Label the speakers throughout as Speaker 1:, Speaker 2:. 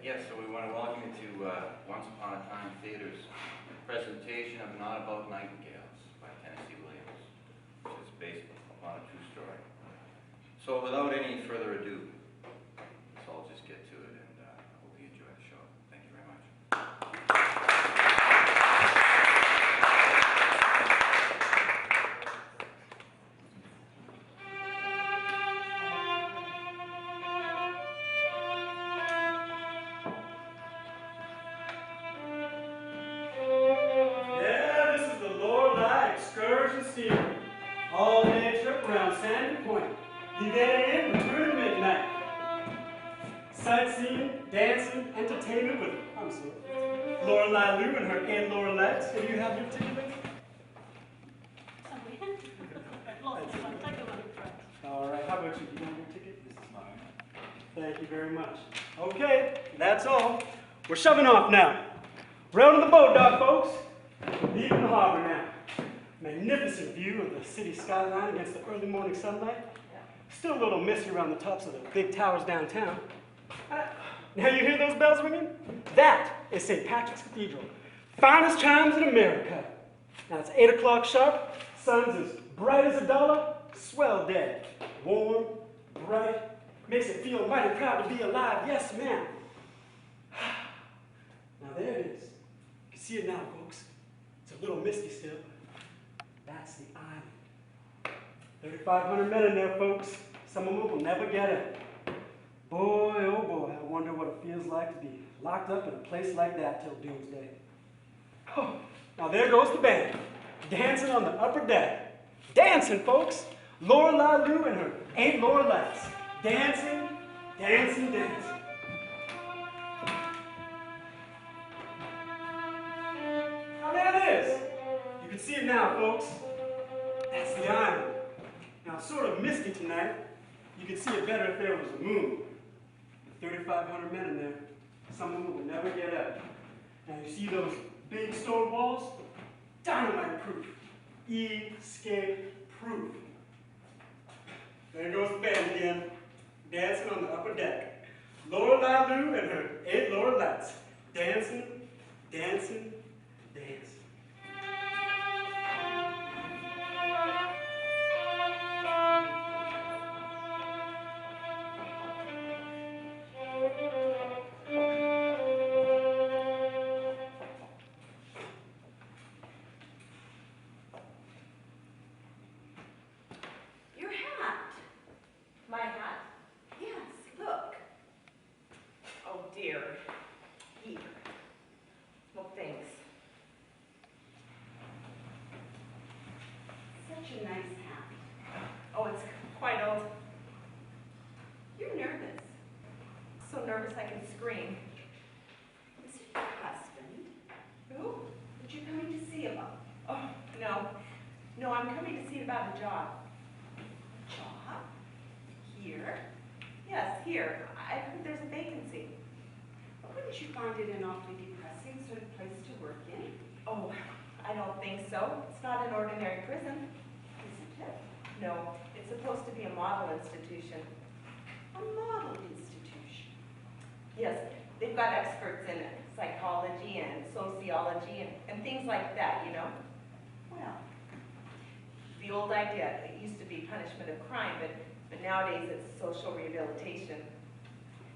Speaker 1: Yes, so we want to welcome you to Once Upon a Time Theater's presentation of Not About Nightingales by Tennessee Williams, which is based upon a true story. So without any further ado, let's all just get to it, and I hope you enjoy the show. Thank you very much.
Speaker 2: All-day trip around Sandy Point. You get in, return at midnight. Sightseeing, dancing, entertainment with, Lorelei Lou and her Aunt Lorelettes. Do you have your ticket with you? All right, how about you? Do you have your ticket? This is mine. Thank you very much. Okay, that's all. We're shoving off now. Round to the boat dock, folks. Leaving the harbor now. Magnificent view of the city skyline against the early morning sunlight. Still a little misty around the tops of the big towers downtown. Now you hear those bells ringing? That is St. Patrick's Cathedral. Finest chimes in America. Now it's 8 o'clock sharp. Sun's as bright as a dollar. Swell day. Warm, bright. Makes it feel mighty proud to be alive. Yes, ma'am. Now there it is. You can see it now, folks. It's a little misty still. That's the island. 3,500 men in there, folks. Some of them will never get it. Boy, oh boy, I wonder what it feels like to be locked up in a place like that till doomsday. Oh, now there goes the band, dancing on the upper deck. Dancing, folks. Lorelei Lou and her Aunt Lorelettes. Dancing, dancing, dancing. Now there it is. You can see it now, folks. That's the island. Now, it's sort of misty tonight. You can see it better if there was a moon. With 3,500 men in there, some of them will never get up. Now, you see those big stone walls? Dynamite proof. Escape proof. There goes the band again, dancing on the upper deck. Lorelei Lou and her 8 Lorelettes. Dancing, dancing, dancing.
Speaker 3: Such a nice hat. Oh, it's quite old. You're nervous. So nervous I can scream. Is it your husband? Who? What you coming to see about? Oh, no. No, I'm coming to see about a job. A job? Here? Yes, here. I heard there's a vacancy. But wouldn't you find it an awfully depressing sort of place to work in? Oh, I don't think so. It's not an ordinary prison. Isn't it? No, it's supposed to be a model institution. A model institution? Yes, they've got experts in psychology and sociology and things like that, you know? Well, the old idea, it used to be punishment of crime, but nowadays it's social rehabilitation.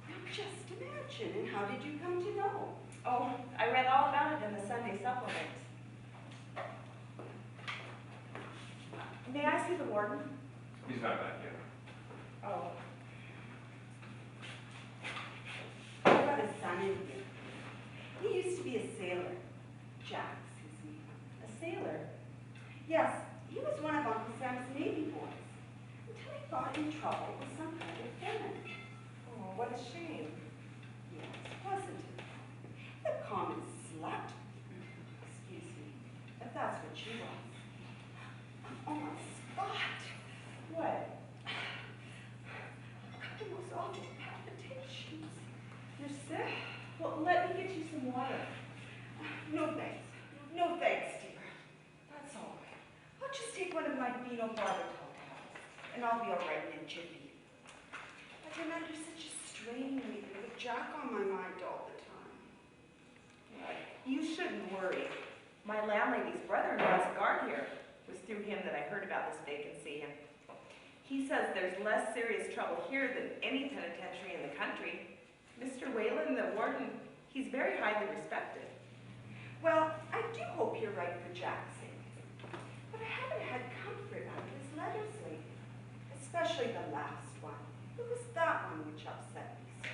Speaker 3: Now just imagine, and how did you come to know? Oh, I read all about it in the Sunday supplement. May I see the warden?
Speaker 1: He's not back yet.
Speaker 3: Oh. I've got a son in here. He used to be a sailor. Jack's his name. A sailor? Yes, he was one of Uncle Sam's Navy boys. Until he got in trouble with some kind of villain. Oh, what a shame. Yes, wasn't it? The common slut. Excuse me, if that's what she was. On the spot. What? I've got the most awful palpitations. You're sick? Well, let me get you some water. No, no bother, Toto, and I'll be all right in a jiffy. I've been under such a strain lately with Jack on my mind all the time.
Speaker 4: You shouldn't worry. My landlady's brother-in-law's a guard here. It was through him that I heard about this vacancy, and he says there's less serious trouble here than any penitentiary in the country. Mr. Whalen, the warden, he's very highly respected.
Speaker 3: Well, I do hope you're right for Jack's sake. But I haven't had comfort out of his letters lately, especially the last one. It was that one which upset me so.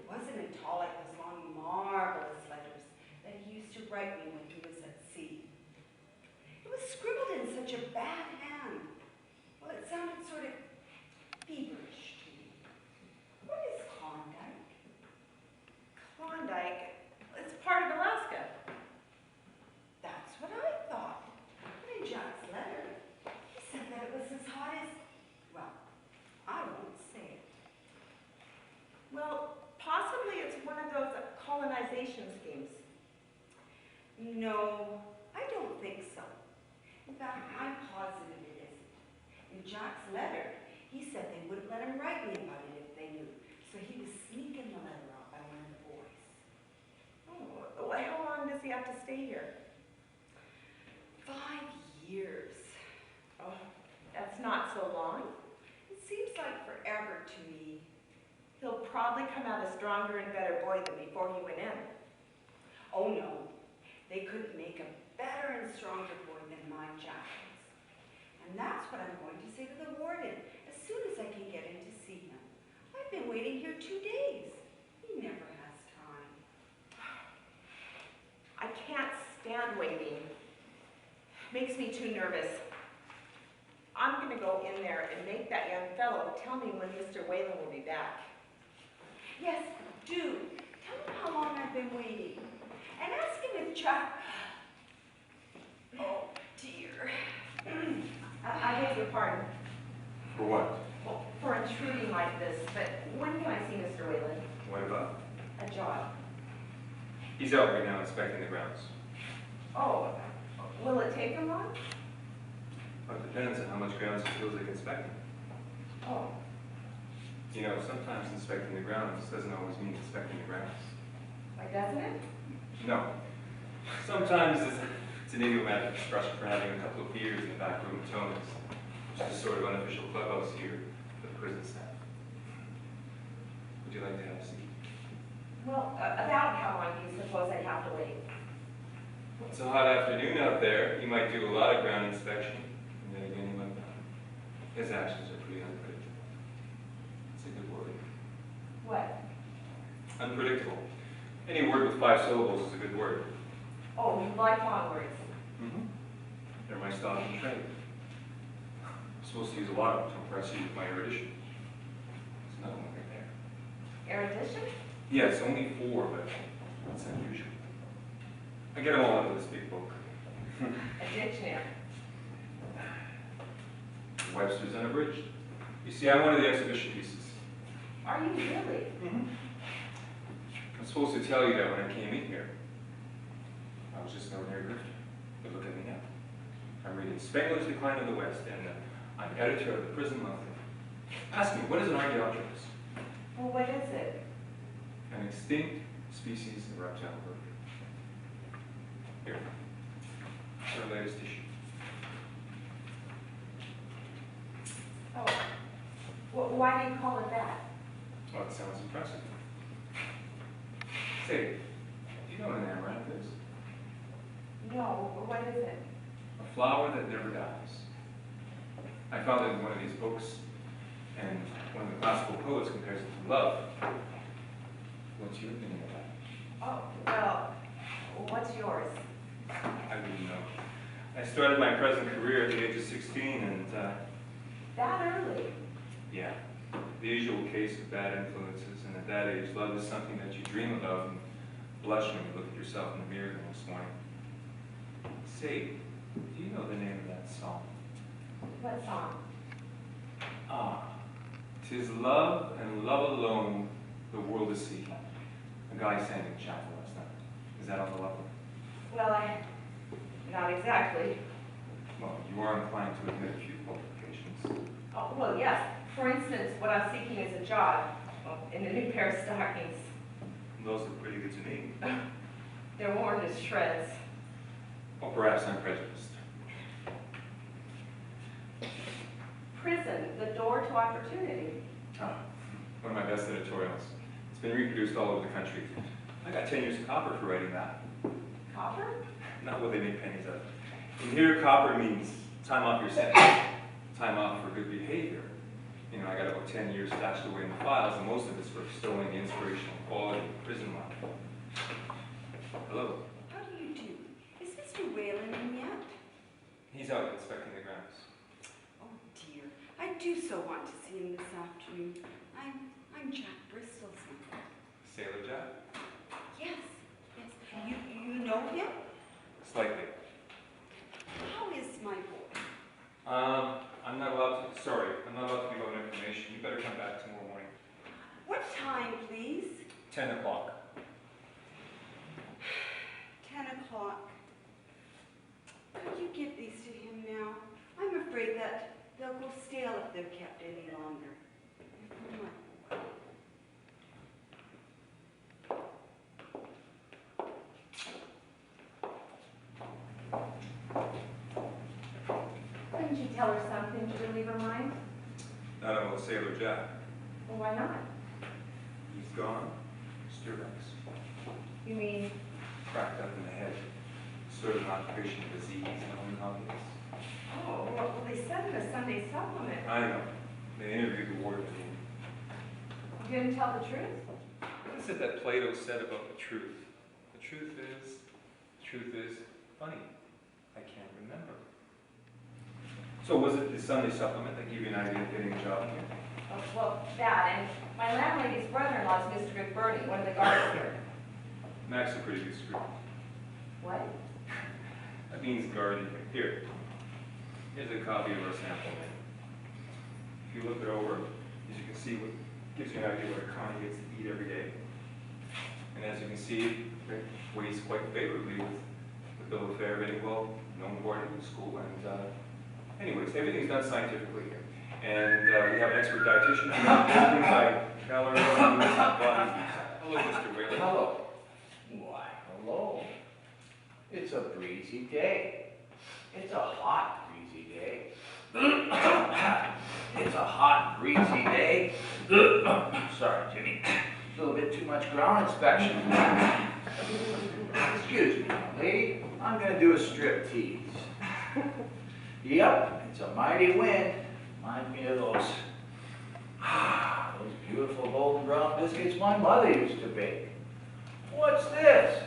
Speaker 3: It wasn't at all like those long, marvelous letters that he used to write me when he was at sea. It was scribbled in such a bad hand. Well, it sounded sort of feverish to me. What is Klondike?
Speaker 4: Klondike, it's part of Alaska.
Speaker 3: That's what I thought. But in Jack's letter, he said that it was as hot as, well, I won't say it.
Speaker 4: Well, possibly it's one of those colonization schemes.
Speaker 3: No, I don't think so. In fact, I'm positive it isn't. In Jack's letter, he said they wouldn't let him write me about it if they knew. So he was sneaking the letter out by one of the boys.
Speaker 4: Oh, well, how long does he have to stay here?
Speaker 3: 5 years.
Speaker 4: Oh, that's not so long.
Speaker 3: It seems like forever to me.
Speaker 4: He'll probably come out a stronger and better boy than before he went in.
Speaker 3: Oh no, they couldn't make a better and stronger boy than my Jack was. And that's what I'm going to say to the warden as soon as I can get in to see him. I've been waiting here 2 days. He never has time.
Speaker 4: I can't stand waiting. Makes me too nervous. I'm going to go in there and make that young fellow tell me when Mr. Whalen will be back.
Speaker 3: Yes, do. Tell him how long I've been waiting. And ask him if Jack... Oh, dear.
Speaker 4: I beg your pardon
Speaker 5: For what?
Speaker 4: for intruding like this, but when can I see Mr. Whalen?
Speaker 5: What about?
Speaker 4: A job.
Speaker 5: He's out right now inspecting the grounds.
Speaker 4: Oh, will it take him long?
Speaker 5: But it depends on how much grounds he feels like inspecting.
Speaker 4: Oh,
Speaker 5: You know, sometimes inspecting the grounds doesn't always mean inspecting the grounds.
Speaker 4: why doesn't it?
Speaker 5: No. Sometimes it's an idiomatic expression for having a couple of beers in the back room of Tony's, which is a sort of unofficial clubhouse here for the prison staff. Would you like to have a seat?
Speaker 4: Well, about how long do you suppose I'd have to wait?
Speaker 5: It's a hot afternoon out there. He might do a lot of ground inspection, and then again he might not. His actions are pretty unpredictable. It's a good word.
Speaker 4: What?
Speaker 5: Unpredictable. Any word with 5 syllables is a good word.
Speaker 4: Oh, you like long words.
Speaker 5: Mm-hmm. They're my stock in trade. I'm supposed to use a lot of them to impress you with my erudition. There's another one right there.
Speaker 4: Erudition?
Speaker 5: Yes, only 4, but that's unusual. I get them all out of this big book.
Speaker 4: A dictionary.
Speaker 5: Webster's Unabridged. You see, I'm one of the exhibition pieces.
Speaker 4: Are you really?
Speaker 5: Mm-hmm. I'm supposed to tell you that when I came in here. I was just an ordinary grifter. But look at me now. I'm reading Spengler's Decline of the West, and I'm editor of the Prison Monthly. Ask me, what is an archaeologist?
Speaker 4: Well, what is it?
Speaker 5: An extinct species of reptile bird. Here. It's our latest issue.
Speaker 4: Oh, well, why do you call it that?
Speaker 5: Well, it sounds impressive. Say, do you know what an amaranth is?
Speaker 4: No, what is it?
Speaker 5: A flower that never dies. I found it in one of these books, and one of the classical poets compares it to love. What's your opinion of that?
Speaker 4: Oh, well, what's yours?
Speaker 5: I wouldn't know. I started my present career at the age of 16, and,
Speaker 4: That early?
Speaker 5: yeah, the usual case of bad influences, and at that age, love is something that you dream about and blush when you look at yourself in the mirror the next morning. Say, do you know the name of that song?
Speaker 4: What song?
Speaker 5: Ah, 'tis love and love alone the world is seeking. A guy sang in chapel last night. Is that on the level?
Speaker 4: Well, not exactly.
Speaker 5: Well, you are inclined to admit a few points.
Speaker 4: Oh, well, yes. For instance, what I'm seeking is a job, well, in a new pair of stockings.
Speaker 5: Those look pretty good to me.
Speaker 4: They're worn to shreds.
Speaker 5: Well, perhaps I'm prejudiced.
Speaker 4: Prison, the door to opportunity.
Speaker 5: Ah, one of my best editorials. It's been reproduced all over the country. I got 10 years of copper for writing that.
Speaker 4: Copper?
Speaker 5: Not what they make pennies of. In here, copper means time off your sentence, time off for good behavior. You know, I got about 10 years stashed away in the files, and most of it's for extolling the inspirational quality of prison life. Hello.
Speaker 3: How do you do? Is Mr. Whalen in yet?
Speaker 5: He's out inspecting the grounds.
Speaker 3: Oh dear, I do so want to see him this afternoon. I'm Jack Bristol's son.
Speaker 5: Sailor Jack?
Speaker 3: Yes, yes. You know him?
Speaker 5: Slightly.
Speaker 3: How is my boy?
Speaker 5: I'm not allowed to, sorry, I'm not allowed to give out information. You better come back tomorrow morning.
Speaker 3: What time, please?
Speaker 5: 10 o'clock.
Speaker 3: 10 o'clock. Could you give these to him now? I'm afraid that they'll go stale if they're kept any longer. They're for my boy.
Speaker 4: Couldn't you tell her something to relieve her mind?
Speaker 5: Not about Sailor Jack.
Speaker 4: Well, why not?
Speaker 5: He's gone. Mr. Rex.
Speaker 4: You mean,
Speaker 5: Cracked up in the head. Sort of an occupational disease and all this.
Speaker 4: oh, well, they said in the Sunday supplement.
Speaker 5: I know. They interviewed the warden.
Speaker 4: You didn't tell the truth?
Speaker 5: What is it that Plato said about the truth? The truth is funny. I can't remember. So was it the Sunday supplement that gave you an idea of getting a job here?
Speaker 4: Oh, well, that, and my landlady's brother-in-law is Mr. McBurney, one of the guards here.
Speaker 5: Max a pretty good screw.
Speaker 4: What?
Speaker 5: That means guardian. Here. Here's a copy of our sample. If you look it over, as you can see, what gives you an idea what a Connie gets to eat every day. And as you can see, it weighs quite favorably with the bill of fare of any well-known boarding school. And anyways, everything's done scientifically here. And we have an expert dietitian by calorie. Hello, Mr. Whalen.
Speaker 6: Hello. Why, hello. It's a breezy day. It's a hot, breezy day. It's a hot, breezy day. Sorry, Jimmy. A little bit too much ground inspection. Excuse me, young lady. I'm going to do a strip tease. Yep, it's a mighty wind. Reminds me of those beautiful golden brown biscuits my mother used to bake. What's this?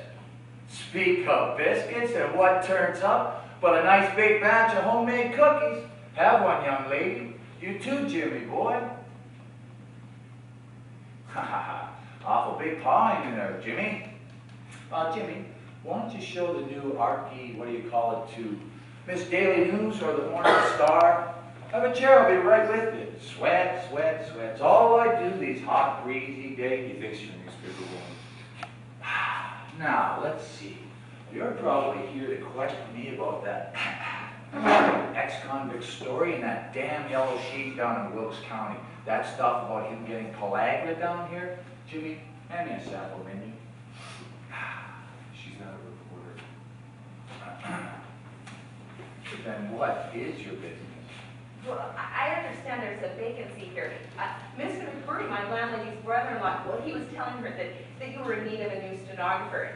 Speaker 6: Speak of biscuits and what turns up but a nice big batch of homemade cookies. Have one, young lady. You too, Jimmy boy. Ha ha ha. Awful big paw in there, Jimmy. Jimmy, why don't you show the new Archie, what do you call it, to Miss Daily News or the Morning Star? Have a chair, I'll be right with you. Sweat, sweat, sweat's all I do these hot, breezy days.
Speaker 5: He thinks you're a newspaper woman.
Speaker 6: Now, let's see. You're probably here to question me about that ex-convict story and that damn yellow sheet down in Wilkes County. That stuff about him getting pellagra down here. Jimmy, hand me a sample menu.
Speaker 5: She's not a reporter.
Speaker 6: Then what is your business?
Speaker 4: Well, I understand there's a vacancy here. Mr. McBurney, my landlady's brother-in-law, well, he was telling her that you were in need of a new stenographer.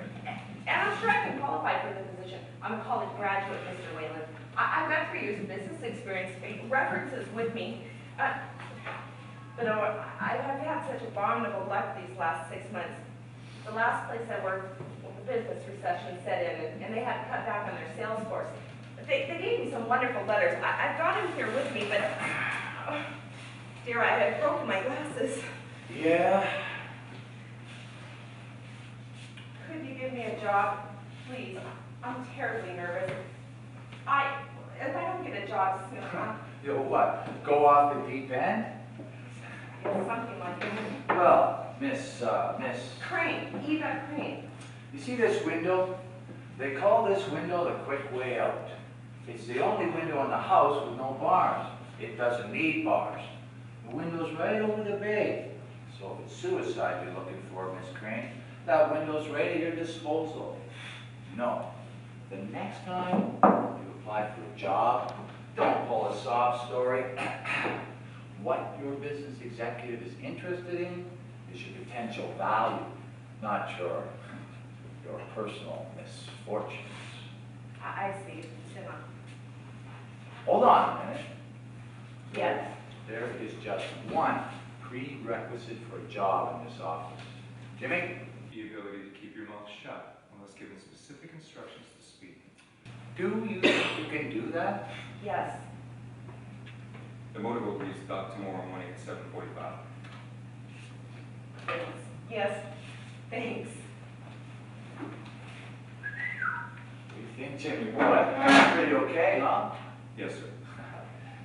Speaker 4: And I'm sure I can qualify for the position. I'm a college graduate, Mr. Whalen. I've got 3 years of business experience, references with me. But I have had such abominable luck these last 6 months. The last place I worked, well, the business recession set in, and they had to cut back on their sales force. They gave me some wonderful letters. I've got them here with me, but, oh, dear, I have broken my glasses.
Speaker 6: Yeah.
Speaker 4: Could you give me a job, please? I'm terribly nervous. If I don't get a job soon,
Speaker 6: You'll what? Go off the deep end?
Speaker 4: something like that.
Speaker 6: Well, Miss
Speaker 4: Crane, Eva Crane.
Speaker 6: You see this window? They call this window the quick way out. It's the only window in the house with no bars. It doesn't need bars. The window's right over the bay. So if it's suicide you're looking for, Miss Crane, that window's right at your disposal. No. The next time you apply for a job, don't pull a sob story. What your business executive is interested in is your potential value, not your personal misfortunes.
Speaker 4: I see. Simma.
Speaker 6: Hold on a minute.
Speaker 4: Yes.
Speaker 6: There is just one prerequisite for a job in this office. Jimmy?
Speaker 5: The ability to keep your mouth shut unless given specific instructions to speak.
Speaker 6: Do you think you can do that?
Speaker 4: Yes.
Speaker 5: The motorboat leaves dock tomorrow morning at 7:45.
Speaker 4: Thanks. Yes. Thanks.
Speaker 6: What do you think, Jimmy boy? Pretty okay, huh?
Speaker 5: Yes, sir.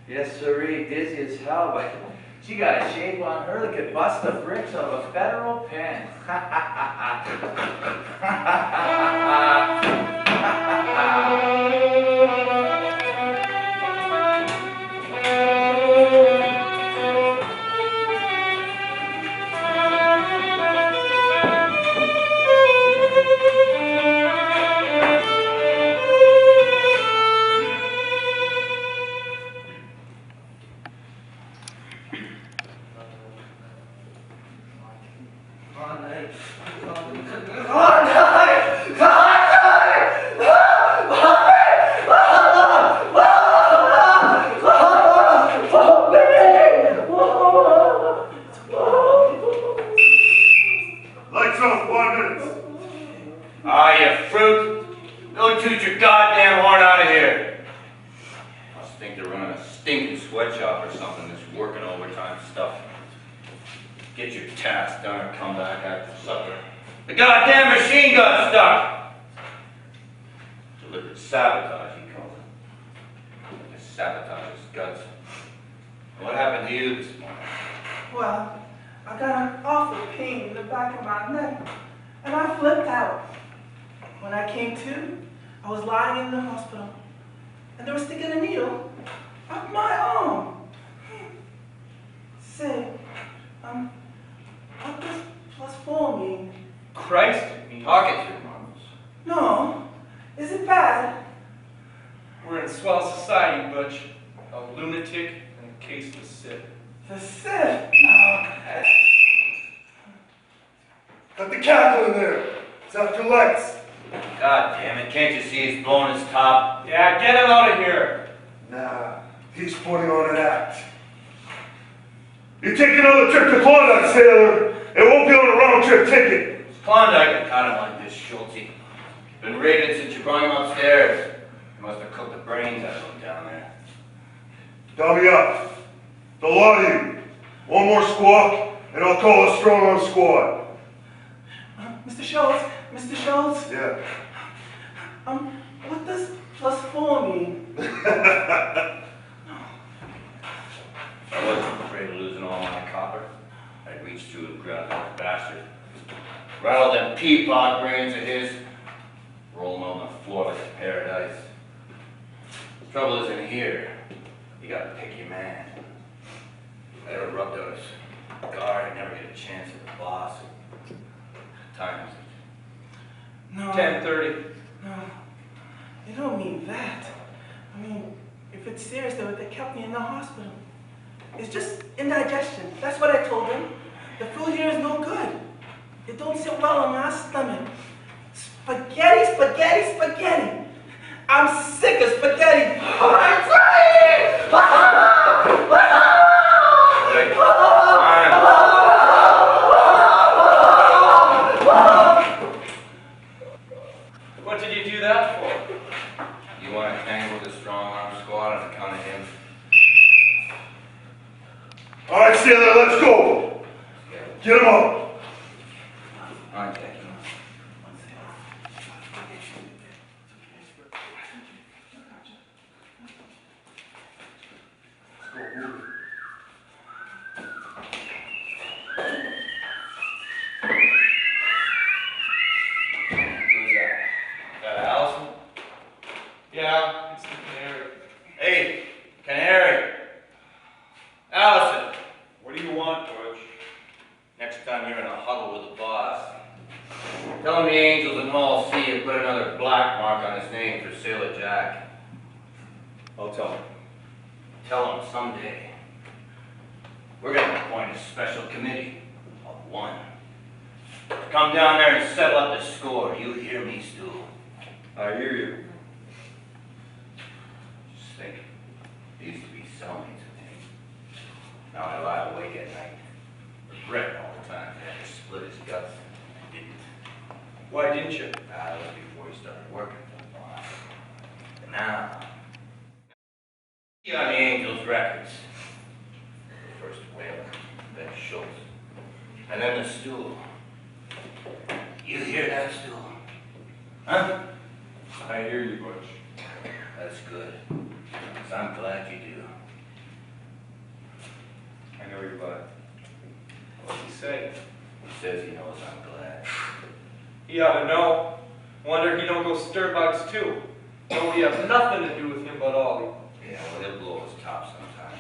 Speaker 6: Yes, sirree, dizzy as hell, but she got a shape on her that could bust the bricks of a federal pen.
Speaker 7: Lights off, 1 minute.
Speaker 1: Ah, you fruit! Go toot your goddamn horn out of here! Must think they're running a stinking sweatshop or something, this working overtime stuff. Get your task done or come back after supper. The goddamn machine got stuck! Deliberate sabotage, he calls it. Just sabotage his guts. What happened to you this morning?
Speaker 8: Well, I got an awful pain in the back of my neck, and I flipped out. When I came to, I was lying in the hospital, and they were sticking a needle up my arm. Say, what does +4 mean?
Speaker 2: Christ,
Speaker 1: Talk it through, Marbles.
Speaker 8: No, is it bad?
Speaker 2: we're in swell society, Butch. A lunatic and a case of sick.
Speaker 8: The Sith? No.
Speaker 7: Got the cackle in there. It's after lights.
Speaker 1: God damn it, can't you see he's blowing his top?
Speaker 2: Yeah, get him out of here.
Speaker 7: Nah, he's putting on an act. You take another trip to Klondike, sailor. It won't be on a round-trip ticket.
Speaker 1: Klondike and caught him like this, Schulte. Been raided since you brought him upstairs. You must have cooked the brains out of him down there.
Speaker 7: Dummy up. The lot of you. One more squawk, and I'll call a strong-arm squad.
Speaker 8: Mr. Schultz, Mr. Schultz,
Speaker 7: Yeah.
Speaker 8: what does +4 mean?
Speaker 1: I wasn't afraid of losing all my copper. I'd reach through and grab that bastard. Rattle them peapod brains of his. Roll them on the floor like a paradise. The trouble isn't here. You gotta pick your man. I never rubbed out his guard. I never get a chance at the boss. Time is it?
Speaker 8: No.
Speaker 2: 10:30.
Speaker 8: No, they don't mean that. I mean, if it's serious, they would have kept me in the hospital. It's just indigestion. That's what I told them. The food here is no good. It don't sit well on my stomach. Spaghetti, spaghetti, spaghetti. I'm sick of spaghetti. I'm trying!
Speaker 1: Hey, fine.
Speaker 2: What did you do that for?
Speaker 1: You want to hang with the strong arm squad on account of him?
Speaker 7: All right, sailor, let's go. Get him up.
Speaker 1: All right, Jackie. Who's that? That Allison?
Speaker 2: Yeah, it's the canary.
Speaker 1: Hey, Canary. Tell him the Angels in Hall C have put another black mark on his name for Sailor Jack.
Speaker 5: I'll tell him.
Speaker 1: Tell him someday we're going to appoint a special committee of one. Come down there and settle up the score. You hear me, Stu?
Speaker 5: I hear you.
Speaker 1: Just think, they used to be cellmates with him. Now I lie awake at night, regret all the time that I had to split his guts. I didn't.
Speaker 2: Why didn't you?
Speaker 1: That was before he started working for the boss. And now, on the Angels records. First Whalen, then Schultz, and then the stool. You hear that, stool? Huh?
Speaker 5: I hear you, Butch.
Speaker 1: That's good. 'Cause I'm glad you do.
Speaker 5: I know you're glad.
Speaker 2: What's he say?
Speaker 1: He says he knows I'm glad.
Speaker 2: He ought to know. Wonder he don't go stir bugs too. Though we have nothing to do with him but Ollie.
Speaker 1: Yeah, well, he'll blow his top sometime.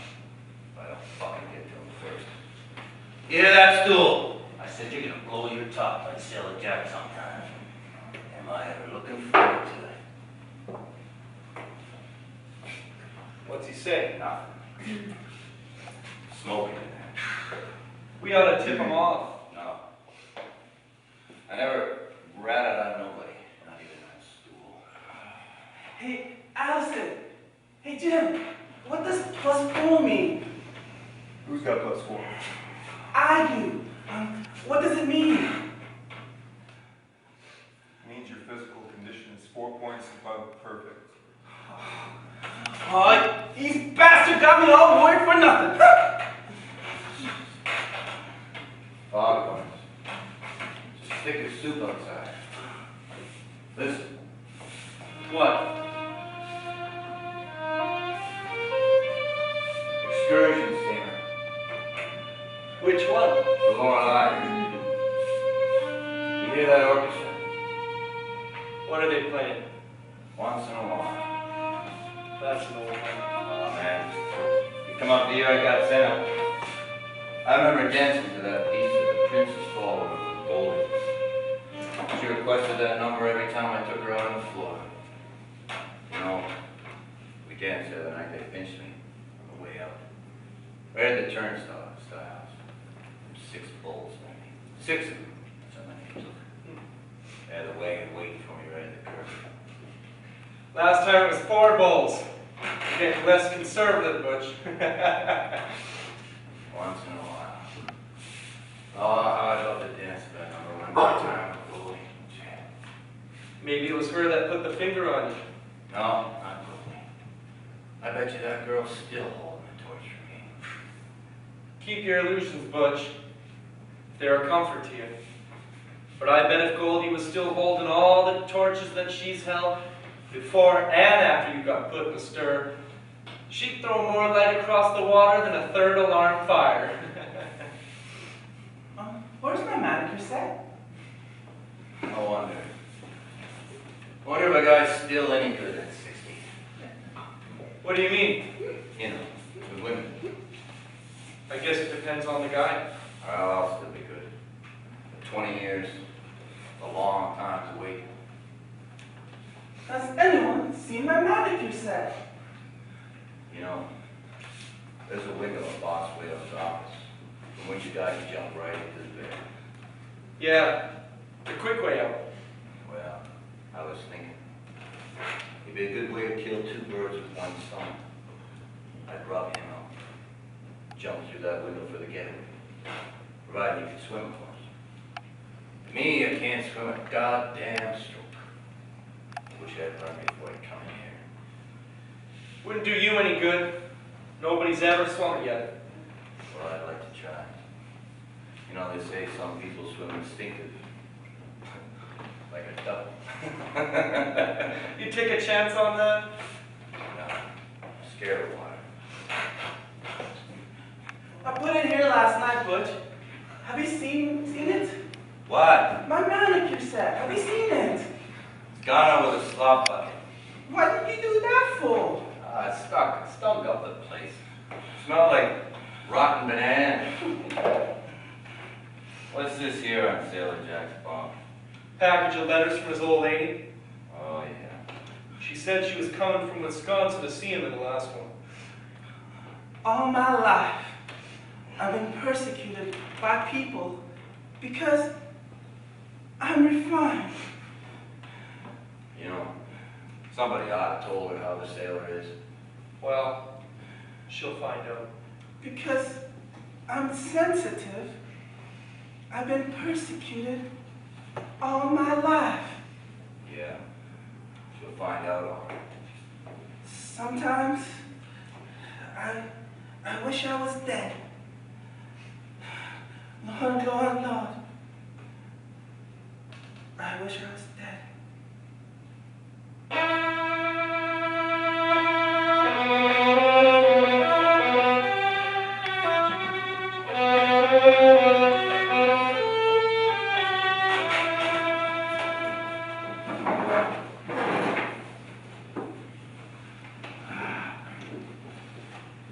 Speaker 1: If I don't fucking get to him first. You hear that, stool? I said you're gonna blow your top like Sailor Jack sometime. Am I ever looking forward to it?
Speaker 2: What's he say?
Speaker 1: Nothing. Smoking in there.
Speaker 2: We ought to tip him off.
Speaker 1: No. I never ratted on nobody, not even that stool.
Speaker 8: Hey, Allison. Hey, Jim. What does +4 mean?
Speaker 5: Who's got +4?
Speaker 8: I do. What does it mean?
Speaker 5: Means your physical condition is 4 points above perfect.
Speaker 8: Oh, these bastards got me all worried for nothing.
Speaker 1: Foghorns. Just thick as soup outside. Listen.
Speaker 2: What?
Speaker 1: Excursion steamer.
Speaker 2: Which one?
Speaker 1: The Lorelei. You hear that orchestra?
Speaker 2: What are they playing?
Speaker 1: Once in a while.
Speaker 2: That's an old one.
Speaker 1: Oh, man. You come up the year I got sent up. I remember dancing to that piece of the Princess Ball when we were bowling. She requested that number every time I took her out on the floor. You know, we danced the other night, they pinched me on the way out. Right at the turnstile. 6 bowls, maybe. 6 of them. That's how many it took. They had the wagon waiting for me right at the curb.
Speaker 2: Last time it was 4 bowls. Getting less conservative, Butch.
Speaker 1: Once in a while. Oh, I love to dance to that number one more time. Bowling.
Speaker 2: Maybe it was her that put the finger on you.
Speaker 1: No, not bowling. I bet you that girl's still holding the torch for me.
Speaker 2: Keep your illusions, Butch. They're a comfort to you. But I bet if Goldie was still holding all the torches that she's held, before and after you got put in the stir, she'd throw more light across the water than a 3rd alarm fire.
Speaker 8: Where's my manicure set?
Speaker 1: I wonder. Wonder if a guy's still any good at 60.
Speaker 2: What do you mean?
Speaker 1: You know, with women.
Speaker 2: I guess it depends on the guy.
Speaker 1: Well, I'll still be good. But 20 years, a long time to wait.
Speaker 8: Has anyone seen my manicure set?
Speaker 1: You know, there's a window in Boss Whale's office. And when you die, you jump right into the bed.
Speaker 2: Yeah, the quick way out.
Speaker 1: Well, I was thinking, it'd be a good way to kill 2 birds with 1 stone. I'd rub him out, jump through that window for the getaway, provided you could swim, of course. Me, I can't swim a goddamn stroke. I wish I'd learned before I come in here.
Speaker 2: Wouldn't do you any good. Nobody's ever swum it yet.
Speaker 1: Well, I'd like to try. You know, they say some people swim instinctive. Like a duck.
Speaker 2: You take a chance on that?
Speaker 1: No, I'm scared of water.
Speaker 8: I put it here last night, Butch. Have you seen it?
Speaker 1: What?
Speaker 8: My manicure set. Have you seen it?
Speaker 1: It's gone over the slop bucket.
Speaker 8: What did you do that for?
Speaker 1: It stunk up the place. Smelled like rotten banana. What's this here on Sailor Jack's bomb?
Speaker 9: package of letters from his old lady.
Speaker 1: Oh, yeah.
Speaker 9: She said she was coming from Wisconsin to see him in the last one.
Speaker 8: All my life, I've been persecuted by people because I'm refined.
Speaker 1: You know, somebody ought to told her how the sailor is.
Speaker 9: Well, she'll find out.
Speaker 8: Because I'm sensitive, I've been persecuted all my life.
Speaker 1: Yeah. She'll find out all right.
Speaker 8: Sometimes, I wish I was dead. Lord, Lord, Lord. I wish I was dead.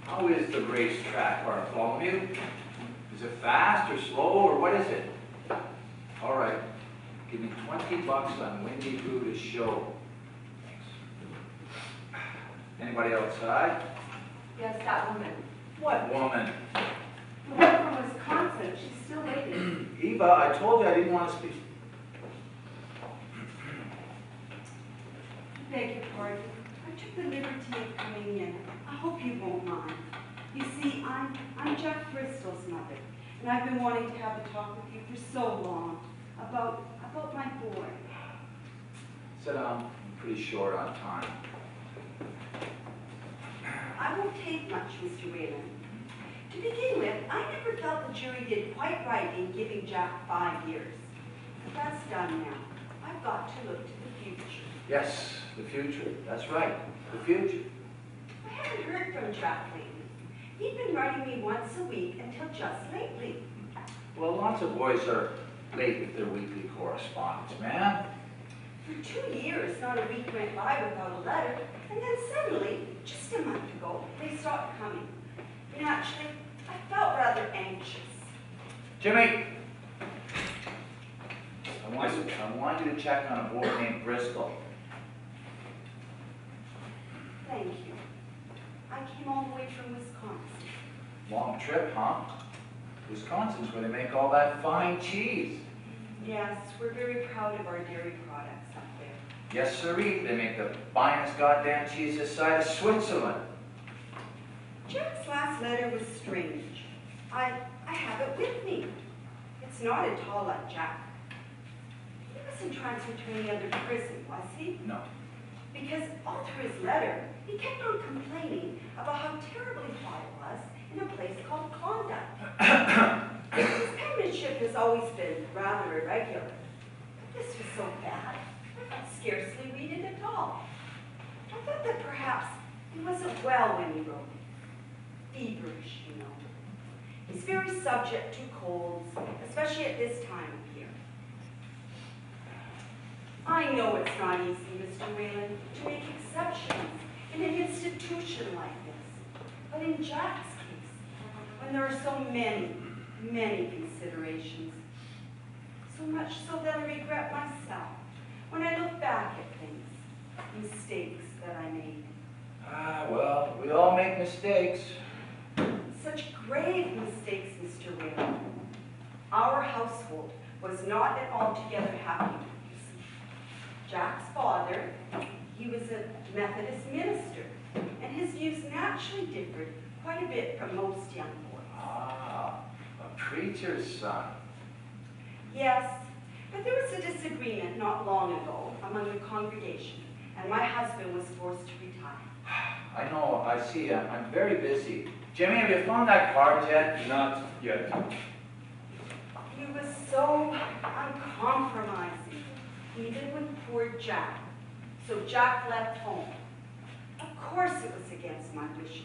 Speaker 6: How is the racetrack, Bartholomew? Is it fast or slow, or what is it? All right, give me $20 on Windy Brutus show. Thanks. Anybody outside?
Speaker 3: Yes, that woman.
Speaker 6: What woman?
Speaker 3: The one from Wisconsin. She's still waiting.
Speaker 6: Eva, I told you I didn't want to speak.
Speaker 10: Beg your pardon. I took the liberty of coming in. I hope you won't mind. You see, I'm Jack Bristol's mother, and I've been wanting to have a talk with you for so long about my boy.
Speaker 6: Sit down. I'm pretty short on time.
Speaker 10: I won't take much, Mr. Whalen. To begin with, I never felt the jury did quite right in giving Jack 5 years. But that's done now. I've got to look to the future.
Speaker 6: Yes, the future. That's right, the future.
Speaker 10: I haven't heard from Jack lately. He'd been writing me once a week until just lately.
Speaker 6: Well, lots of boys are late with their weekly correspondence, man.
Speaker 10: For 2 years, not a week went by without a letter, and then suddenly, just a month ago, they stopped coming. Naturally, I felt rather anxious.
Speaker 6: Jimmy! I want you to check on a boy named Bristol.
Speaker 10: Thank you. I came all the way from Wisconsin.
Speaker 6: Long trip, huh? Wisconsin's where they make all that fine cheese.
Speaker 10: Yes, we're very proud of our dairy products up there.
Speaker 6: Yes, sirree. They make the finest goddamn cheese this side of Switzerland.
Speaker 10: Jack's last letter was strange. I have it with me. It's not at all like Jack. He wasn't transferred to any other prison, was he?
Speaker 6: No.
Speaker 10: Because all through his letter, he kept on complaining about how terribly hot it was in a place called Klondike. His penmanship has always been rather irregular. But this was so bad, I could scarcely read it at all. I thought that perhaps he wasn't well when he wrote it. Feverish, you know. He's very subject to colds, especially at this time of year. I know it's not easy, Mr. Whalen, to make exceptions in an institution like this. But in Jack's case, when there are so many, many considerations, so much so that I regret myself when I look back at things, mistakes that I made.
Speaker 6: Ah, well, we all make mistakes.
Speaker 10: Such grave mistakes, Mr. Whalen. Our household was not an altogether happy one, you see. Jack's father, he was a Methodist minister, and his views naturally differed quite a bit from most young boys.
Speaker 6: Ah, a preacher's son.
Speaker 10: Yes, but there was a disagreement not long ago among the congregation, and my husband was forced to retire.
Speaker 6: I know, I see. I'm very busy. Jimmy, have you found that card yet?
Speaker 5: Not yet.
Speaker 10: He was so uncompromising, even with poor Jack. So Jack left home. Of course it was against my wishes.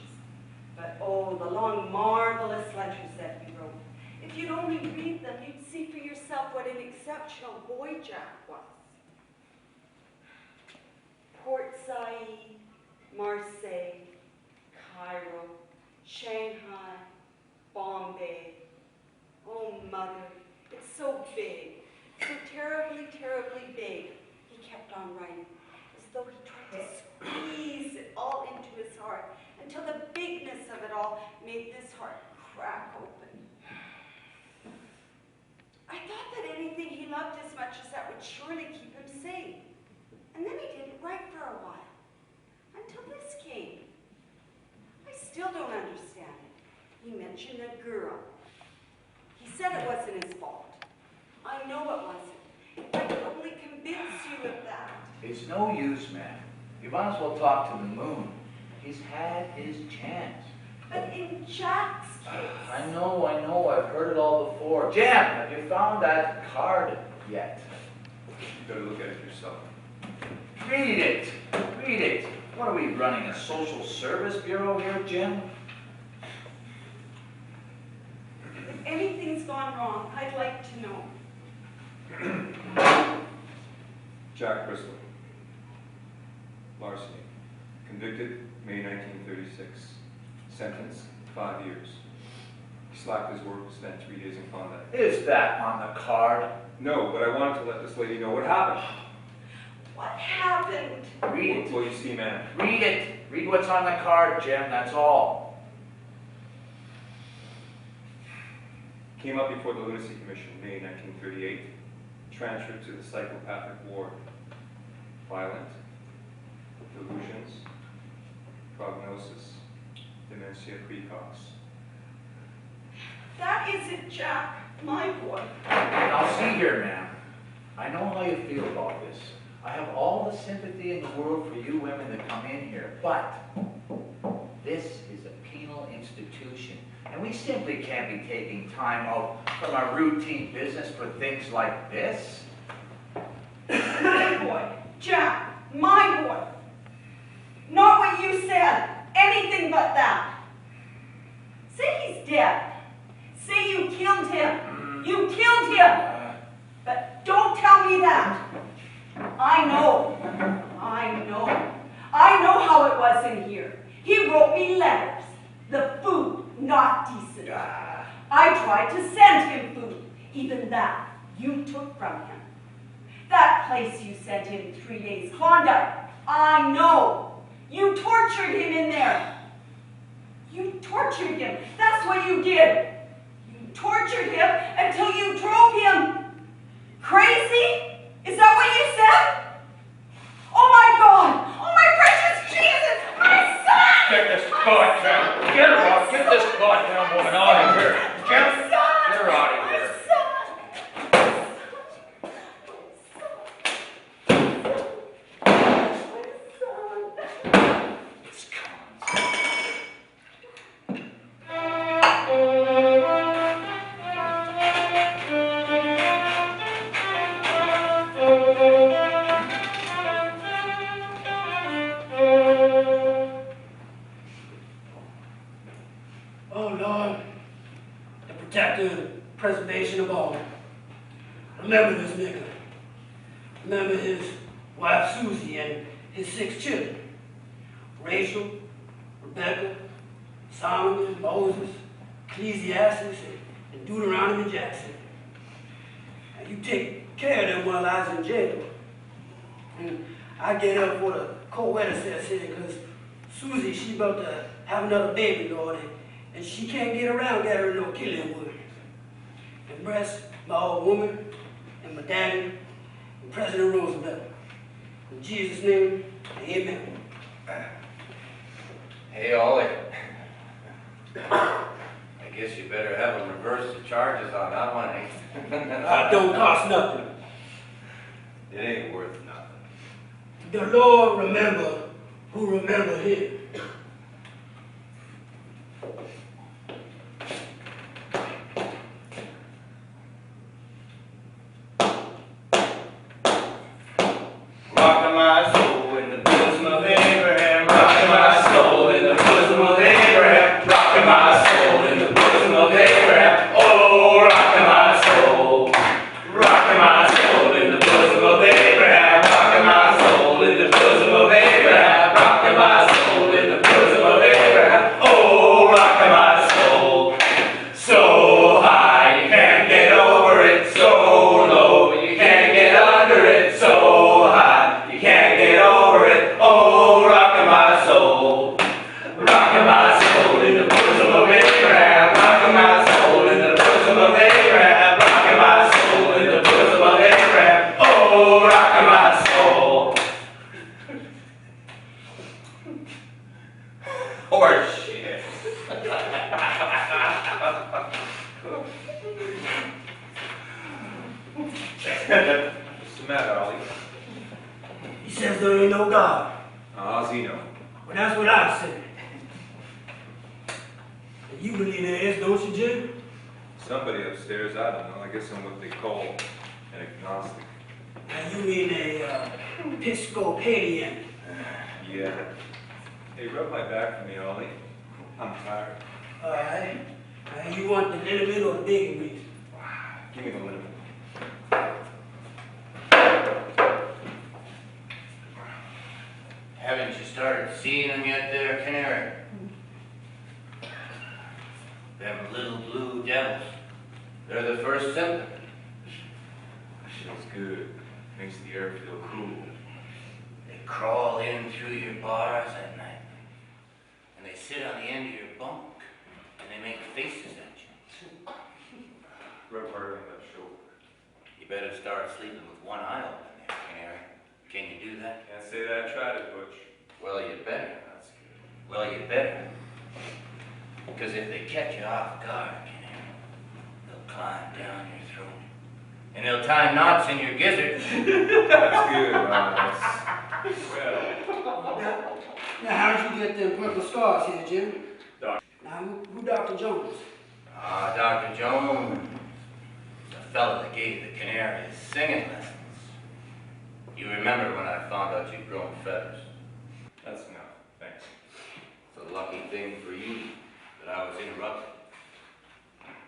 Speaker 10: But oh, the long, marvelous letters that he wrote. If you'd only read them, you'd see for yourself what an exceptional boy Jack was. Port Said, Marseille, Cairo, Shanghai, Bombay. Oh, Mother, it's so big, so terribly, terribly on writing, as though he tried to squeeze it all into his heart until the bigness of it all made this heart crack open. I thought that anything he loved as much as that would surely keep him safe. And then he didn't write for a while, until this came. I still don't understand it. He mentioned a girl. He said it wasn't his fault. I know it wasn't. If I could only convince you of that.
Speaker 6: It's no use, man. You might as well talk to the moon. He's had his chance.
Speaker 10: But in Jack's case...
Speaker 6: I know, I've heard it all before. Jim, have you found that card yet?
Speaker 5: You better look at it yourself.
Speaker 6: Read it. Read it. What are we running, a social service bureau here, Jim?
Speaker 10: If anything's gone wrong, I'd like to know.
Speaker 5: Jack Bristol. Larceny. Convicted May 1936. Sentence 5 years. He slacked his work, spent 3 days in Klondike.
Speaker 6: Is that on the card?
Speaker 5: No, but I wanted to let this lady know what happened.
Speaker 10: What happened?
Speaker 6: Read it.
Speaker 5: Well, you see, man.
Speaker 6: Read it. Read what's on the card, Jim, that's all.
Speaker 5: Came up before the Lunacy Commission, May 1938. Transferred to the psychopathic ward. Violent. Delusions. Prognosis. Dementia precox.
Speaker 10: That isn't Jack, my boy.
Speaker 6: Now see here, ma'am. I know how you feel about this. I have all the sympathy in the world for you women that come in here, but this is a penal institution, and we simply can't be taking time out from our routine business for things like this.
Speaker 10: My boy. Jack, my boy. Not what you said. Anything but that. Say he's dead. Say you killed him. You killed him. But don't tell me that. I know. I know how it was in here. He wrote me letters. The food, not decent. I tried to send him food. Even that you took from him. That place you sent him 3 days, Klondike. I know. You tortured him in there. You tortured him. That's what you did. You tortured him until you drove him crazy? Is that what you said? Oh my God! Oh my precious Jesus! My son!
Speaker 6: Get this goddamn, get her out, get this goddamn woman out of here. Jim,
Speaker 10: My son!
Speaker 6: get her out of
Speaker 10: My
Speaker 6: here.
Speaker 10: son!
Speaker 2: Oh Lord, the protector and preservation of all. Remember this nigga. Remember his wife Susie and his 6 children. Rachel, Rebecca, Solomon, Moses, Ecclesiastes, and Deuteronomy Jackson. And you take care of them while I was in jail. And I get up for the co-wedding ceremony because Susie, she about to have another baby, Lord, and she can't get around gathering no killing wood. And bless my old woman and my daddy and President Roosevelt. In Jesus' name, amen.
Speaker 1: Hey, Ollie. I guess you better have them reverse the charges on that one, eh?
Speaker 2: Don't cost nothing.
Speaker 1: It ain't worth nothing.
Speaker 2: The Lord remember who remember him.
Speaker 1: Rockin' my soul in the bosom of Abraham. Rockin' my soul in the bosom of Abraham. Rockin' my soul in the bosom of Abraham. Oh, rockin' my soul. Rockin' my soul in the bosom of Abraham. Rockin' my soul in the bosom of Abraham. Rockin' my soul
Speaker 5: What's the matter, Ollie?
Speaker 2: He says there ain't no God.
Speaker 5: How's he know?
Speaker 2: Well, that's what I said. And you believe there is, don't you, Jim?
Speaker 5: Somebody upstairs, I don't know. I guess I'm what they call an agnostic.
Speaker 2: Now you mean a Episcopalian.
Speaker 5: Yeah. Hey, rub my back for me, Ollie. I'm tired.
Speaker 2: All right. You want the liniment or the bacon grease?
Speaker 5: Give me the liniment.
Speaker 1: Haven't you started seeing them yet there, Canary? Them little blue devils. They're the first symptom.
Speaker 5: Feels good. Makes the air feel cool.
Speaker 1: They crawl in through your bars at night. And they sit on the end of your bunk. And they make faces at you.
Speaker 5: Rub harder on that shoulder.
Speaker 1: You better start sleeping with one eye open there, Canary. Can you do that?
Speaker 5: Can't say that I tried it, Butch.
Speaker 1: Well, you better.
Speaker 5: That's good.
Speaker 1: Well, you better. Because if they catch you off guard, Canary, they'll climb down your throat. And they'll tie knots in your gizzard.
Speaker 5: That's good. That's well.
Speaker 2: Now, how did you get them purple scars here, Jim?
Speaker 5: Doc.
Speaker 2: Now, who Dr. Jones?
Speaker 1: Ah, Dr. Jones. The fellow that gave the Canary his singing lessons. You remember when I found out you'd grown feathers.
Speaker 5: That's enough. Thanks.
Speaker 1: It's a lucky thing for you that I was interrupted.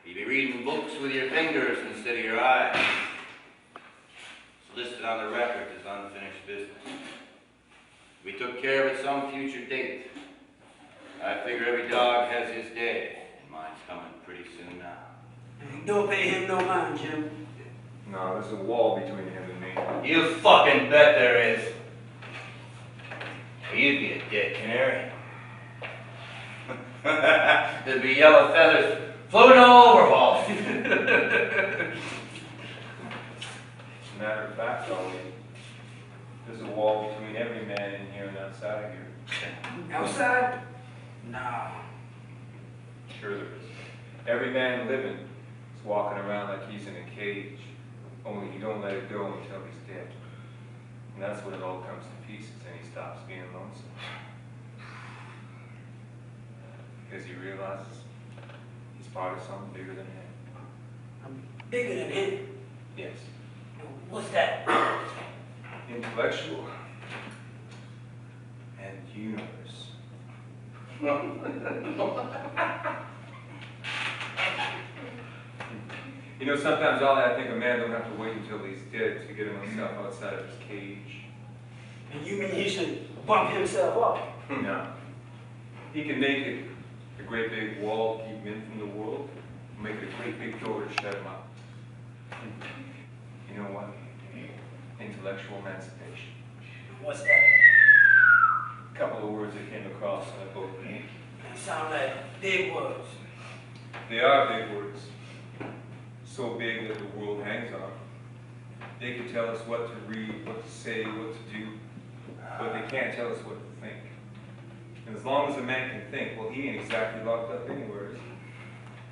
Speaker 1: You'd be reading books with your fingers instead of your eyes. It's listed on the record as unfinished business. We took care of it some future date. I figure every dog has his day, and mine's coming pretty soon now.
Speaker 2: Don't pay him no mind, Jim.
Speaker 5: No, there's a wall between him and me.
Speaker 1: You fucking bet there is. You'd be a dead canary. There'd be yellow feathers floating all over Wall Street.
Speaker 5: As a matter of fact, Ollie, there's a wall between every man in here and outside of here.
Speaker 2: Outside? Nah.
Speaker 5: Sure there is. Every man living is walking around like he's in a cage, only he don't let it go until he's dead. And that's when it all comes to pieces and he stops being lonesome. Because he realizes he's part of something bigger than him.
Speaker 2: I'm bigger than him.
Speaker 5: Yes.
Speaker 2: What's that?
Speaker 5: Intellectual and universe. You know, sometimes I think a man don't have to wait until he's dead to get himself outside of his cage.
Speaker 2: And you mean he should bump himself up?
Speaker 5: No. He can make it a great big wall to keep him in from the world, or make it a great big door to shut him out. You know what? Intellectual emancipation.
Speaker 2: What's that?
Speaker 5: A couple of words I came across in a book.
Speaker 2: They sound like big words.
Speaker 5: They are big words. So big that the world hangs on. They can tell us what to read, what to say, what to do, but they can't tell us what to think. And as long as a man can think, well, he ain't exactly locked up anywhere, is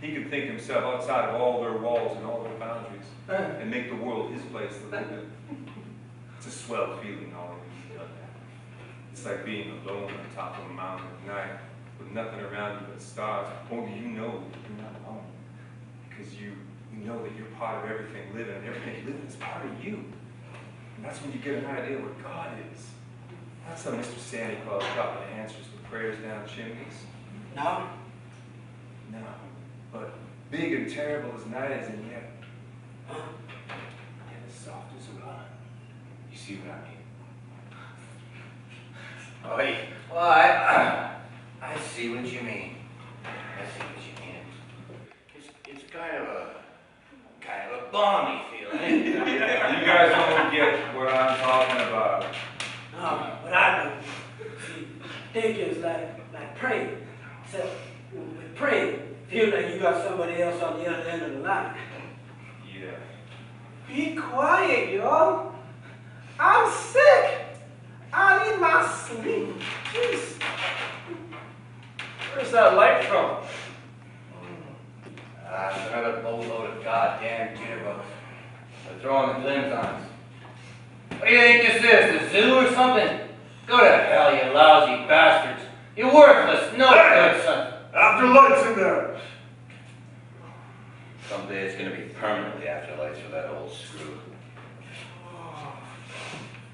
Speaker 5: he? He can think himself outside of all their walls and all their boundaries and make the world his place to live in. It's a swell feeling, all of you done that. It's like being alone on top of a mountain at night with nothing around you but stars. Only you know that you're not alone. Because you know that you're part of everything living, and everything living is part of you. And that's when you get an idea of what God is. Not some Mr. Santa Claus dropping answers to prayers down chimneys.
Speaker 2: No?
Speaker 5: No. But big and terrible as night is, and yet as soft as a woman. You see what I mean?
Speaker 1: Oh, yeah. Well, I see what you mean. I see what you mean. It's kind of a balmy feeling.
Speaker 5: You guys don't get what I'm talking about.
Speaker 2: No, but I do. See, thinking is like praying. Except with praying, feel like you got somebody else on the other end of the line.
Speaker 5: Yeah.
Speaker 8: Be quiet, y'all. I'm sick. I need my sleep. Jeez.
Speaker 9: Where's that light from?
Speaker 1: It's another boatload of goddamn jitterbugs. They're throwing the glimpse on us. What do you think this is, the zoo or something? Go to hell, you lousy bastards. You're worthless, no good, son.
Speaker 7: After lights in there.
Speaker 1: Someday it's gonna be permanently afterlights for that old screw.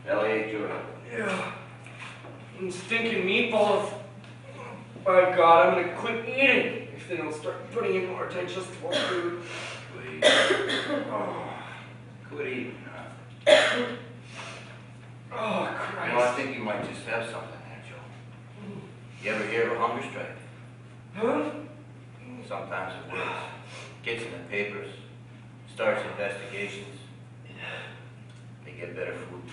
Speaker 1: Elliot, Jordan.
Speaker 9: Yeah. And stinking meatballs. My God, I'm gonna quit eating if they don't start putting in more digestible food.
Speaker 1: Please. Quit eating, huh?
Speaker 9: Oh,
Speaker 1: You know, I
Speaker 9: Christ.
Speaker 1: think you might just have something there, Joe. You ever hear of a hunger strike?
Speaker 9: Huh?
Speaker 1: Sometimes it works. Gets in the papers. Starts investigations. They get better food.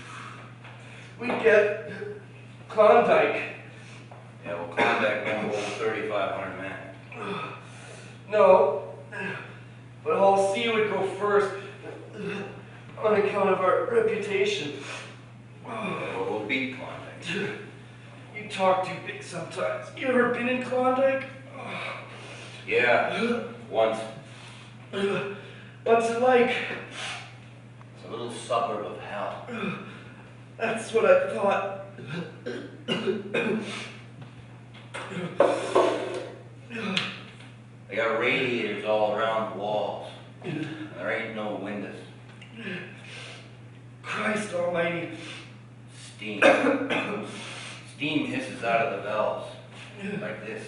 Speaker 9: We get Klondike.
Speaker 1: Yeah, well, Klondike won't hold 3,500 men.
Speaker 9: No. But I'll see you would go first on account of our reputation.
Speaker 1: Yeah, well, we'll beat Klondike.
Speaker 9: You talk too big sometimes. You ever been in Klondike?
Speaker 1: Yeah, once.
Speaker 9: What's it like?
Speaker 1: It's a little suburb of hell.
Speaker 9: That's what I thought.
Speaker 1: They got radiators all around the walls. And there ain't no windows.
Speaker 9: Christ almighty.
Speaker 1: Steam. Steam hisses out of the valves. Like this.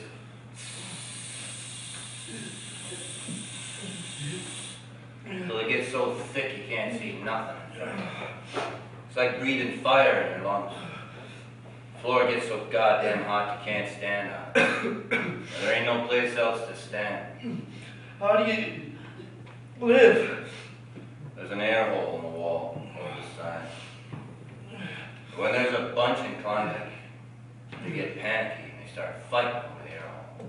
Speaker 1: Till it gets so thick you can't see nothing. It's like breathing fire in your lungs. The floor gets so goddamn hot you can't stand on it. There ain't no place else to stand.
Speaker 9: How do you live?
Speaker 1: There's an air hole in the wall over the side. When there's a bunch in Klondike, they get panicky and they start fighting over the air hole.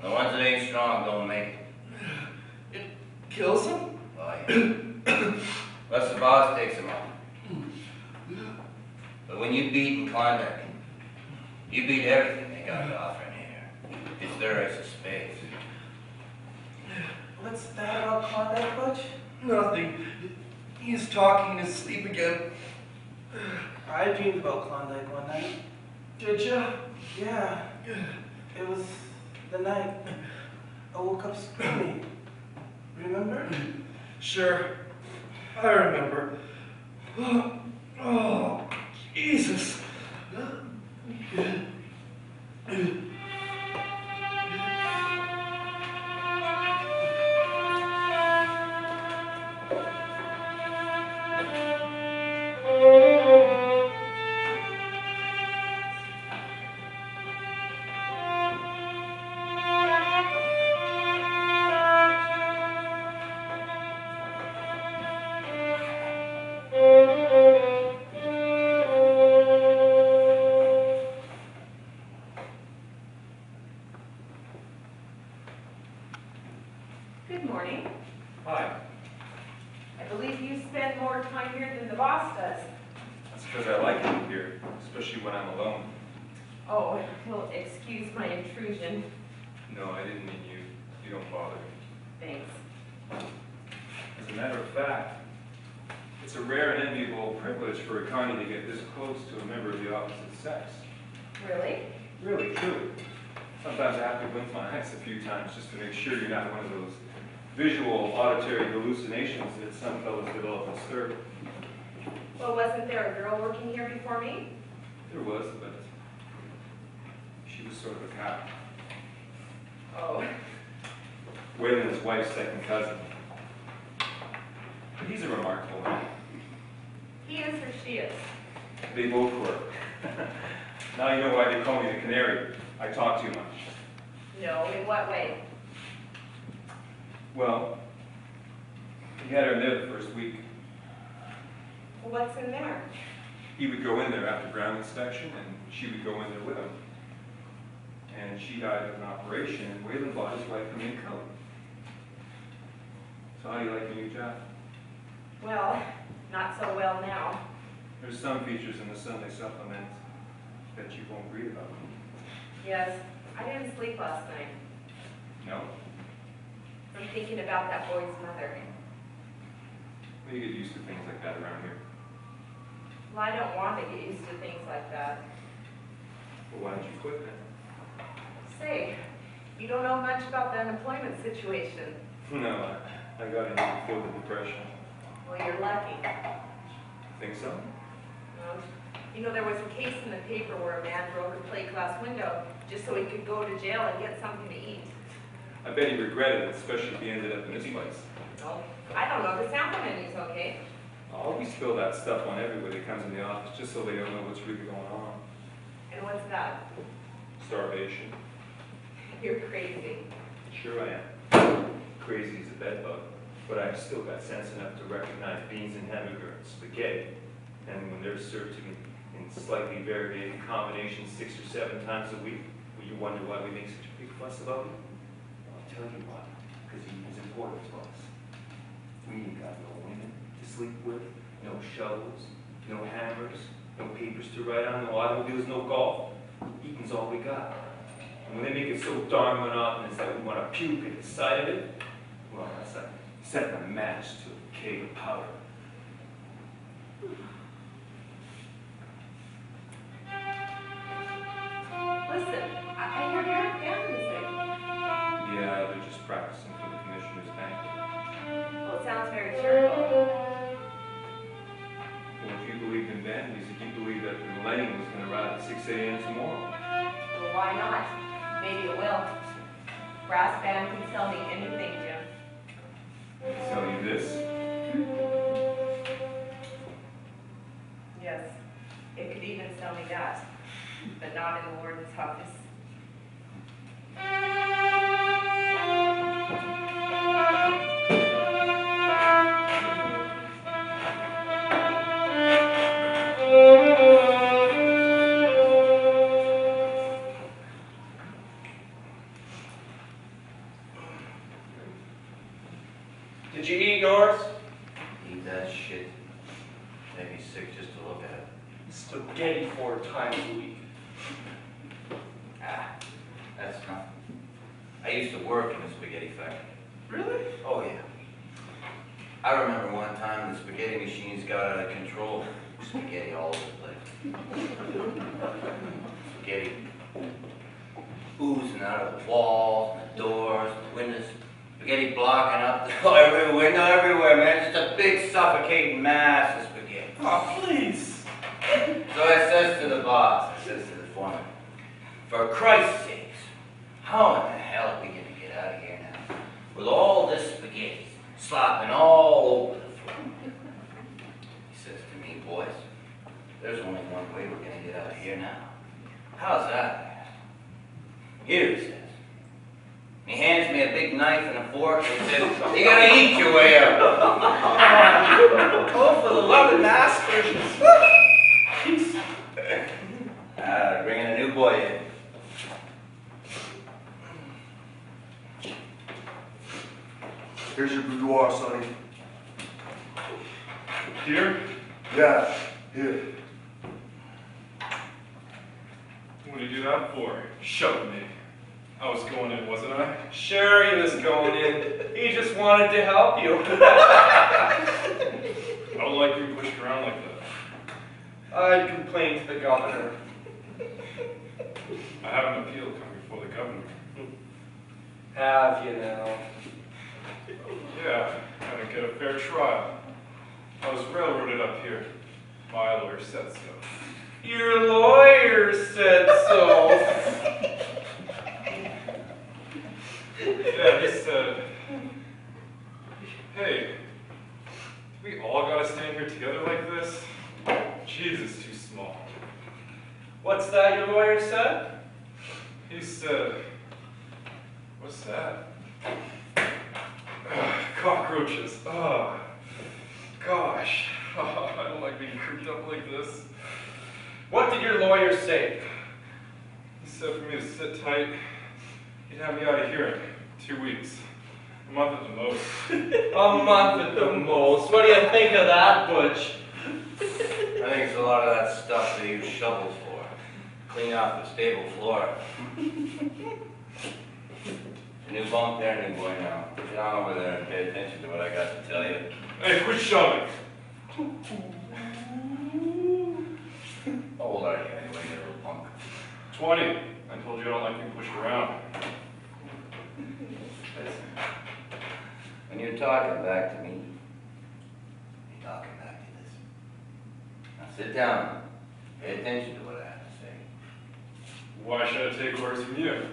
Speaker 1: And the ones that ain't strong don't make it.
Speaker 9: It kills them?
Speaker 1: Oh, yeah. Unless the boss takes them out. But when you beat in Klondike, you beat everything they got to offer in here. It's their ace of spades.
Speaker 8: What's that about Klondike, Butch?
Speaker 9: Nothing. He's talking in his sleep again.
Speaker 8: I dreamed about Klondike one night.
Speaker 9: Did you?
Speaker 8: Yeah. It was the night I woke up screaming. Remember?
Speaker 9: Sure. I remember. Oh, Jesus.
Speaker 4: Good morning.
Speaker 5: Hi.
Speaker 4: I believe you spend more time here than the boss does.
Speaker 5: That's because I like it here, especially when I'm alone.
Speaker 4: Oh, you'll excuse my intrusion.
Speaker 5: No, I didn't mean you. You don't bother me.
Speaker 4: Thanks.
Speaker 5: As a matter of fact, it's a rare and enviable privilege for a Connie to get this close to a member of the opposite sex.
Speaker 4: Really?
Speaker 5: Really, truly. Sometimes I have to blink my eyes a few times just to make sure you're not one of those visual, auditory hallucinations that some fellows develop in stir.
Speaker 4: Well, wasn't there a girl working here before me?
Speaker 5: There was, but she was sort of a cop.
Speaker 4: Oh.
Speaker 5: Wayland's wife's second cousin. But he's a remarkable man.
Speaker 4: He is or she is?
Speaker 5: They both were. Now you know why they call me the canary. I talk too much.
Speaker 4: No, in what way?
Speaker 5: Well, he had her in there the first week.
Speaker 4: Well, what's in there?
Speaker 5: He would go in there after ground inspection, and she would go in there with him. And she died of an operation, and Wayland bought his wife a new coat. So how do you like your new job?
Speaker 4: Well, not so well now.
Speaker 5: There's some features in the Sunday supplement that you won't read about.
Speaker 4: Yes, I didn't sleep last night.
Speaker 5: No?
Speaker 4: I'm thinking about that boy's mother.
Speaker 5: You get used to things like that around here.
Speaker 4: Well, I don't want to get used to things like that.
Speaker 5: Well, why don't you quit then?
Speaker 4: Say, you don't know much about the unemployment situation.
Speaker 5: No, I got into before the Depression.
Speaker 4: Well, you're lucky.
Speaker 5: Think so?
Speaker 4: You know, there was a case in the paper where a man broke a plate glass window just so he could go to jail and get something to eat.
Speaker 5: I bet he regretted it, especially if he ended up in this place.
Speaker 4: Well, I don't know. The sample menu's okay.
Speaker 5: I always spill that stuff on everybody that comes in the office just so they don't know what's really going on.
Speaker 4: And what's that?
Speaker 5: Starvation.
Speaker 4: You're crazy.
Speaker 5: Sure I am. Crazy as a bedbug. But I've still got sense enough to recognize beans and hamburger and spaghetti. And when they're served to me in slightly varied combinations 6 or 7 times a week, will you wonder why we make such a big fuss about it? Well, I'll tell you why. Because he is important to us. We ain't got no women to sleep with, no shovels, no hammers, no papers to write on, no automobiles, no golf. Eating's all we got. And when they make it so darn monotonous that we want to puke at the sight of it, well, that's like setting a match to a keg of powder.
Speaker 4: Listen, I hear you're at band music.
Speaker 5: Yeah, they're just practicing for the commissioner's banquet.
Speaker 4: Well, it sounds very cheerful.
Speaker 5: Well, if you believed in band music, you believed that the millennium was going to rise at 6 a.m. tomorrow.
Speaker 4: Well, why not? Maybe it will. Brass band can tell me anything, Jim.
Speaker 5: I'll tell you this.
Speaker 4: Yes, it could even tell me that, but not in the warden's office.
Speaker 9: Did you eat yours?
Speaker 1: Eat that shit. Make me sick just to look at it.
Speaker 9: Spaghetti 4 times a week.
Speaker 1: Ah, that's nothing. I used to work in a spaghetti factory.
Speaker 9: Really?
Speaker 1: Oh, yeah. I remember one time the spaghetti machines got out of control. Spaghetti all over the place. Spaghetti oozing out of the walls, the doors, the windows. Spaghetti blocking up the every window, everywhere, man. Just a big suffocating mass of spaghetti.
Speaker 9: Oh, please.
Speaker 1: So I says to the boss, I says to the foreman, for Christ's sakes, how in the hell are we going to get out of here now? With all this spaghetti slopping all over the floor. He says to me, boys, there's only one way we're going to get out of here now. How's that? Here, he says. He hands me a big knife and a fork and says, you gotta eat your way out.
Speaker 9: Oh, for the love of master.
Speaker 1: Bringing a new boy in.
Speaker 7: Here's your boudoir, Sonny.
Speaker 5: Here?
Speaker 7: Yeah, here.
Speaker 11: What did you do that for? Shove me. I was going in, wasn't I?
Speaker 9: Sure, he was going in. He just wanted to help you.
Speaker 11: I don't like being pushed around like that.
Speaker 9: I'd complain to the governor.
Speaker 11: I have an appeal coming before the governor.
Speaker 9: Have you now?
Speaker 11: Yeah, I didn't get a fair trial. I was railroaded up here. My lawyer said so.
Speaker 9: Your lawyer said so.
Speaker 11: Yeah, he said, hey, we all gotta stand here together like this? Jesus, too small.
Speaker 9: What's that your lawyer said?
Speaker 11: He said, what's that? Cockroaches. Oh, gosh. I don't like being creeped up like this.
Speaker 9: What did your lawyer say?
Speaker 11: He said for me to sit tight. He'd have me out of here in 2 weeks. A month at the most.
Speaker 9: A month at the most. What do you think of that, Butch?
Speaker 1: I think it's a lot of that stuff they use shovels for. Clean off the stable floor. New bunk there, new boy now. Get on over there and pay attention to what I got to tell you.
Speaker 11: Hey, quit shoving.
Speaker 1: How old are you anyway, you little punk?
Speaker 11: 20. I told you I don't like being pushed around.
Speaker 1: Listen, when you're talking back to me, you're talking back to this. Now sit down. Pay attention to what I have to say.
Speaker 11: Why should I take orders from you?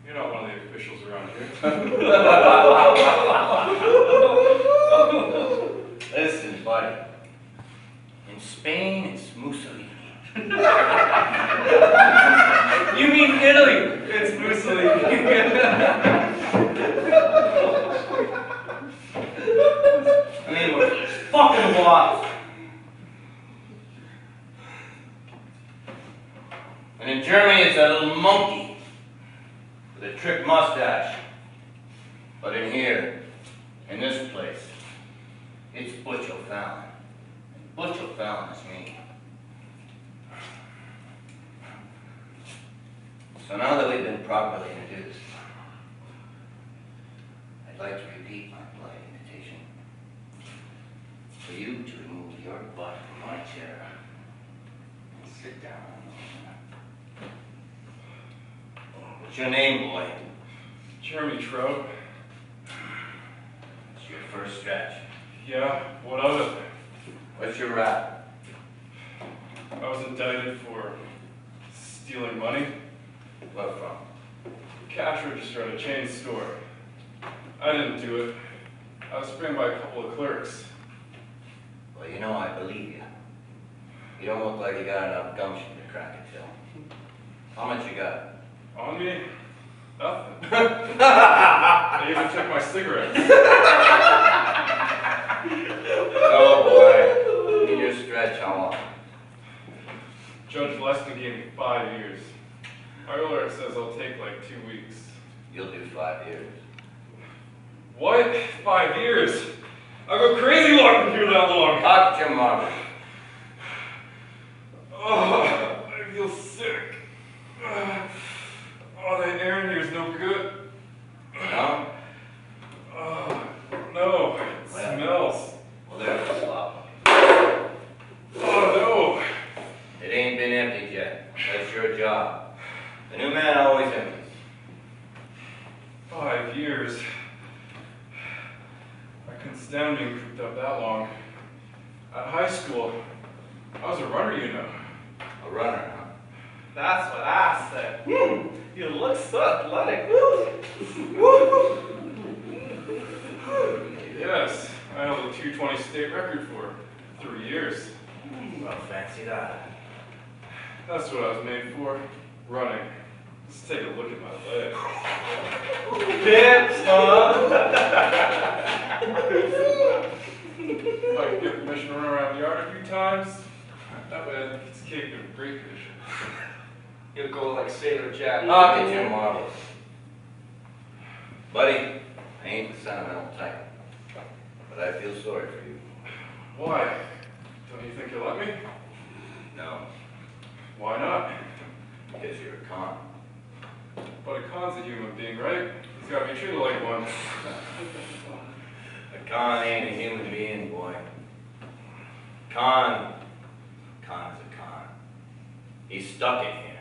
Speaker 11: You're not one of the officials around here.
Speaker 1: Listen, buddy. In Spain, it's Mussolini.
Speaker 9: You mean Italy? It's Mussolini.
Speaker 1: I mean, we're fucking lost. And in Germany, it's that little monkey with a trick mustache. But in here, in this place, it's Butch O'Fallon. And Butch O'Fallon is me. So now that we've been properly introduced, I'd like to repeat my polite invitation for you to remove your butt from my chair and sit down. What's your name, boy?
Speaker 11: Jeremy Trout.
Speaker 1: It's your first stretch.
Speaker 11: Yeah, what of it?
Speaker 1: What's your rap?
Speaker 11: I was indicted for stealing money.
Speaker 1: What from?
Speaker 11: Cash register at a chain store. I didn't do it. I was framed by a couple of clerks.
Speaker 1: Well, you know, I believe you. You don't look like you got enough gumption to crack it, Phil. How much you got?
Speaker 11: On me? Nothing. They even took my cigarettes.
Speaker 1: Oh, boy. In your stretch, how long?
Speaker 11: Judge Leston gave me 5 years. My lawyer says I'll take like 2 weeks.
Speaker 1: You'll do 5 years.
Speaker 11: What? 5 years? I'll go crazy locking here that long.
Speaker 1: Talk to your mother.
Speaker 11: Oh, I feel sick. Oh, that air in here is no good.
Speaker 1: No?
Speaker 11: Oh, no. It smells.
Speaker 1: Well, there's the slop.
Speaker 11: Oh, no.
Speaker 1: It ain't been emptied yet. That's your job. The new man always empties.
Speaker 11: 5 years. I couldn't stand being cooped up that long. At high school, I was a runner, you know.
Speaker 1: A runner, huh?
Speaker 9: That's what I said. You look so athletic. Woo. Woo.
Speaker 11: Yes, I held a 220 state record for 3 years.
Speaker 1: Well, fancy that.
Speaker 11: That's what I was made for. Running. Just take a look at my legs.
Speaker 9: Pips, huh?
Speaker 11: If I could get permission to run around the yard a few times, that way I think it's capable of great condition.
Speaker 9: You'll go like Sailor Jack.
Speaker 1: I'll get you marbles. Buddy, I ain't the sentimental type. But I feel sorry for you.
Speaker 11: Why? Don't you think you'll let me?
Speaker 1: No,
Speaker 11: Why not?
Speaker 1: because you're a con.
Speaker 11: But a con's a human being, right? He's gotta be treated like one.
Speaker 1: A con ain't a human being, boy. Con is a con. He's stuck in here.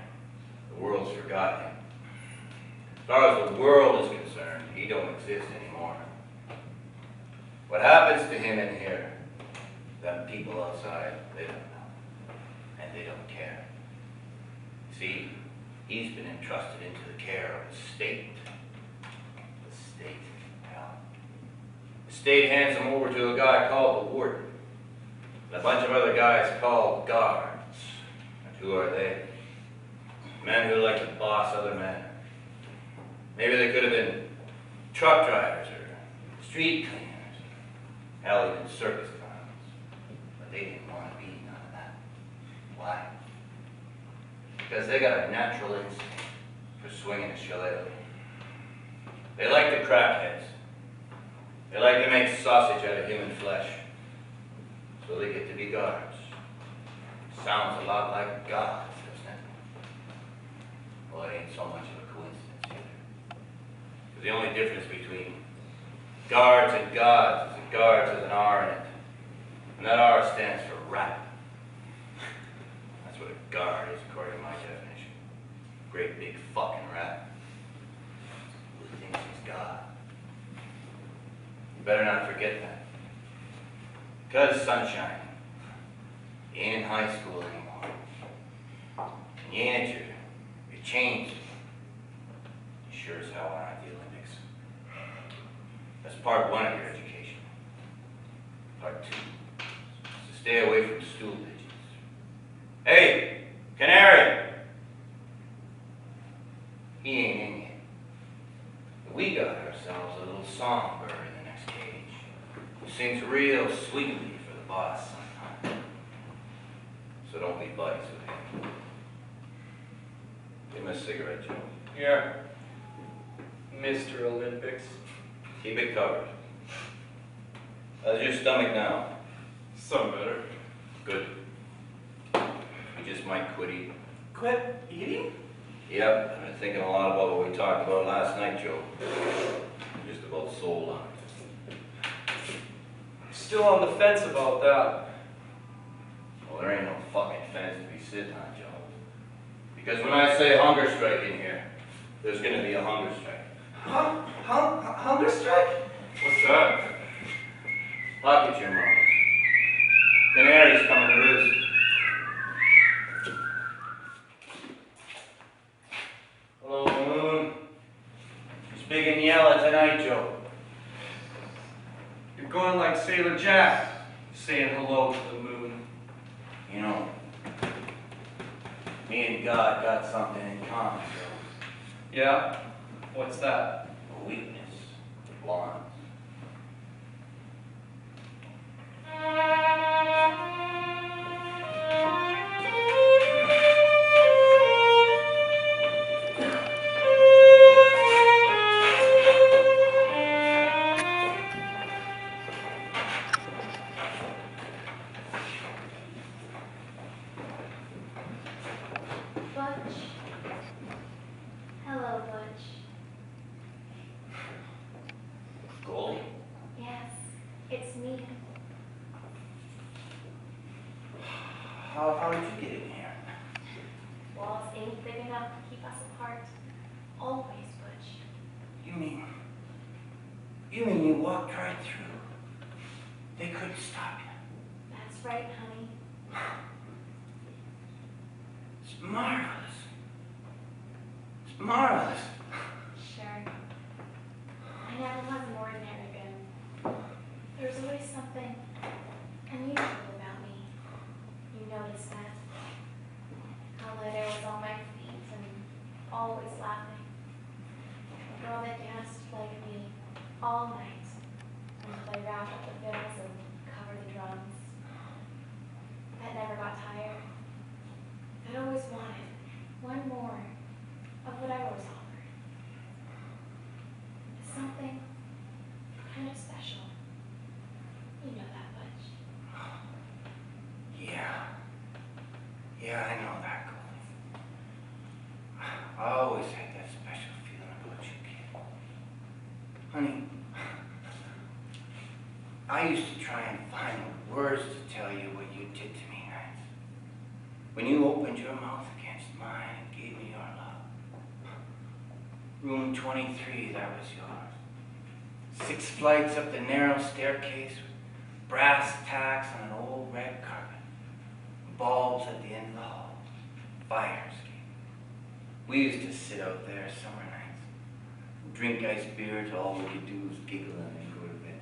Speaker 1: The world's forgot him. As far as the world is concerned, he don't exist anymore. What happens to him in here, them people outside, they don't know. And they don't care. See, he's been entrusted into the care of the state. The state, yeah. The state hands him over to a guy called the warden. And a bunch of other guys called guards. And who are they? Men who like to boss other men. Maybe they could have been truck drivers or street cleaners. Hell, even circus clowns. But they didn't want to be none of that. Why? Because they got a natural instinct for swinging a shillelagh. They like the crackheads. They like to make sausage out of human flesh. So they get to be guards. Sounds a lot like gods, doesn't it? Well, it ain't so much of a coincidence either. 'Cause the only difference between guards and gods is a Guards with an R in it. And that R stands for rap. That's what a guard is according to my definition. Great big fucking rat. Who thinks he's God? You better not forget that. Because, sunshine, you ain't in high school anymore. And you ain't at your chains. You sure as hell aren't at the Olympics. That's part one of your education. Part two is to stay away from stool pigeons. Hey, canary! He ain't in yet. But we got ourselves a little songbird in the next cage who sings real sweetly for the boss sometimes. So don't be buddies with him. Give him a cigarette, Joe.
Speaker 9: Yeah. Mr. Olympics.
Speaker 1: Keep it covered. How's your stomach now?
Speaker 11: Some better.
Speaker 1: Good. You just might quit eating.
Speaker 8: Quit eating?
Speaker 1: Yep, I've been thinking a lot about what we talked about last night, Joe. Just about soul on it.
Speaker 9: I'm still on the fence about that.
Speaker 1: Well, there ain't no fucking fence to be sitting on, Joe. Because when I say hunger strike in here, there's gonna be a hunger strike.
Speaker 8: Hunger strike?
Speaker 11: What's that?
Speaker 1: Look at your mouth. Canary's coming to roost. Hello, Moon. She's big and yellow tonight, Joe.
Speaker 9: You're going like Sailor Jack, saying hello to the moon.
Speaker 1: You know, me and God got something in common, Joe.
Speaker 9: Yeah? What's that?
Speaker 1: A weakness. Blondes.
Speaker 12: Butch. Hello, Butch.
Speaker 1: Goldie?
Speaker 12: Yes, it's me.
Speaker 1: How did you get in here?
Speaker 12: Walls ain't big enough to keep us apart. Always, Butch.
Speaker 1: You mean you walked right through? They couldn't stop you.
Speaker 12: That's right, honey.
Speaker 1: It's marvelous. It's marvelous.
Speaker 12: Sure. I never was an ordinary girl. There's always something unusual about me. You noticed that. How light I was on my feet and always laughing. A girl that danced like me all night until I wrapped up the fills and covered the drums. That never got tired. I'd always wanted one more of what I was offered. Something kind of special. You know that, Butch.
Speaker 1: Yeah, I know that, Goldie. I always had that special feeling about you, kid. Honey, I used to try and find the words to tell you what you did to me nights. When you opened your mouth against mine and gave me your love. Room 23, that was yours. 6 flights up the narrow staircase with brass tacks on an old red carpet. Bulbs at the end of the hall. Fire escape. We used to sit out there summer nights. Drink ice beer till all we could do was giggle and then go to bed.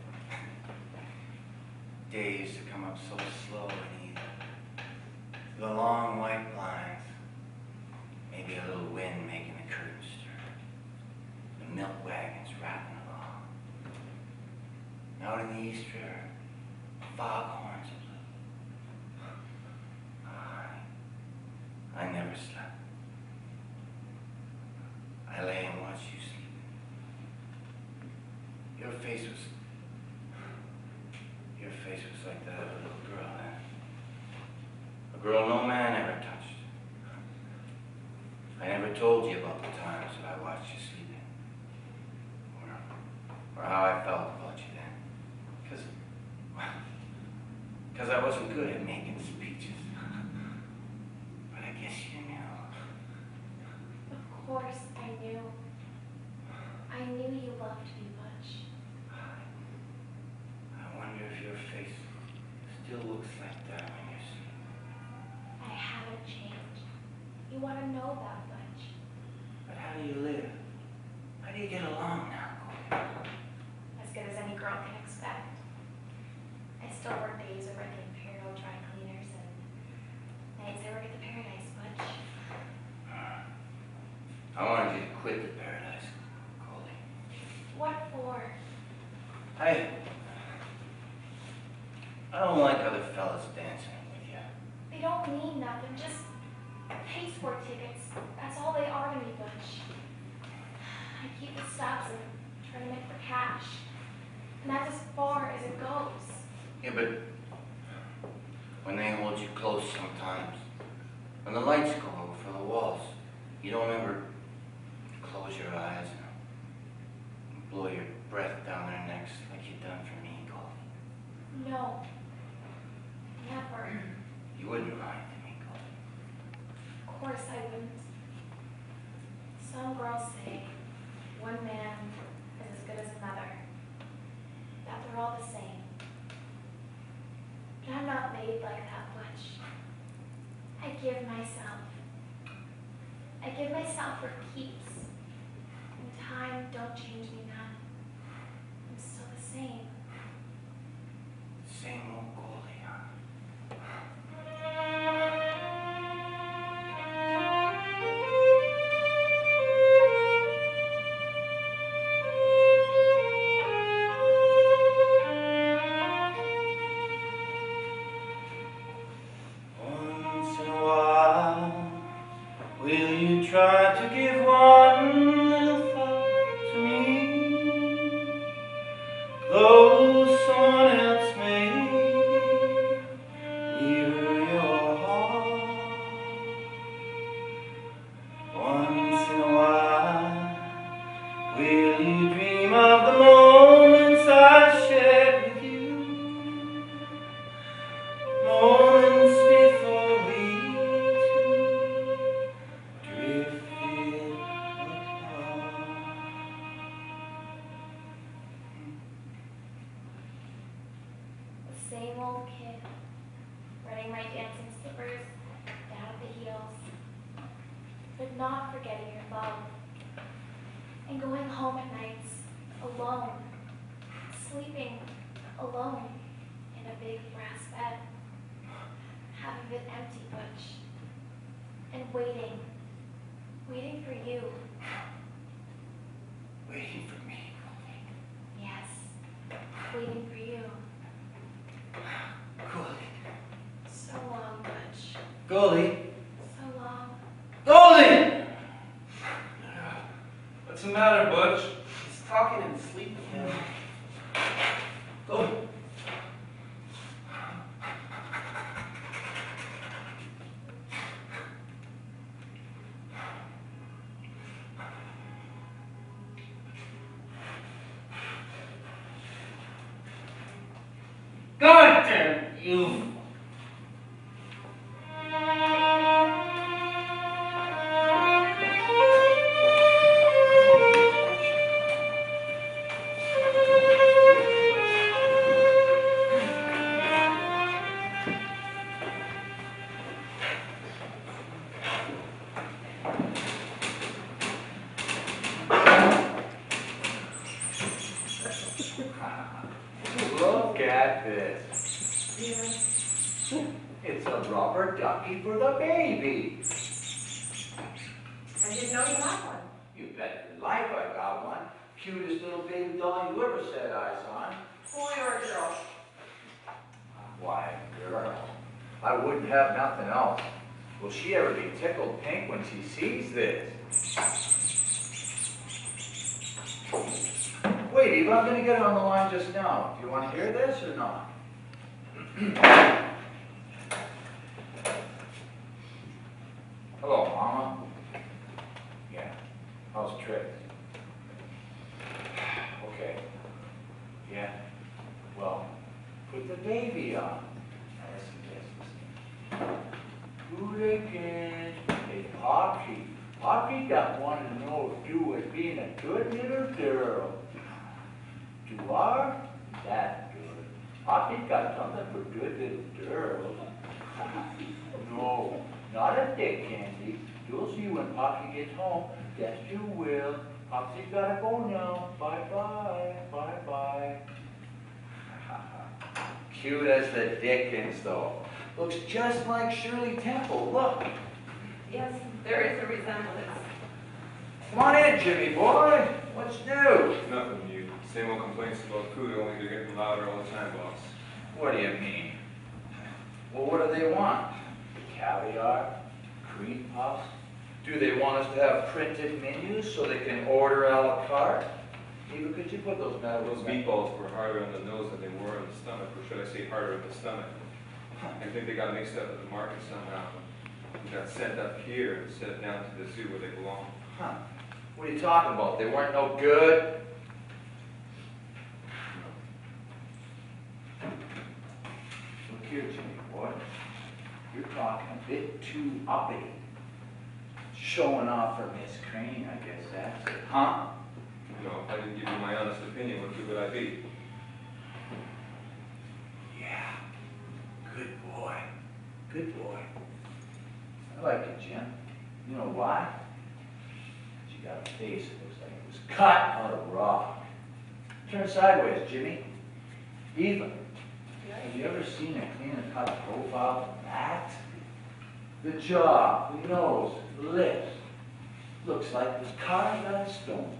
Speaker 1: Day used to come up so slow and easy. The long white blinds. Maybe a little wind making the curtains stir. The milk wagons rattling along. Out in the East River, foghorns blew. I never slept. I lay and watched you sleep. Your face was like that of a little girl then. A girl no man ever touched. I never told you about the times that I watched you sleeping. Or how I felt about you then. Because
Speaker 12: You want to know that much.
Speaker 6: But how do you live? How do you get along now, Goldie?
Speaker 12: As good as any girl can expect. I still work days over at the Imperial Dry Cleaners and nights I work at the Paradise Butch.
Speaker 1: I wanted you to quit the Paradise, Goldie.
Speaker 12: What for?
Speaker 1: I don't like other fellas dancing with you.
Speaker 12: They don't mean nothing, just pay sport tickets. That's all they are to me, Butch. I keep the stubs and try to make for cash. And that's as far as it goes.
Speaker 1: Yeah, but when they hold you close sometimes, when the lights go over the walls, you don't ever close your eyes and blow your breath down their necks like you done for me, Goldie.
Speaker 12: No. Never.
Speaker 1: You wouldn't lie to me, Goldie.
Speaker 12: Of course I wouldn't. Some girls say one man is as good as another. That they're all the same. But I'm not made like that, Butch. I give myself for keeps. And time don't change me none. I'm still the same.
Speaker 1: Same old Goldie, huh?
Speaker 6: Once in a while, will you try to give one little thought to me? Though someone else may near your heart. Once in a while, will you dream of the moments I shared with you? Moments before we two drifted apart.
Speaker 12: The same old kid, running my dancing slippers down at the heels, but not forgetting your love, and going home at nights alone, sleeping alone in a big brass bed, half of it empty, Butch, and waiting for you.
Speaker 1: Waiting for me, Goldie.
Speaker 12: Yes, waiting for you.
Speaker 1: Goldie.
Speaker 12: So long, Butch.
Speaker 6: Goldie!
Speaker 12: So long.
Speaker 6: Goldie!
Speaker 9: What's the matter, Butch?
Speaker 8: He's talking and sleeping.
Speaker 6: Goldie!
Speaker 9: God damn you!
Speaker 6: Look at this. It's a rubber ducky for the baby.
Speaker 4: I didn't know you had one.
Speaker 6: You bet your life I got one. Cutest little baby doll you ever set eyes on.
Speaker 4: Boy or a girl?
Speaker 6: Why, girl. I wouldn't have nothing else. Will she ever be tickled pink when she sees this? Wait, Eva, I'm going to get her on the line just now. Do you want to hear this or not? Hello, Mama. Yeah. How's Trix? Okay. Yeah. Well, put the baby on. Now listen, listen. Hooligan. Hey, Poppy. Poppy got wanted to know if you was being a good little girl. You are? That good. Poppy got something for good little girls. No, not a dick candy. You'll see when Poppy gets home. Yes, you will. Popsy's gotta go now. Bye-bye. Bye-bye. Cute as the dickens, though. Looks just like Shirley Temple. Look.
Speaker 3: Yes, there is a resemblance.
Speaker 6: Come on in, Jimmy boy. What's new?
Speaker 5: Nothing, you. Same old complaints about food, only they're getting louder all the time, boss.
Speaker 6: What do you mean? Well, what do they want? Caviar? Cream puffs? Do they want us to have printed menus so they can order a la carte? Eva, could you put those
Speaker 5: Those meatballs were harder on the nose than they were on the stomach, or should I say harder on the stomach? I think they got mixed up at the market somehow. They got sent up here and sent down to the zoo where they belong.
Speaker 6: Huh. What are you talking about? They weren't no good? Look here, Jimmy boy. You're talking a bit too uppity. Showing off for Miss Crane, I guess that's it. Huh?
Speaker 5: You know, if I didn't give you my honest opinion, what good would I be?
Speaker 6: Yeah. Good boy. Good boy. I like it, Jim. You know why? You got a face that looks like it was cut out of rock. Turn sideways, Jimmy. Eva, have you ever seen a clean-cut profile from that? The jaw, the nose, the lips. Looks like it was carved out of stone.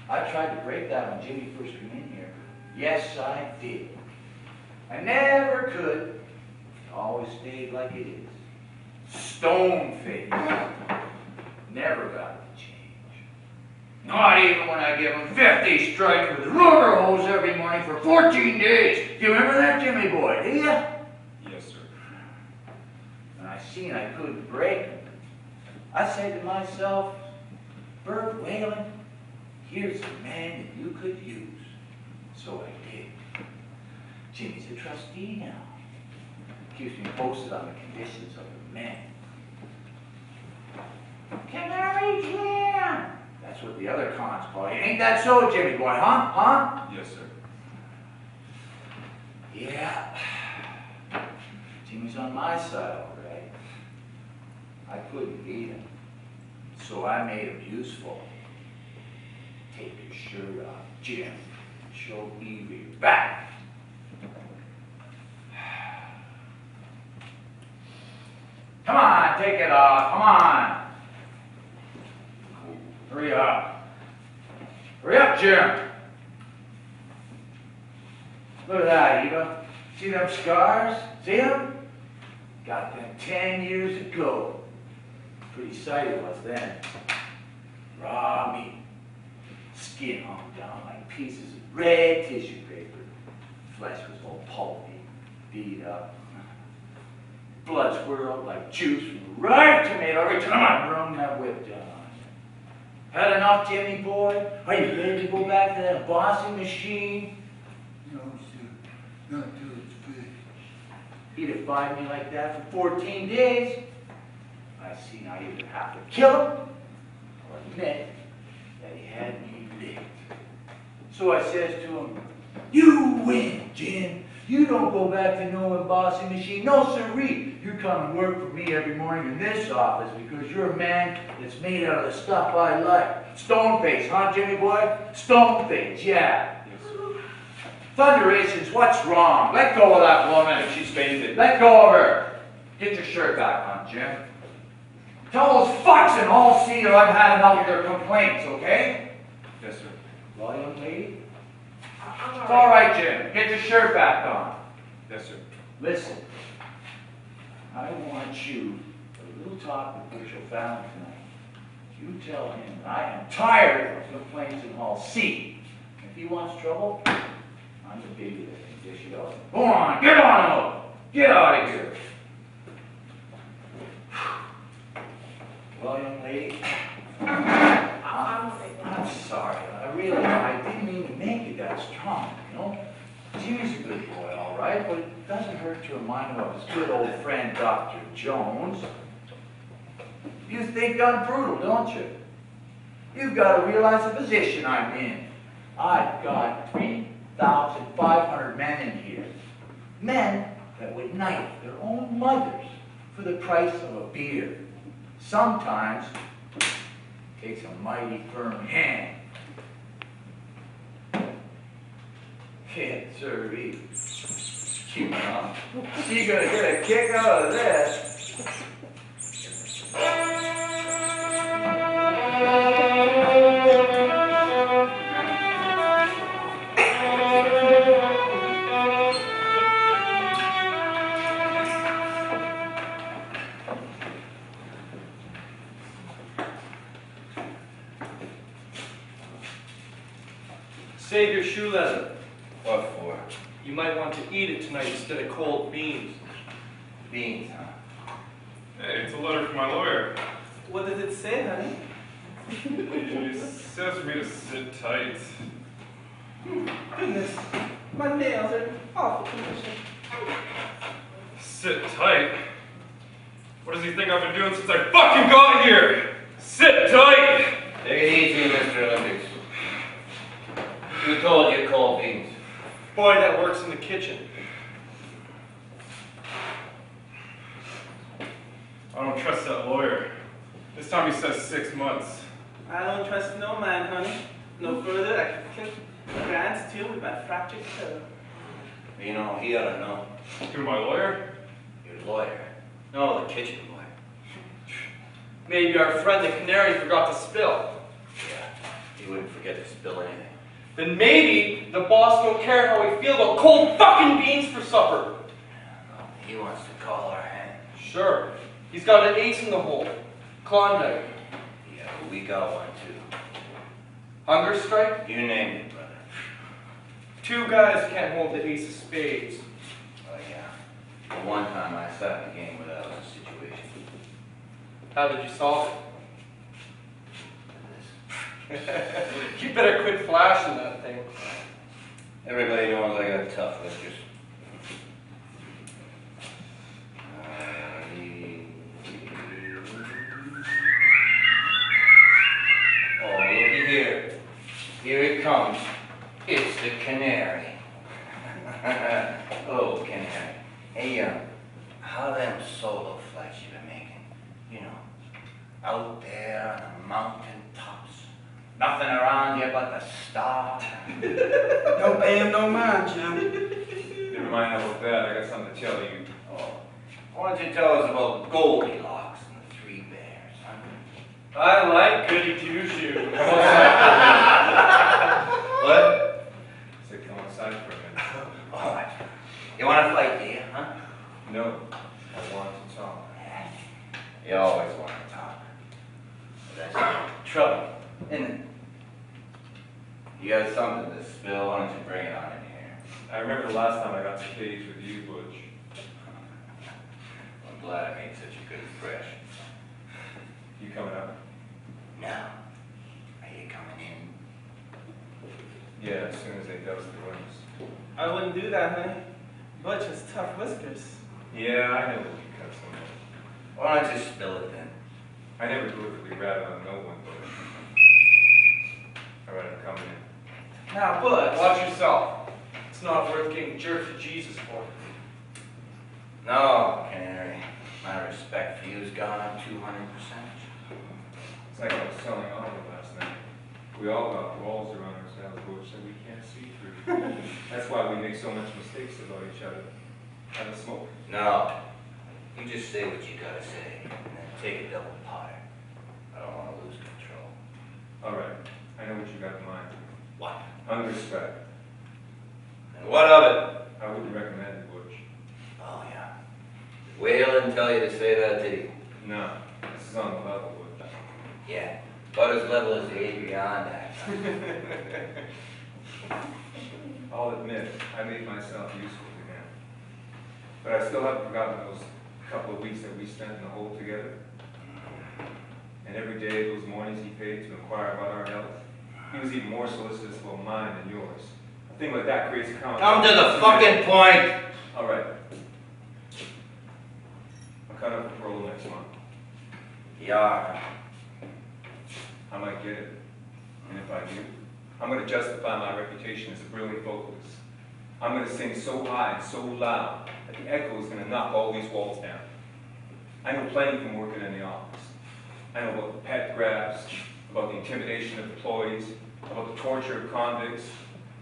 Speaker 6: I tried to break that when Jimmy first came in here. Yes, I did. I never could. It always stayed like it is. Stone face. Never got it to change. Not even when I give him 50 strikes with a rubber hose every morning for 14 days. Do you remember that, Jimmy boy? Do you?
Speaker 5: Yes, sir.
Speaker 6: And I seen I couldn't break him. I said to myself, Bert Whalen, here's a man that you could use. So I did. Jimmy's a trustee now. Keeps me posted on the conditions of the men. Canary Jim! That's what the other cons call you. Ain't that so, Jimmy boy, huh? Huh?
Speaker 5: Yes, sir.
Speaker 6: Yeah. Jimmy's on my side, all right. I couldn't beat him. So I made him useful. Take your shirt off, Jim. Show Evie your back. Come on, take it off. Come on. Hurry up. Hurry up, Jim. Look at that, Eva. See them scars? See them? Got them 10 years ago. Pretty sight it was then. Raw meat. Skin hung down like pieces of red tissue paper. Flesh was all pulpy, beat up. Blood swirled like juice from a ripe tomato every time I brung that whip down. Had enough, Jimmy boy? Are you ready to go back to that embossing machine? No, sir. Not till it's finished. He'd have fined me like that for 14 days. I seen I either have to kill him or admit that he had me licked. So I says to him, you win, Jim. You don't go back to no embossing machine. No, sirree. You come and work for me every morning in this office because you're a man that's made out of the stuff I like. Stone face, huh, Jimmy boy? Stone face, yeah.
Speaker 5: Yes, sir.
Speaker 6: Thunderations, what's wrong? Let go of that woman.
Speaker 5: She's fainted.
Speaker 6: Let go of her. Get your shirt back on, Jim. Tell those fucks in Hall C that I've had enough of their complaints, okay?
Speaker 5: Yes, sir.
Speaker 6: Well, young lady?
Speaker 3: I'm
Speaker 6: It's all right, Jim. Get your shirt back on.
Speaker 5: Yes, sir.
Speaker 6: Listen, I want you, a little talk with Bishop Fallon tonight. You tell him that I am tired of complaints in Hall C. If he wants trouble, I'm the baby that can dish it out. Go on, get on out. Get out of here. Well, young lady, I'm sorry. I didn't mean to make it that strong, you know? Jimmy's a good boy, all right, but it doesn't hurt to remind him of his good old friend, Dr. Jones. You think I'm brutal, don't you? You've got to realize the position I'm in. I've got 3,500 men in here. Men that would knife their own mothers for the price of a beer. sometimes takes a mighty firm hand. Yeah, sirree. She's gonna get a kick out of this.
Speaker 9: Save your shoe leather.
Speaker 1: What for?
Speaker 9: You might want to eat it tonight instead of cold beans.
Speaker 1: Beans, huh?
Speaker 11: Hey, it's a letter from my lawyer.
Speaker 8: What does it say, honey?
Speaker 11: He says for me to sit tight.
Speaker 8: Goodness, my nails are in awful condition.
Speaker 11: Sit tight? What does he think I've been doing since I fucking got here? Sit tight!
Speaker 1: Take it easy, Mr. Olympics. Who told you cold beans?
Speaker 9: Boy that works in the kitchen.
Speaker 11: I don't trust that lawyer. This time he says 6 months.
Speaker 8: I don't trust no man, honey. No further, I could kick Grant's too with my fractured toe.
Speaker 1: You know, he ought to know.
Speaker 11: Who, my lawyer?
Speaker 1: Your lawyer. No, the kitchen lawyer.
Speaker 9: Maybe our friend the canary forgot to spill.
Speaker 1: Yeah, he wouldn't forget to spill anything.
Speaker 9: Then maybe the boss don't care how we feel about cold fucking beans for supper.
Speaker 1: No, he wants to call our hand.
Speaker 9: Sure. He's got an ace in the hole. Klondike.
Speaker 1: Yeah, but we got one too.
Speaker 9: Hunger strike?
Speaker 1: You named it, brother.
Speaker 9: Two guys can't hold the ace of spades.
Speaker 1: Oh yeah. The one time I sat in the game where that was a situation.
Speaker 9: How did you solve it? You better quit flashing that thing.
Speaker 1: Everybody knows I got tough whiskers. Oh, looky here. Here it comes. It's the canary. Oh, canary. Hey, how them solo flights you been making? You know, out there on the mountain tops. Nothing around you but the stars.
Speaker 8: Don't pay him no mind, Jim.
Speaker 5: Never mind about that, I got something to tell you.
Speaker 1: Oh, why don't you tell us about Goldilocks and the Three Bears, huh?
Speaker 9: I like goody two-shoes.
Speaker 1: What?
Speaker 5: So come outside for a minute.
Speaker 1: All right. You want to fight, do you, huh?
Speaker 5: No, I want to talk.
Speaker 1: You always want to talk. But that's trouble, isn't it? You got something to spill, why don't you bring it on in here?
Speaker 5: I remember the last time I got to cage with you, Butch.
Speaker 1: I'm glad I made such a good impression.
Speaker 5: You coming up?
Speaker 1: No. Are you coming in?
Speaker 5: Yeah, as soon as they dust the wings.
Speaker 8: I wouldn't do that, honey. Butch has tough whiskers.
Speaker 5: Yeah, I know what you cut some of.
Speaker 1: Why don't you spill it then?
Speaker 5: I never deliberately ratted on no one, but all right, I'm coming in.
Speaker 8: Now, Butch.
Speaker 9: Watch yourself. It's not worth getting jerked to Jesus for.
Speaker 1: No, Canary. My respect for you's gone up 200%.
Speaker 5: It's like I was telling Oliver last night. We all got walls around ourselves, Butch, that we can't see through. That's why we make so much mistakes about each other. Have a smoke.
Speaker 1: No. You just say what you gotta say, and then take a double potter. I don't want to lose control.
Speaker 5: All right, I know what you got in mind.
Speaker 1: What?
Speaker 5: Hunger strike.
Speaker 1: And what of it?
Speaker 5: I wouldn't recommend it, Butch.
Speaker 1: Oh, yeah. Did Whalen tell you to say that, did he?
Speaker 5: No, this is on the level, Butch.
Speaker 1: Yeah. About as level as the Adirondack.
Speaker 5: I'll admit, I made myself useful to him. But I still haven't forgotten those couple of weeks that we spent in the hole together. And every day, those mornings he paid to inquire about our health. He was even more solicitous about mine than yours. A thing like that creates a common...
Speaker 1: Come to the fucking point!
Speaker 5: All right. I'm cut up for parole next month.
Speaker 1: Yeah.
Speaker 5: I might get it. And if I do, I'm going to justify my reputation as a brilliant vocalist. I'm going to sing so high and so loud that the echo is going to knock all these walls down. I know plenty from working in the office. I know about the pet grabs, about the intimidation of employees, about the torture of convicts,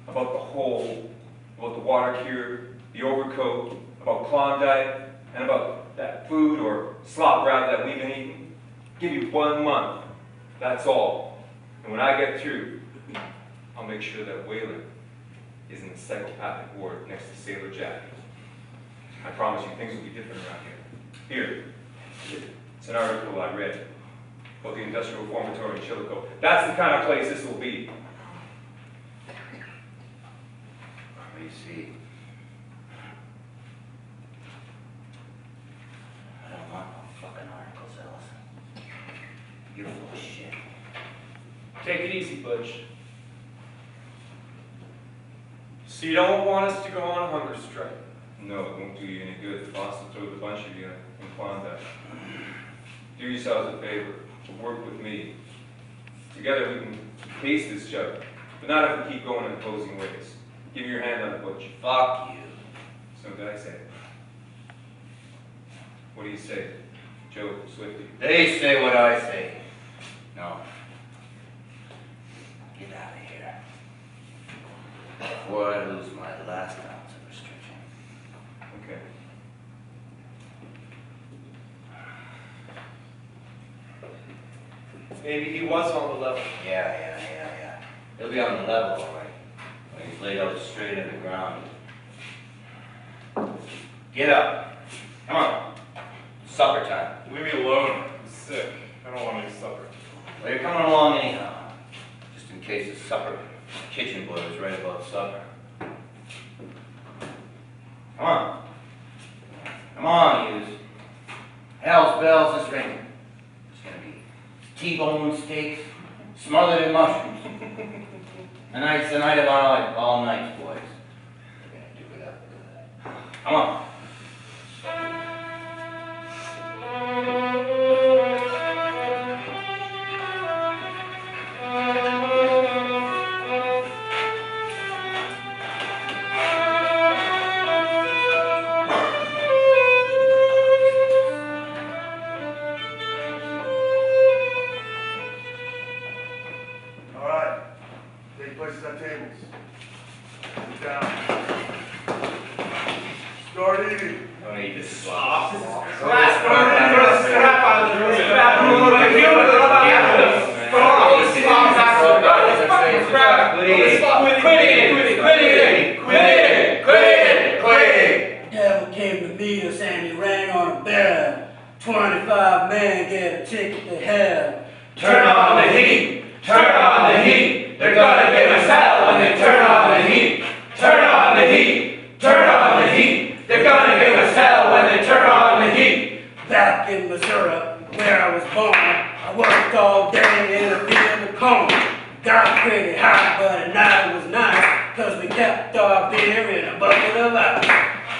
Speaker 5: about the hole, about the water cure, the overcoat, about Klondike, and about that food or slop wrap that we've been eating. Give you 1 month, that's all. And when I get through, I'll make sure that Whaler is in the psychopathic ward next to Sailor Jack. I promise you, things will be different around here. Here, it's an article I read about the industrial reformatory in Chillicothe. That's the kind of place this will be.
Speaker 6: Let me see. I don't want no fucking articles, Ellison. You're full of shit.
Speaker 9: Take it easy, Butch. So you don't want us to go on a hunger strike?
Speaker 5: No, it won't do you any good. The boss will throw the bunch of you in Klondike. Do yourselves a favor. Work with me. Together we can case this jug, but not if we keep going in opposing ways. Give me your hand on it, Butch.
Speaker 6: Fuck you.
Speaker 5: So did I say. What do you say, Joe Swifty?
Speaker 6: They say what I say. No. Get out of here. Before I lose my last ounce of restriction.
Speaker 5: Okay.
Speaker 9: Maybe he was on the level.
Speaker 6: Yeah. He'll be on the level, all right. When he's laid out straight in the ground. Get up. Come on. Supper time.
Speaker 11: Leave me alone. I'm sick. I don't want any supper.
Speaker 6: Well, you're coming along anyhow. Just in case the supper kitchen boy was right about supper. Come on. Come on, yous. Hell's bells is ringing. It's gonna be T-bone steaks smothered in mushrooms. Tonight's the night of all nights, boys. We're gonna do it up good. Come on.
Speaker 7: All right, take places at tables. Sit down. Start eating.
Speaker 6: Don't eat this slop.
Speaker 2: Devil came to meet us and he rang on a bell. 25 men get a ticket to hell.
Speaker 6: Turn on the heat! Turn on the heat! They're gonna give us hell when they turn on the heat! Turn on the heat! Turn on the heat! They're gonna give us hell when they turn on the heat!
Speaker 2: Back in Missouri, where I was born, I worked all day in a field of corn. Got pretty hot, but at night it was nice, cause we kept our beer in a bucket of ice.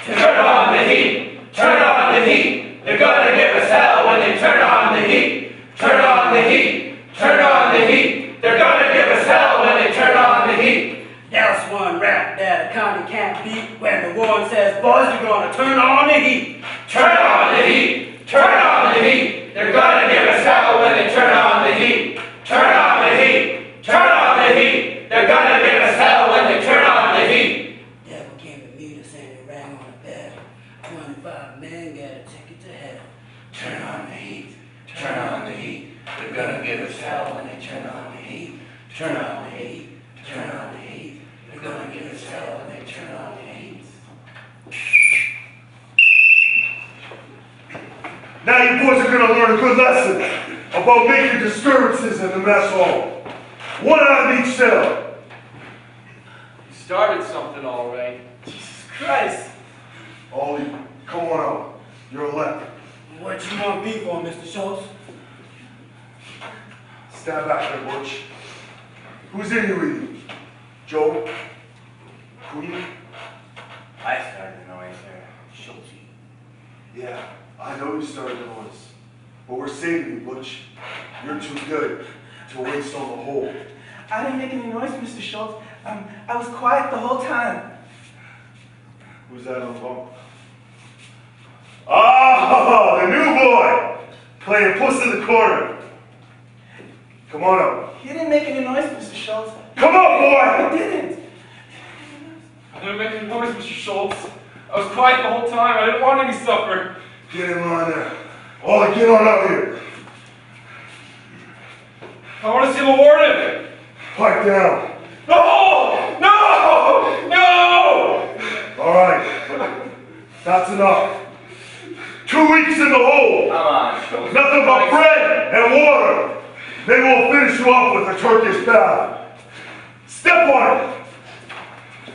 Speaker 6: Turn on the heat! Turn on the heat! They're gonna give us hell when they turn on the heat! Turn on the heat! Turn on the heat! They're gonna give us hell when they turn on the heat!
Speaker 2: That's one rap that a county can't beat when the warden says, boys, you're gonna turn on the heat.
Speaker 6: Turn on the heat! Turn on the heat! They're gonna give us hell when they turn on the heat! Turn on the heat! Turn on the heat! They're gonna give us hell when they turn on the heat!
Speaker 2: Devil came to meet us and he rang on a bell. 25 men get a ticket to hell.
Speaker 6: Turn on the heat! Turn on the heat! They're gonna give us hell when they turn on the heat! Turn on the heat! Turn on the heat! They're gonna give us hell when they turn on the heat!
Speaker 7: Now you boys are gonna learn a good lesson about making disturbances in the mess hall. One out of each cell.
Speaker 9: You started something all right. Jesus Christ.
Speaker 7: Ollie, come on out. You're elected.
Speaker 2: What you want me for, Mr. Schultz?
Speaker 7: Stand back there, Butch. Who's in here with you? Joe? Queen?
Speaker 6: I started the noise there, Schultz.
Speaker 7: Yeah, I know you started the noise. But we're saving you, Butch. You're too good to waste on the whole.
Speaker 8: I didn't make any noise, Mr. Schultz. I was quiet the whole time.
Speaker 7: Who's that on the bump? Ah, the new boy! Playing puss in the corner. Come on up.
Speaker 8: He didn't make any noise, Mr. Schultz.
Speaker 7: Come on, boy!
Speaker 8: He didn't.
Speaker 11: I didn't make any noise, Mr. Schultz. I was quiet the whole time. I didn't want any supper.
Speaker 7: Get in line there. Ollie, get on up here.
Speaker 11: I want to see the warden.
Speaker 7: Pipe down.
Speaker 11: No! No! No!
Speaker 7: All right. That's enough. 2 weeks in the hole.
Speaker 6: Come on, Schultz.
Speaker 7: Nothing but bread and water. Maybe we'll finish you off with a Turkish bath. Step on it.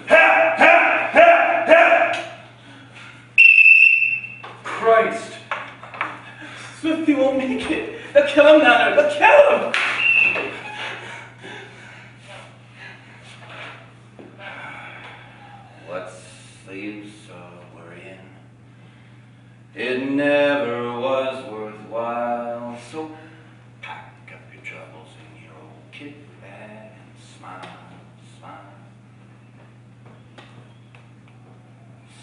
Speaker 7: Hat, hat, hat, hat.
Speaker 11: Christ.
Speaker 8: Swifty won't make it. They'll kill him down there. They'll kill him.
Speaker 1: What's the use of worrying? It never was worthwhile, so pack up your troubles in your old kit bag and smile, smile,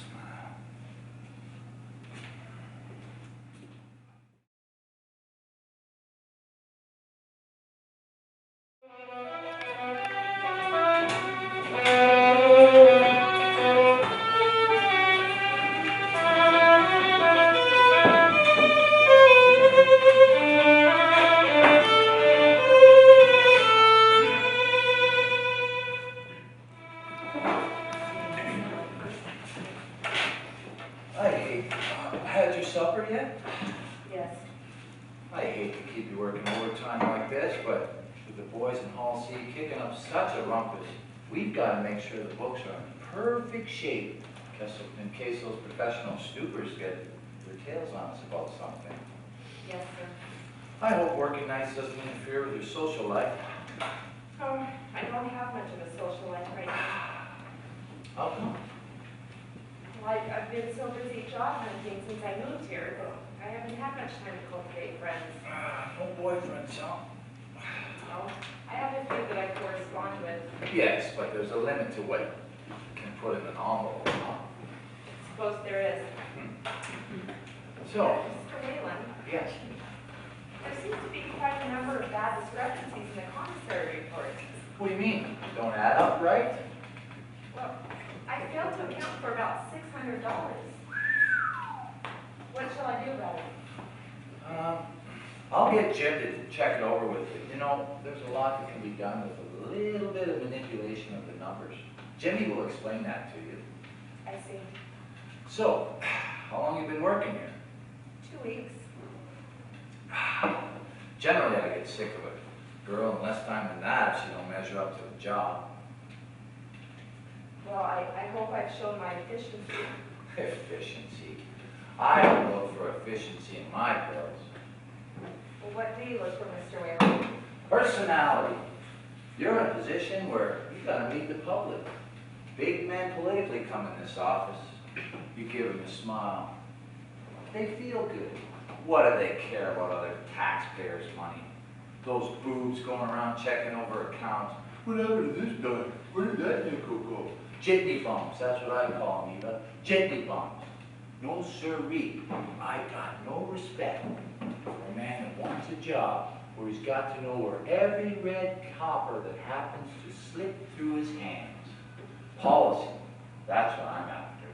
Speaker 1: smile.
Speaker 6: Had your supper yet?
Speaker 3: Yes.
Speaker 6: I hate to keep you working overtime like this, but with the boys in Hall C kicking up such a rumpus, we've got to make sure the books are in perfect shape in case those professional snoopers get their tails on us about something.
Speaker 3: Yes, sir.
Speaker 6: I hope working nights doesn't interfere with your social life.
Speaker 3: Oh, I don't have much of a social life right now.
Speaker 6: How come?
Speaker 3: Like, I've been so busy job hunting since I moved here, but I haven't had much time to cultivate friends.
Speaker 6: No boyfriends, huh?
Speaker 3: Well, I have a few that I correspond with.
Speaker 6: Yes, but there's a limit to what you can put in an envelope, huh?
Speaker 3: Suppose there is.
Speaker 6: So,
Speaker 3: Mr. Whalen,
Speaker 6: yes.
Speaker 3: there seems to be quite a number of bad discrepancies in the commissary report.
Speaker 6: What do you mean? Don't add up, right?
Speaker 3: Well, I failed to account for about $600. What shall I do about it?
Speaker 6: I'll get Jim to check it over with you. You know, there's a lot that can be done with a little bit of manipulation of the numbers. Jimmy will explain that to you.
Speaker 3: I see.
Speaker 6: So, how long have you been working here?
Speaker 3: 2 weeks.
Speaker 6: Generally, I get sick of it. Girl, in less time than that, she don't measure up to the job.
Speaker 3: Well, I hope I've shown my efficiency.
Speaker 6: Efficiency. I don't look for efficiency in my girls.
Speaker 3: Well, what do you look for, Mr. Whalen?
Speaker 6: Personality. You're in a position where you gotta meet the public. Big men politically come in this office. You give them a smile. They feel good. What do they care about other taxpayers' money? Those boobs going around checking over accounts. What happened to this guy? Where did that nickel go? Jitney bumps, that's what I call them, Eva. Jitney bumps. No siree. I got no respect for a man that wants a job where he's got to know where every red copper that happens to slip through his hands. Policy, that's what I'm after.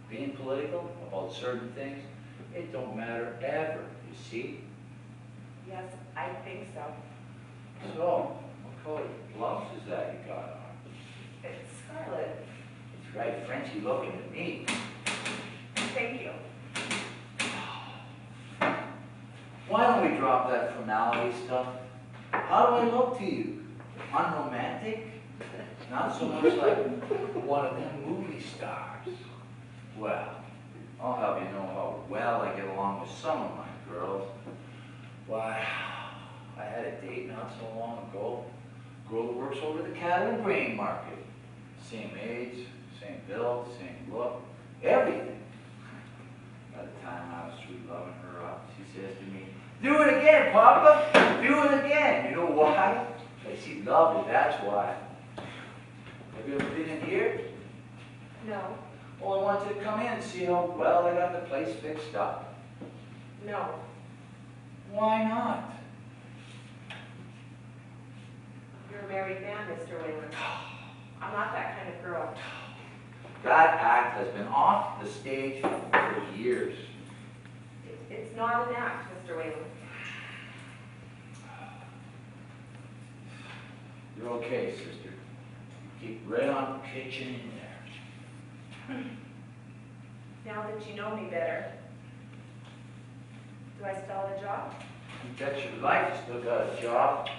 Speaker 6: Being political about certain things, it don't matter ever, you see?
Speaker 3: Yes, I think so.
Speaker 6: So, what color blouse is that you got on?
Speaker 3: It's scarlet.
Speaker 6: It's right Frenchy looking to me.
Speaker 3: Thank you.
Speaker 6: Why don't we drop that formality stuff? How do I look to you? Unromantic? Not so much like one of them movie stars. Well, I'll have you know how well I get along with some of my girls. Why, I had a date not so long ago. Girl that works over the cattle and grain market. Same age, same build, same look, everything. By the time I was through loving her up, she says to me, "Do it again, Papa, do it again." You know why? Because she loved it, that's why. Have you ever been in here?
Speaker 3: No.
Speaker 6: Well, I want you to come in and see how well I got the place fixed up.
Speaker 3: No.
Speaker 6: Why not?
Speaker 4: married man, Mr. Whalen. I'm not that kind of girl.
Speaker 6: That act has been off the stage for years.
Speaker 4: It's not an act, Mr. Whalen.
Speaker 6: You're okay, sister. Keep right on pitching in there.
Speaker 4: Now that you know me better, do I still have a job?
Speaker 6: You bet your life you still got a job.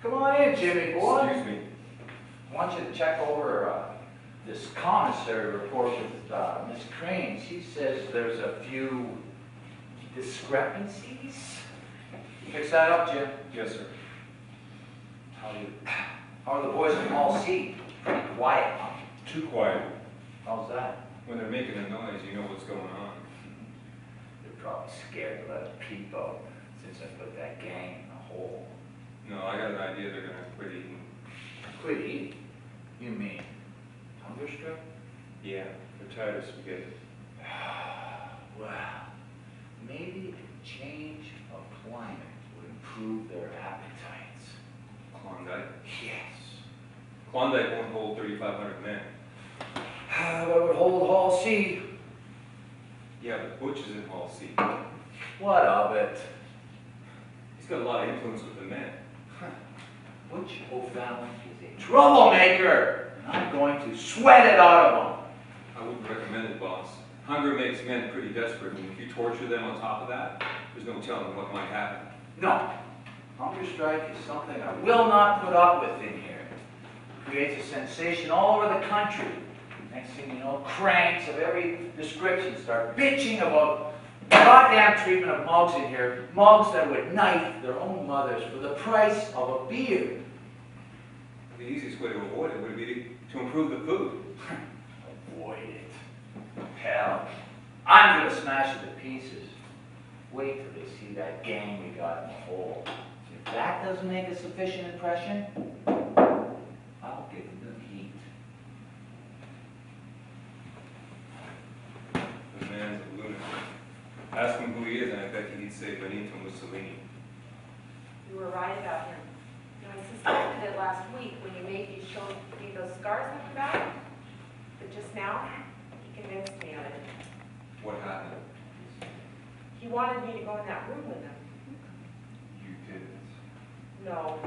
Speaker 6: Come on in, Jimmy boy.
Speaker 5: Excuse me.
Speaker 6: I want you to check over this commissary report with Miss Crane. She says there's a few discrepancies. Fix that up, Jim.
Speaker 5: Yes, sir.
Speaker 6: How are the boys in Hall C? Pretty quiet, huh?
Speaker 5: Too quiet.
Speaker 6: How's that?
Speaker 5: When they're making a noise, you know what's going on.
Speaker 6: They're probably scared to let a peep out since I put that gang in the hole.
Speaker 5: No, I got an idea they're gonna quit eating.
Speaker 6: Quit eating? You mean hunger struck?
Speaker 5: Yeah, they're tired of spaghetti.
Speaker 6: Well, maybe a change of climate would improve their appetites.
Speaker 5: Klondike?
Speaker 6: Yes.
Speaker 5: Klondike won't hold 3,500 men.
Speaker 6: That would hold Hall C.
Speaker 5: Yeah, but Butch is in Hall C.
Speaker 6: What of it?
Speaker 5: He's got a lot of influence with the men.
Speaker 6: Butch O'Fallon is a troublemaker, and I'm going to sweat it out of him.
Speaker 5: I wouldn't recommend it, boss. Hunger makes men pretty desperate, and if you torture them on top of that, there's no telling what might happen.
Speaker 6: No. Hunger strike is something I will not put up with in here. It creates a sensation all over the country. Next thing you know, cranks of every description start bitching about goddamn treatment of mugs in here. Mugs that would knife their own mothers for the price of a beer.
Speaker 5: The easiest way to avoid it would be to improve the food.
Speaker 6: Avoid it. Hell, I'm gonna smash it to pieces. Wait till they see that gang we got in the hole. If that doesn't make a sufficient impression, I'll give them heat.
Speaker 5: The man's a lunatic. Ask him who he is, and I bet he'd say Benito Mussolini.
Speaker 4: You were right about him. I suspected it last week when you made me show me those scars on your back. But just now, he convinced me of it.
Speaker 5: What happened?
Speaker 4: He wanted me to go in that room with him.
Speaker 5: You didn't.
Speaker 4: No.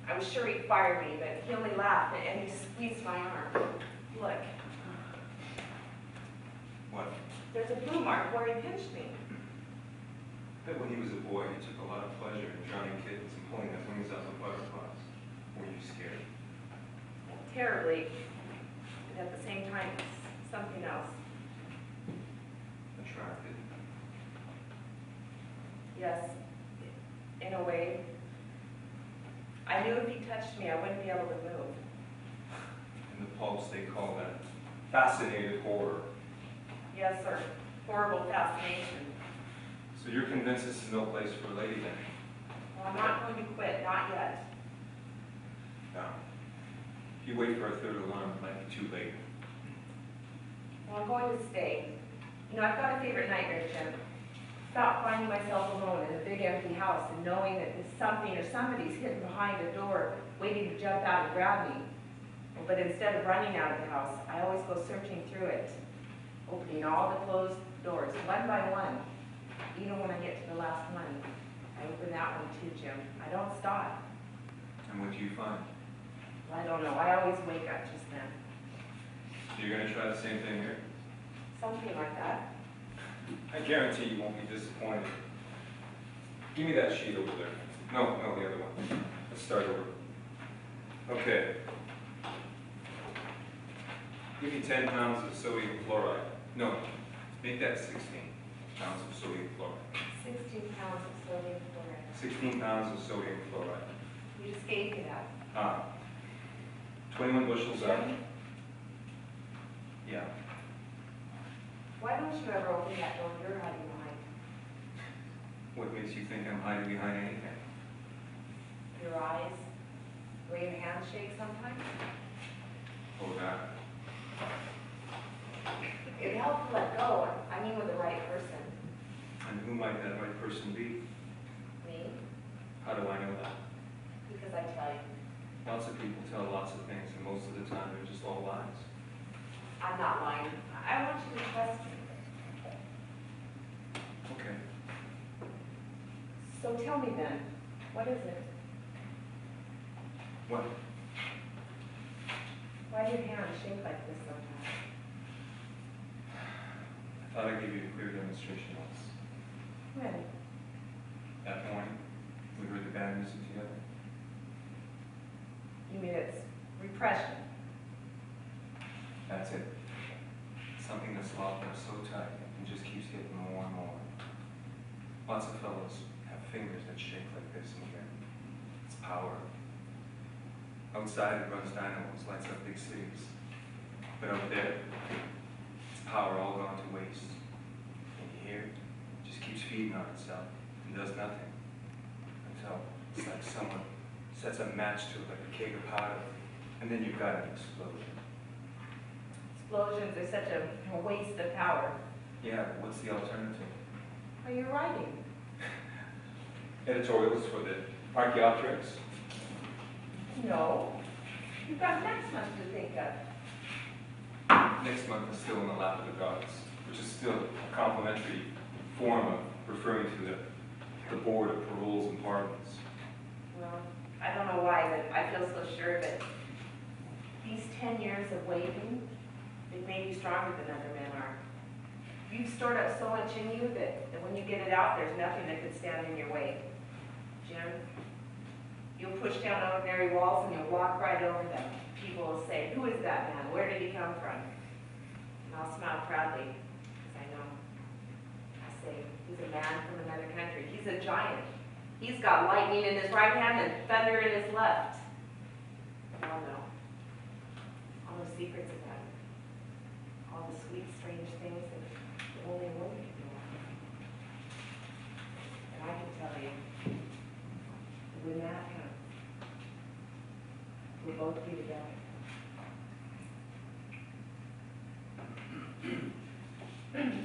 Speaker 4: I was sure he'd fire me, but he only laughed and he squeezed my arm. Look,
Speaker 5: What?
Speaker 4: there's a blue mark where he pinched me.
Speaker 5: I bet when he was a boy, he took a lot of pleasure in drowning kittens and pulling their wings out of butterflies. Were you scared?
Speaker 4: Terribly. But at the same time, it's something else.
Speaker 5: Attracted.
Speaker 4: Yes, in a way. I knew if he touched me, I wouldn't be able to move.
Speaker 5: In the pulse, they call that fascinated horror.
Speaker 4: Yes, sir. Horrible fascination.
Speaker 5: So you're convinced this is no place for a lady then?
Speaker 4: Well, I'm not going to quit, not yet.
Speaker 5: No. If you wait for a third alarm, it might be too late.
Speaker 4: Well, I'm going to stay. You know, I've got a favorite nightmare, Jim. About finding myself alone in a big empty house and knowing that there's something or somebody's hidden behind a door waiting to jump out and grab me. But instead of running out of the house, I always go searching through it, opening all the closed doors one by one. Even when I get to the last one, I open that one too, Jim. I don't stop.
Speaker 5: And what do you find?
Speaker 4: Well, I don't know. I always wake up just then.
Speaker 5: So you're going to try the same thing here?
Speaker 4: Something like that.
Speaker 5: I guarantee you won't be disappointed. Give me that sheet over there. No, the other one. Let's start over. Okay. Give me 10 pounds of sodium chloride. No, make that 16 pounds of sodium chloride.
Speaker 4: 16 pounds of sodium chloride.
Speaker 5: 16 pounds of sodium chloride.
Speaker 4: You just gave me that.
Speaker 5: 21 bushels up.
Speaker 4: Jim,
Speaker 5: Yeah.
Speaker 4: why don't you ever open that door you're hiding behind?
Speaker 5: What makes you think I'm hiding behind anything?
Speaker 4: Your eyes? The way your hands shake sometimes?
Speaker 5: Oh, that.
Speaker 4: It'd help to let go. I mean with the right person.
Speaker 5: And who might that right person be?
Speaker 4: Me?
Speaker 5: How do I know that?
Speaker 4: because I tell you.
Speaker 5: Lots of people tell lots of things, and most of the time they're just all lies.
Speaker 4: I'm not lying. I want you to trust me.
Speaker 5: Okay.
Speaker 4: So tell me then, what is it?
Speaker 5: What?
Speaker 4: Why do your hands shake like this sometimes?
Speaker 5: I thought I'd give you a clear demonstration once.
Speaker 4: When?
Speaker 5: That morning, we heard the band music together.
Speaker 4: You mean it's repression?
Speaker 5: That's it. Something that's locked up so tight and just keeps getting more and more. Lots of fellows have fingers that shake like this in the wind. It's power. Outside it runs dynamos, lights up big cities. But out there, it's power all gone to waste. And here, it just keeps feeding on itself and does nothing. Until it's like someone sets a match to it like a keg of powder, and then you've got an explosion.
Speaker 4: Explosions are such a waste of power.
Speaker 5: Yeah, but what's the alternative?
Speaker 4: Are you writing?
Speaker 5: Editorials for the Archaeopteryx?
Speaker 4: No. You've got next month to think of.
Speaker 5: Next month is still in the lap of the gods, which is still a complimentary form of referring to the Board of Paroles and Pardons.
Speaker 4: Well, I don't know why, but I feel so sure that these 10 years of waiting, they've made you stronger than other men are. You've stored up so much in you that when you get it out, there's nothing that could stand in your way. Jim, you'll push down ordinary walls and you'll walk right over them. People will say, who is that man? Where did he come from? And I'll smile proudly, because I know. I say, he's a man from another country. He's a giant. He's got lightning in his right hand and thunder in his left. And I'll know all the secrets about him. All the sweet, strange things that only a woman can know. And I can tell you, that when that comes, we'll both be together.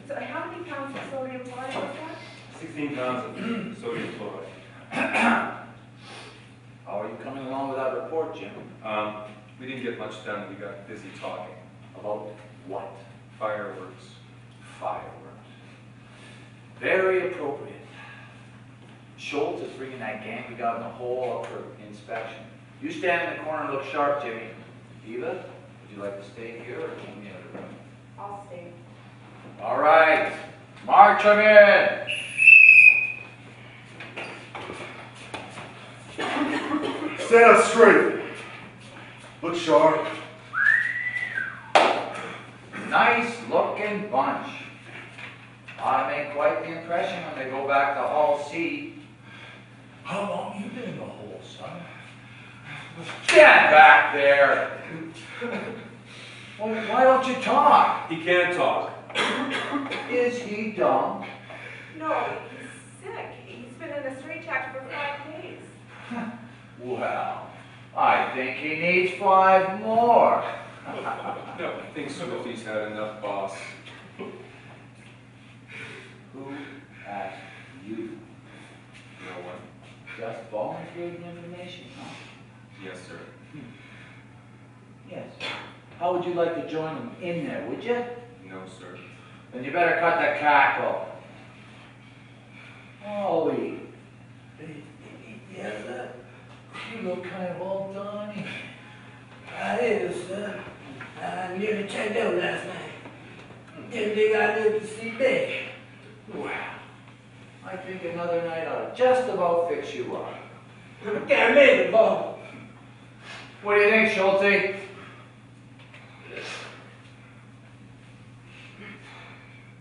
Speaker 4: So how many pounds of sodium chloride was that?
Speaker 5: 16 pounds of sodium chloride.
Speaker 6: How are you coming along with that report, Jim?
Speaker 5: We didn't get much done. We got busy talking.
Speaker 6: About what?
Speaker 5: Fireworks.
Speaker 6: Fireworks. Very appropriate. Schultz is bringing that gang we got in the hole up for inspection. You stand in the corner and look sharp, Jimmy. Eva, would you like to stay here or come in the other room?
Speaker 4: I'll stay.
Speaker 6: All right, march 'em in.
Speaker 7: Stand up straight. Look sharp.
Speaker 6: Nice looking bunch. Ought to make quite the impression when they go back to Hall C. How long you been in the hole, son? Get back there. Well, why don't you talk?
Speaker 5: He can't talk.
Speaker 6: Is he dumb?
Speaker 4: No, he's sick. He's been in a straitjacket for 5 days.
Speaker 6: Well, I think he needs 5 more.
Speaker 5: No, I think Swifty's had enough, boss.
Speaker 6: Who asked you?
Speaker 5: No one.
Speaker 6: Just volunteered information, huh?
Speaker 5: Yes, sir.
Speaker 6: Yes. How would you like to join them in there, would you?
Speaker 5: No, sir.
Speaker 6: Then you better cut the cackle. Ollie. Yes, sir. You look kind of all done.
Speaker 13: I is, sir. I nearly checked out last night. Didn't think I lived to see day.
Speaker 6: Well, I think another night ought to just about fix you up.
Speaker 13: Can't make it, boss.
Speaker 6: What do you think, Schulte?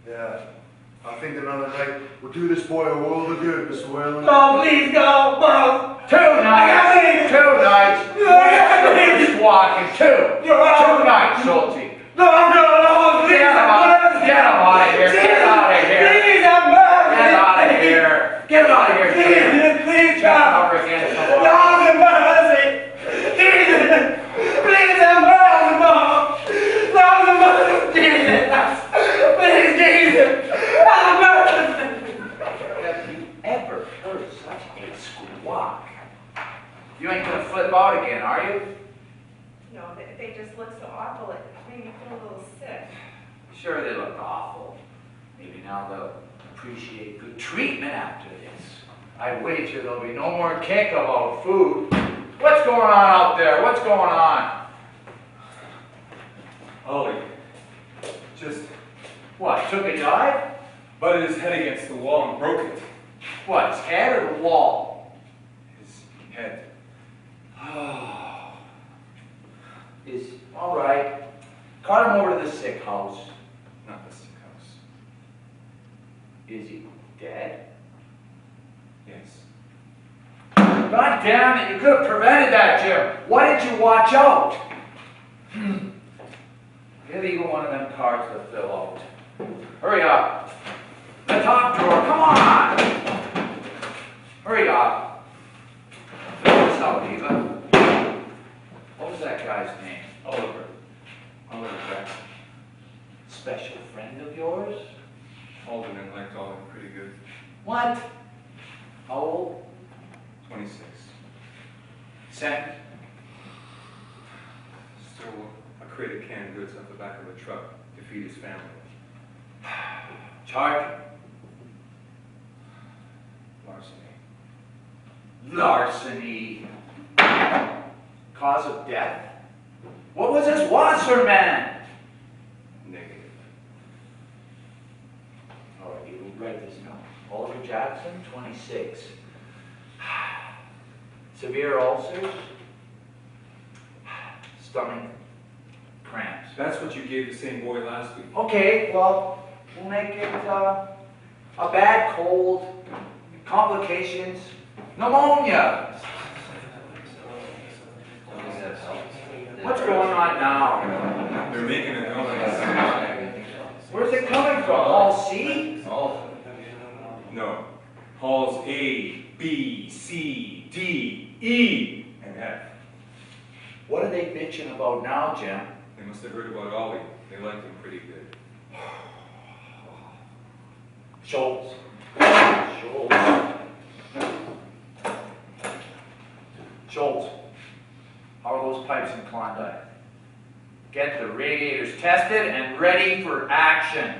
Speaker 7: Yeah, I think another night will do this boy a world of good, Mr. Whalen.
Speaker 13: Oh, please go, boss.
Speaker 6: 2 nights. 2 nights. Just walking. 2 nights, Schulte.
Speaker 13: No, please.
Speaker 6: Get him out of here. Get out of here.
Speaker 13: Please, I'm not.
Speaker 6: Get out of here. Get out of here.
Speaker 13: Please,
Speaker 6: Get
Speaker 13: God.
Speaker 6: over against the
Speaker 13: No,
Speaker 6: wall.
Speaker 13: have mercy. Jesus. Please, have mercy, boss. No, have mercy. Jesus. Please, Jesus. Have mercy.
Speaker 6: Have you ever heard such a squawk? You ain't gonna appreciate good treatment after this. I wager there'll be no more kick about food. What's going on out there? What's going on?
Speaker 5: Ollie just
Speaker 6: What, took a dive?
Speaker 5: butted his head against the wall and broke it.
Speaker 6: What, his head or the wall?
Speaker 5: His head.
Speaker 6: Is, all right. Cart him over to the sick house.
Speaker 5: Not the sick house.
Speaker 6: Is he dead?
Speaker 5: Yes.
Speaker 6: God damn it, you could have prevented that, Jim. Why didn't you watch out? Give even one of them cards to fill out. Hurry up. The top drawer, come on! Hurry up. Fill this out, Eva. What was that guy's name?
Speaker 5: Oliver. Oliver Jackson.
Speaker 6: Special friend of yours?
Speaker 5: Alderman liked Oliver pretty good.
Speaker 6: What? How old?
Speaker 5: 26.
Speaker 6: Sent?
Speaker 5: Stole a crate of canned goods off the back of a truck to feed his family.
Speaker 6: Charge?
Speaker 5: Larceny.
Speaker 6: Larceny. Cause of death? What was this Wasser man?
Speaker 5: Negative.
Speaker 6: All right, you write this down. Oliver Jackson, 26. Severe ulcers? Stomach cramps.
Speaker 5: That's what you gave the same boy last week.
Speaker 6: Okay, well, we'll make it a bad cold, complications, pneumonia. What's going on now?
Speaker 5: They're making a noise.
Speaker 6: Where's it coming from? All C?
Speaker 5: No. Halls A, B, C, D, E, and F.
Speaker 6: What are they bitching about now, Jim?
Speaker 5: They must have heard about Ollie. They liked him pretty good.
Speaker 6: Schultz. Schultz. Schultz. How are those pipes in Klondike? Get the radiators tested and ready for action.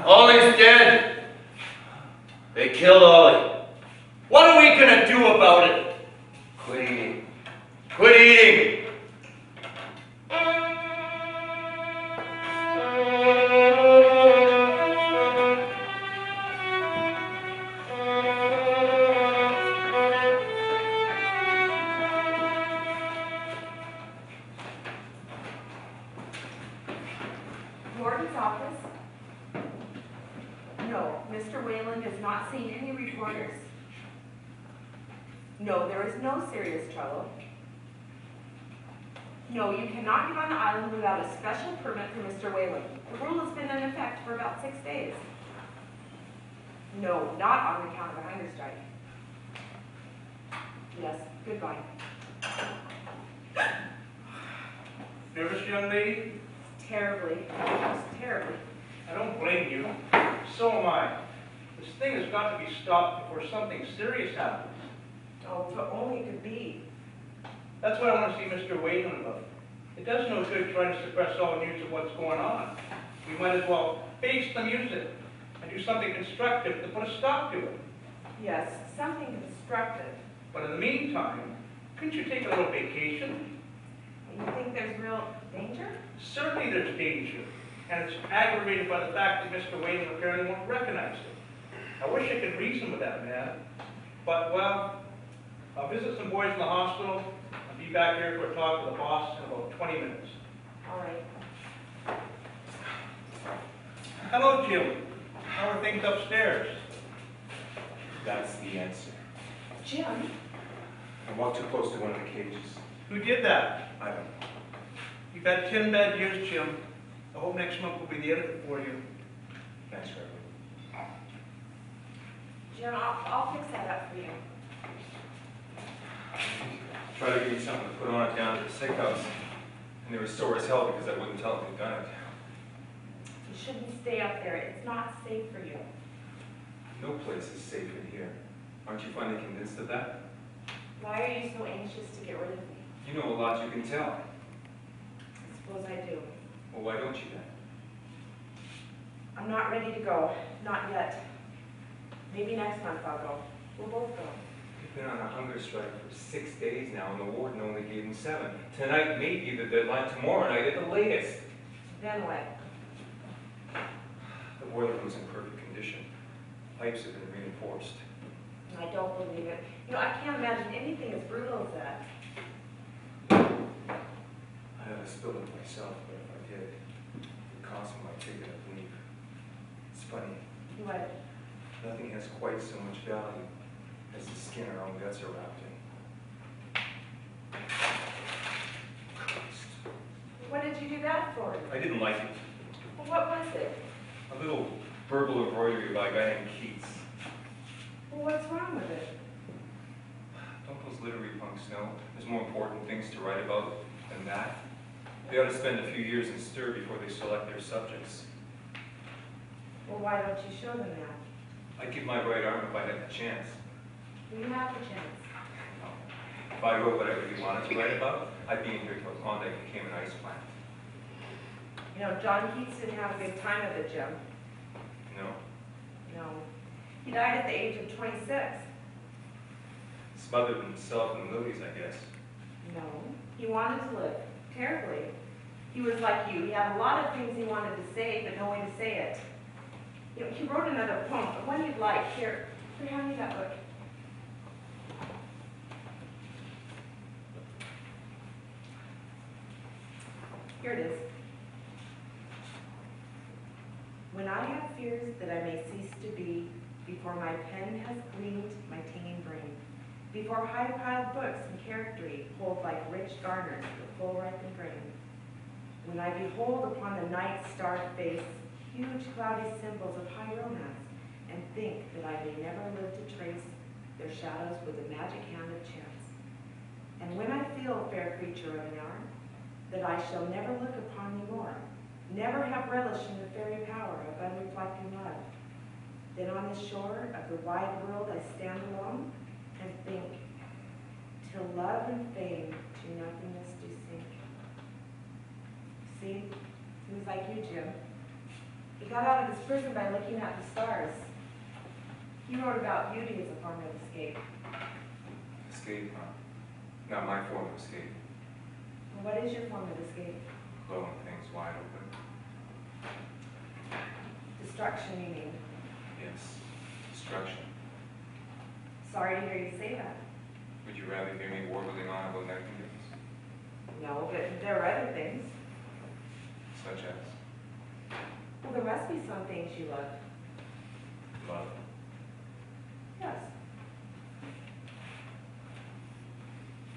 Speaker 1: Ollie's dead. They killed Ollie. What are we gonna do about it?
Speaker 6: Quit eating.
Speaker 1: Quit eating.
Speaker 4: Warden's office? No, Mr. Wayland has not seen any reporters. No, there is no serious trouble. No, you cannot get on the island without a special permit from Mr. Wayland. The rule has been in effect for about 6 days. No, not on account of a hunger strike. Yes, goodbye.
Speaker 14: Nervous, young lady?
Speaker 4: Terribly, just terribly.
Speaker 14: I don't blame you. So am I. This thing has got to be stopped before something serious happens.
Speaker 4: Oh, if only it could be.
Speaker 14: That's what I want to see Mr. Wayland about. It does no good trying to suppress all news of what's going on. We might as well face the music and do something constructive to put a stop to it.
Speaker 4: Yes, something constructive.
Speaker 14: But in the meantime, couldn't you take a little vacation?
Speaker 4: You think there's real danger?
Speaker 14: Certainly there's danger, and it's aggravated by the fact that Mr. Wayland apparently won't recognize it. I wish I could reason with that man, but, well, I'll visit some boys in the hospital and be back here for a talk with the boss in about 20 minutes.
Speaker 4: All right.
Speaker 14: Hello, Jim. How are things upstairs?
Speaker 5: That's the answer.
Speaker 4: Jim?
Speaker 5: I walked too close to one of the cages.
Speaker 14: Who did that?
Speaker 5: I don't know.
Speaker 14: You've had 10 bad years, Jim. I hope next month will be the end of it for you.
Speaker 5: Thanks, Reverend.
Speaker 4: Jim, I'll fix that up for you.
Speaker 5: Try to give me something to put on it down at the sick house. And they were sore as hell because I wouldn't tell them who'd done it.
Speaker 4: You shouldn't stay up there. It's not safe for you.
Speaker 5: No place is safe in here. Aren't you finally convinced of that?
Speaker 4: Why are you so anxious to get rid of me?
Speaker 5: You know a lot you can tell.
Speaker 4: I suppose I do.
Speaker 5: Well, why don't you then?
Speaker 4: I'm not ready to go. Not yet. Maybe next month I'll go. We'll both go.
Speaker 5: You've been on a hunger strike for 6 days now, and the warden only gave him 7. Tonight may be the deadline, tomorrow night at the latest.
Speaker 4: Then what?
Speaker 5: The boiler room's in perfect condition. Pipes have been reinforced.
Speaker 4: I don't believe it. You know, I can't imagine anything as brutal as that.
Speaker 5: I ought to spill it myself, but if I did, it would cost me my ticket, I believe. It's funny.
Speaker 4: What?
Speaker 5: Nothing has quite so much value as the skin our own guts are wrapped in. Christ.
Speaker 4: What did you do that for?
Speaker 5: I didn't like it.
Speaker 4: Well, what was it?
Speaker 5: A little verbal embroidery by a guy named Keats.
Speaker 4: Well, what's wrong with it?
Speaker 5: Don't those literary punks know there's more important things to write about than that? They ought to spend a few years in stir before they select their subjects.
Speaker 4: Well, why don't you show them that?
Speaker 5: I'd give my right arm if I had the chance.
Speaker 4: Well, you have the chance.
Speaker 5: If I wrote what I really wanted to write about, I'd be in here till Klondike became an ice plant.
Speaker 4: You know, John Keats didn't have a good time of it, Jim.
Speaker 5: No?
Speaker 4: No. He died at the age of 26.
Speaker 5: Smothered himself in the lilies, I guess.
Speaker 4: No. He wanted to live. Terribly. He was like you. He had a lot of things he wanted to say, but no way to say it. You know, he wrote another poem, but one you'd like. Here, hand me that book. Here it is. When I have fears that I may cease to be, before my pen has gleamed my tame brain, before high-piled books and charactery hold like rich garners the full-ripened grain, when I behold upon the night's starred face huge cloudy symbols of high romance, and think that I may never live to trace their shadows with the magic hand of chance. And when I feel, fair creature of an hour, that I shall never look upon you more, never have relish in the fairy power of unreflecting love, then on the shore of the wide world I stand alone, and think, till love and fame to nothingness do sink. See, he was like you, Jim. He got out of his prison by looking at the stars. He wrote about beauty as a form of escape.
Speaker 5: Escape, huh? Not my form of escape.
Speaker 4: Well, what is your form of escape?
Speaker 5: Blowing things wide open.
Speaker 4: Destruction, you mean?
Speaker 5: Yes, destruction.
Speaker 4: Sorry to hear you say that.
Speaker 5: Would you rather hear me warbling on about nightingales?
Speaker 4: No, but there are other things.
Speaker 5: Such as?
Speaker 4: Well, there must be some things you love.
Speaker 5: Love.
Speaker 4: Yes.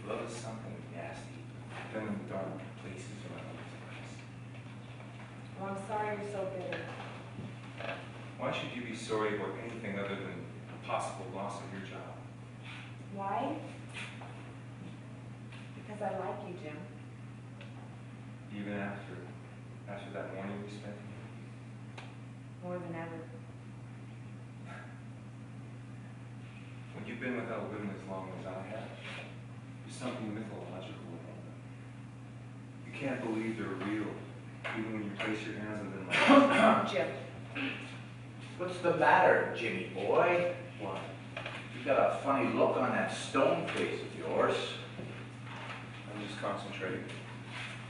Speaker 5: Love is something nasty. Done in the dark places around this place.
Speaker 4: Well, I'm sorry you're so bitter.
Speaker 5: Why should you be sorry about anything other than the possible loss of your job?
Speaker 4: Why? Because I like you, Jim.
Speaker 5: Even after that morning we spent here?
Speaker 4: More than ever.
Speaker 5: When you've been without women as long as I have, there's something mythological about them. You can't believe they're real, even when you place your hands on them like
Speaker 4: Jim.
Speaker 6: What's the matter, Jimmy boy?
Speaker 5: Why?
Speaker 6: You got a funny look on that stone face of yours.
Speaker 5: I'm just concentrating.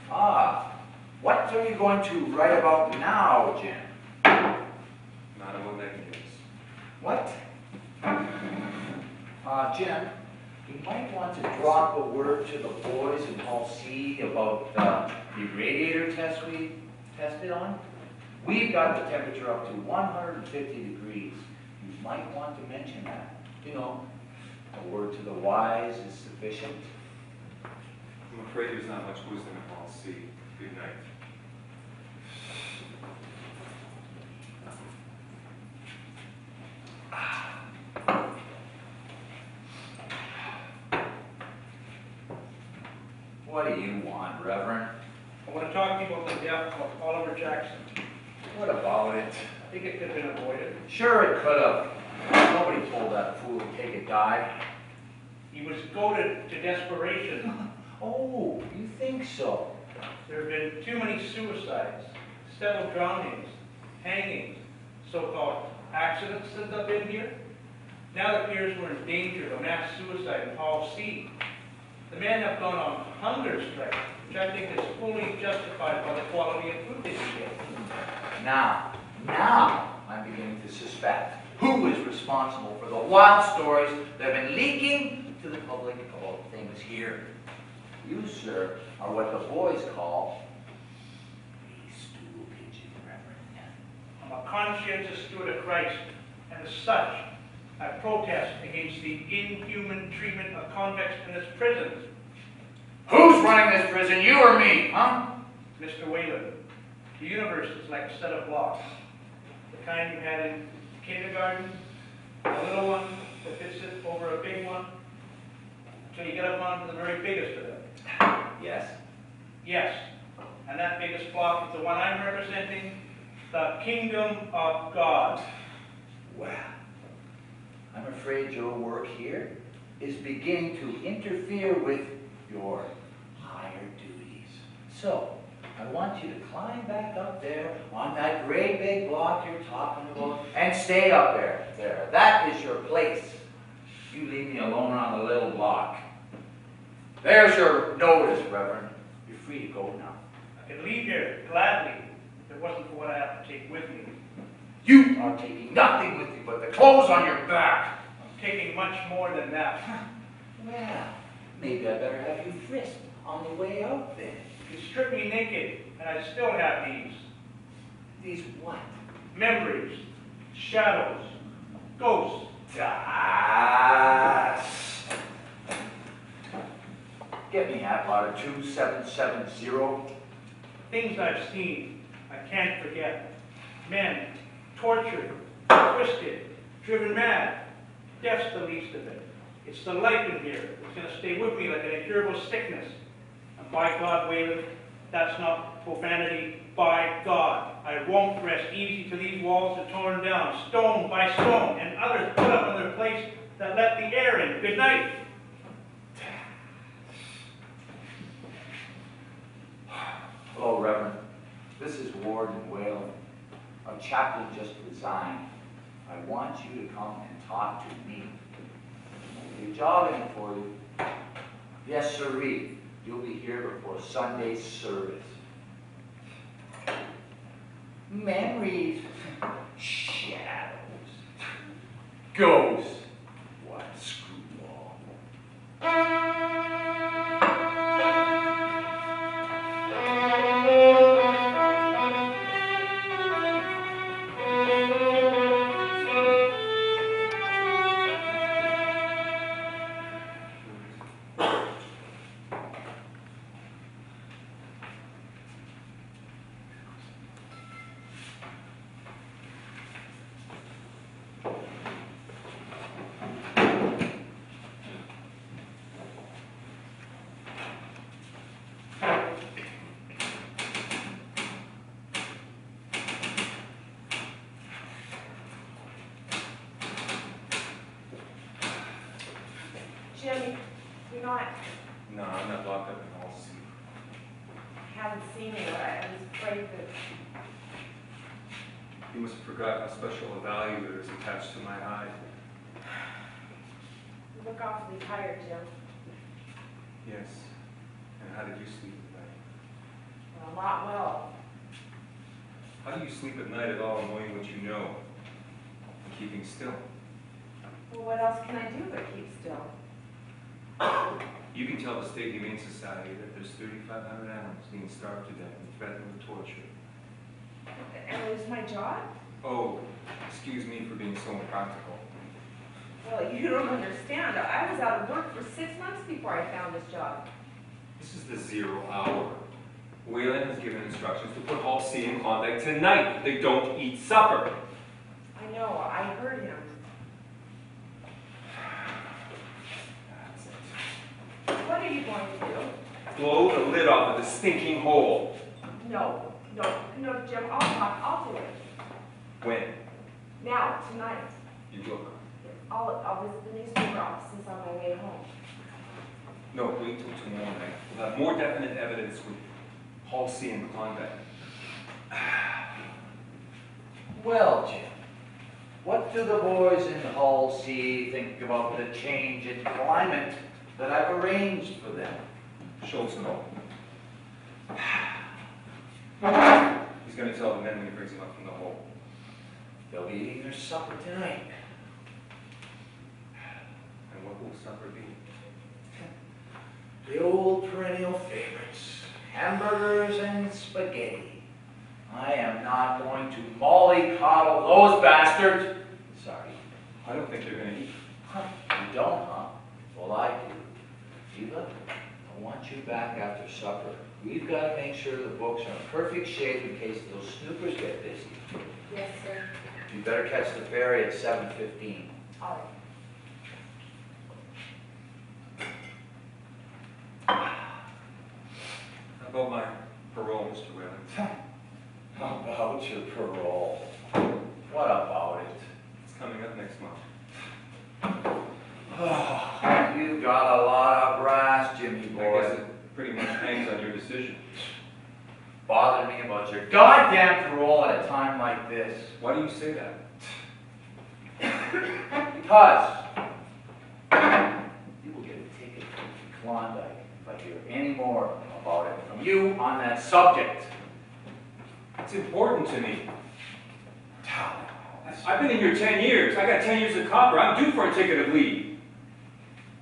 Speaker 6: Ah, what are you going to write about now, Jim?
Speaker 5: Not about nightingales.
Speaker 6: What? Jim, you might want to drop a word to the boys in Hall C about the radiator test we tested on. We've got the temperature up to 150 degrees. You might want to mention that. You know, a word to the wise is sufficient.
Speaker 5: I'm afraid there's not much wisdom in Hall C. Good night.
Speaker 6: What do you want, Reverend?
Speaker 14: I want to talk to you about the death of Oliver Jackson.
Speaker 6: What about it?
Speaker 14: I think it could have been avoided.
Speaker 6: Sure it could have. Nobody told that fool to take a dive.
Speaker 14: He was goaded to desperation.
Speaker 6: Oh, you think so?
Speaker 14: There have been too many suicides, several drownings, hangings, so-called accidents since I've been here. Now it appears we're in danger of mass suicide in Hall C. The men have gone on hunger strike, which I think is fully justified by the quality of food they get.
Speaker 6: Now, I'm beginning to suspect who is responsible for the wild stories that have been leaking to the public about things here. You, sir, are what the boys call a stool pigeon, Reverend.
Speaker 14: I'm a conscientious steward of Christ, and as such, I protest against the inhuman treatment of convicts in this prison.
Speaker 6: Who's running this prison, you or me, huh?
Speaker 14: Mr. Whalen, the universe is like a set of blocks. The kind you had in kindergarten, a little one that fits it over a big one, until you get up onto the very biggest of them.
Speaker 6: Yes?
Speaker 14: Yes, and that biggest block is the one I'm representing, the kingdom of God.
Speaker 6: Well, I'm afraid your work here is beginning to interfere with your higher duties. So, I want you to climb back up there on that great big block you're talking about and stay up there. There, that is your place. You leave me alone on the little block. There's your notice, Reverend. You're free to go now.
Speaker 14: I could leave here gladly if it wasn't for what I have to take with me.
Speaker 6: You are taking nothing with you but the clothes on your back.
Speaker 14: I'm taking much more than that.
Speaker 6: Well, maybe I better have you frisked on the way out then.
Speaker 14: You strip me naked, and I still have these.
Speaker 6: These what?
Speaker 14: Memories, shadows, ghosts.
Speaker 6: Get me half out of 2770.
Speaker 14: Things I've seen, I can't forget. Men, tortured, twisted, driven mad. Death's the least of it. It's the life in here that's going to stay with me like an incurable sickness. And by God, Whalen, that's not profanity. By God, I won't rest easy till these walls are torn down, stone by stone, and others put up in their place that let the air in. Good night.
Speaker 6: Hello, Reverend. This is Warden Whalen. Our chaplain just resigned. I want you to come and talk to me. Your job in for you. Yes, sirree. You'll be here before Sunday's service. Memories. Shadows. Ghosts. What a screwball.
Speaker 4: Jim, you're not,
Speaker 5: No, I'm not locked up in Hall C.
Speaker 4: haven't seen you. I was afraid that,
Speaker 5: You must have forgotten how special a value there is attached to my hide.
Speaker 4: you look awfully tired, Jim.
Speaker 5: Yes. And how did you sleep at night?
Speaker 4: Well, not well.
Speaker 5: How do you sleep at night at all, knowing what you know and keeping still?
Speaker 4: Well, what else can I do but keep still?
Speaker 5: You can tell the State Humane Society that there's 3,500 animals being starved to death and threatened with torture.
Speaker 4: And lose my job?
Speaker 5: Oh, excuse me for being so impractical.
Speaker 4: Well, you don't understand. I was out of work for 6 months before I found this job.
Speaker 5: This is the 0 hour. Whalen has given instructions to put Hall C in Klondike tonight. They don't eat supper.
Speaker 4: I know, I heard him.
Speaker 5: That's it.
Speaker 4: What are you going to do?
Speaker 5: Blow the lid off of the stinking hole.
Speaker 4: No, Jim, I'll do it.
Speaker 5: When?
Speaker 4: Now, tonight.
Speaker 5: You look.
Speaker 4: I'll visit the newspaper offices on my way home.
Speaker 5: No, wait till tomorrow night. We'll have more definite evidence with Hall C and Klondike.
Speaker 6: Well, Jim, what do the boys in Hall C think about the change in climate that I've arranged for them?
Speaker 5: Schultz, no. He's going to tell the men when he brings them up from the hole.
Speaker 6: They'll be eating their supper tonight.
Speaker 5: And what will supper be?
Speaker 6: The old perennial favorites, hamburgers and spaghetti. I am not going to mollycoddle those bastards. Sorry.
Speaker 5: I don't think they're going to eat.
Speaker 6: Huh, you don't, huh? Well, I do. Eva, I want you back after supper. We've got to make sure the books are in perfect shape in case those snoopers get busy.
Speaker 3: Yes, sir.
Speaker 6: You better catch the ferry at 7:15.
Speaker 3: All right.
Speaker 5: How about my parole, Mr. Whalen?
Speaker 6: How about your parole? What about it?
Speaker 5: It's coming up next month.
Speaker 6: Oh, you got a lot of brass, Jimmy
Speaker 5: I
Speaker 6: boy.
Speaker 5: guess it pretty much hangs on your decision.
Speaker 6: Bother me about your goddamn parole at a time like this.
Speaker 5: Why do you say that?
Speaker 6: Because you will get a ticket to Klondike if I hear any more about it from you on that subject.
Speaker 5: It's important to me. I've been in here 10 years. I got 10 years of copper. I'm due for a ticket of leave.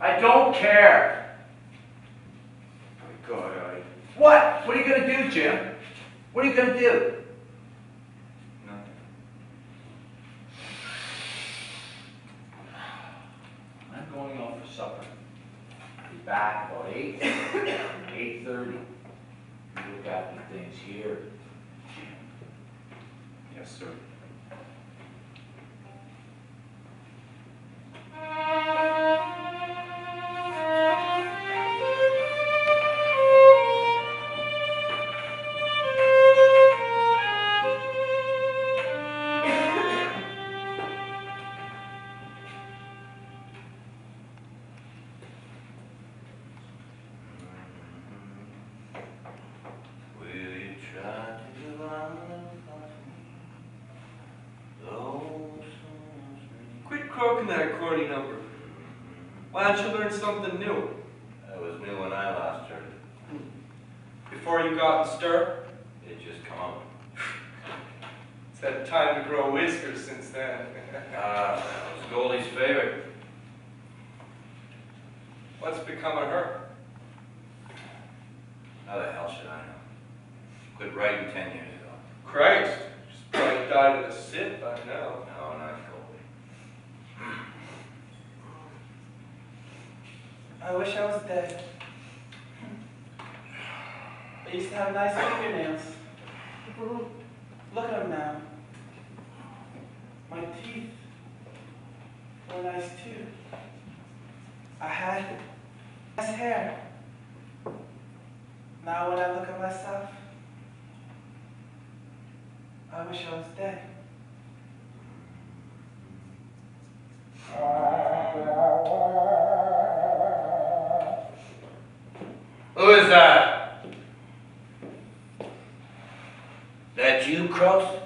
Speaker 6: I don't care.
Speaker 5: My God,
Speaker 6: What? What are you going to do, Jim? What are you going to do?
Speaker 5: Nothing.
Speaker 6: I'm going out for supper. I'll be back about 8, 8:30. Look after things here.
Speaker 5: Yes, sir.
Speaker 1: We tried to
Speaker 9: Quit croaking that corny number. Why don't you learn something new?
Speaker 1: That was new when I last heard it.
Speaker 9: Before you got in stir?
Speaker 1: It just come up.
Speaker 9: It's had time to grow whiskers since then.
Speaker 1: That was Goldie's favorite.
Speaker 9: What's become of her?
Speaker 1: How the hell should I know? Quit writing 10 years ago.
Speaker 9: Christ, she's probably died of a sit by now.
Speaker 1: No, not Goldie.
Speaker 8: I wish I was dead. I used to have nice fingernails. Look at them now. My teeth were nice too. I had nice hair. Now when I look at myself, I wish I was dead.
Speaker 1: Who is that? That you, Kraus?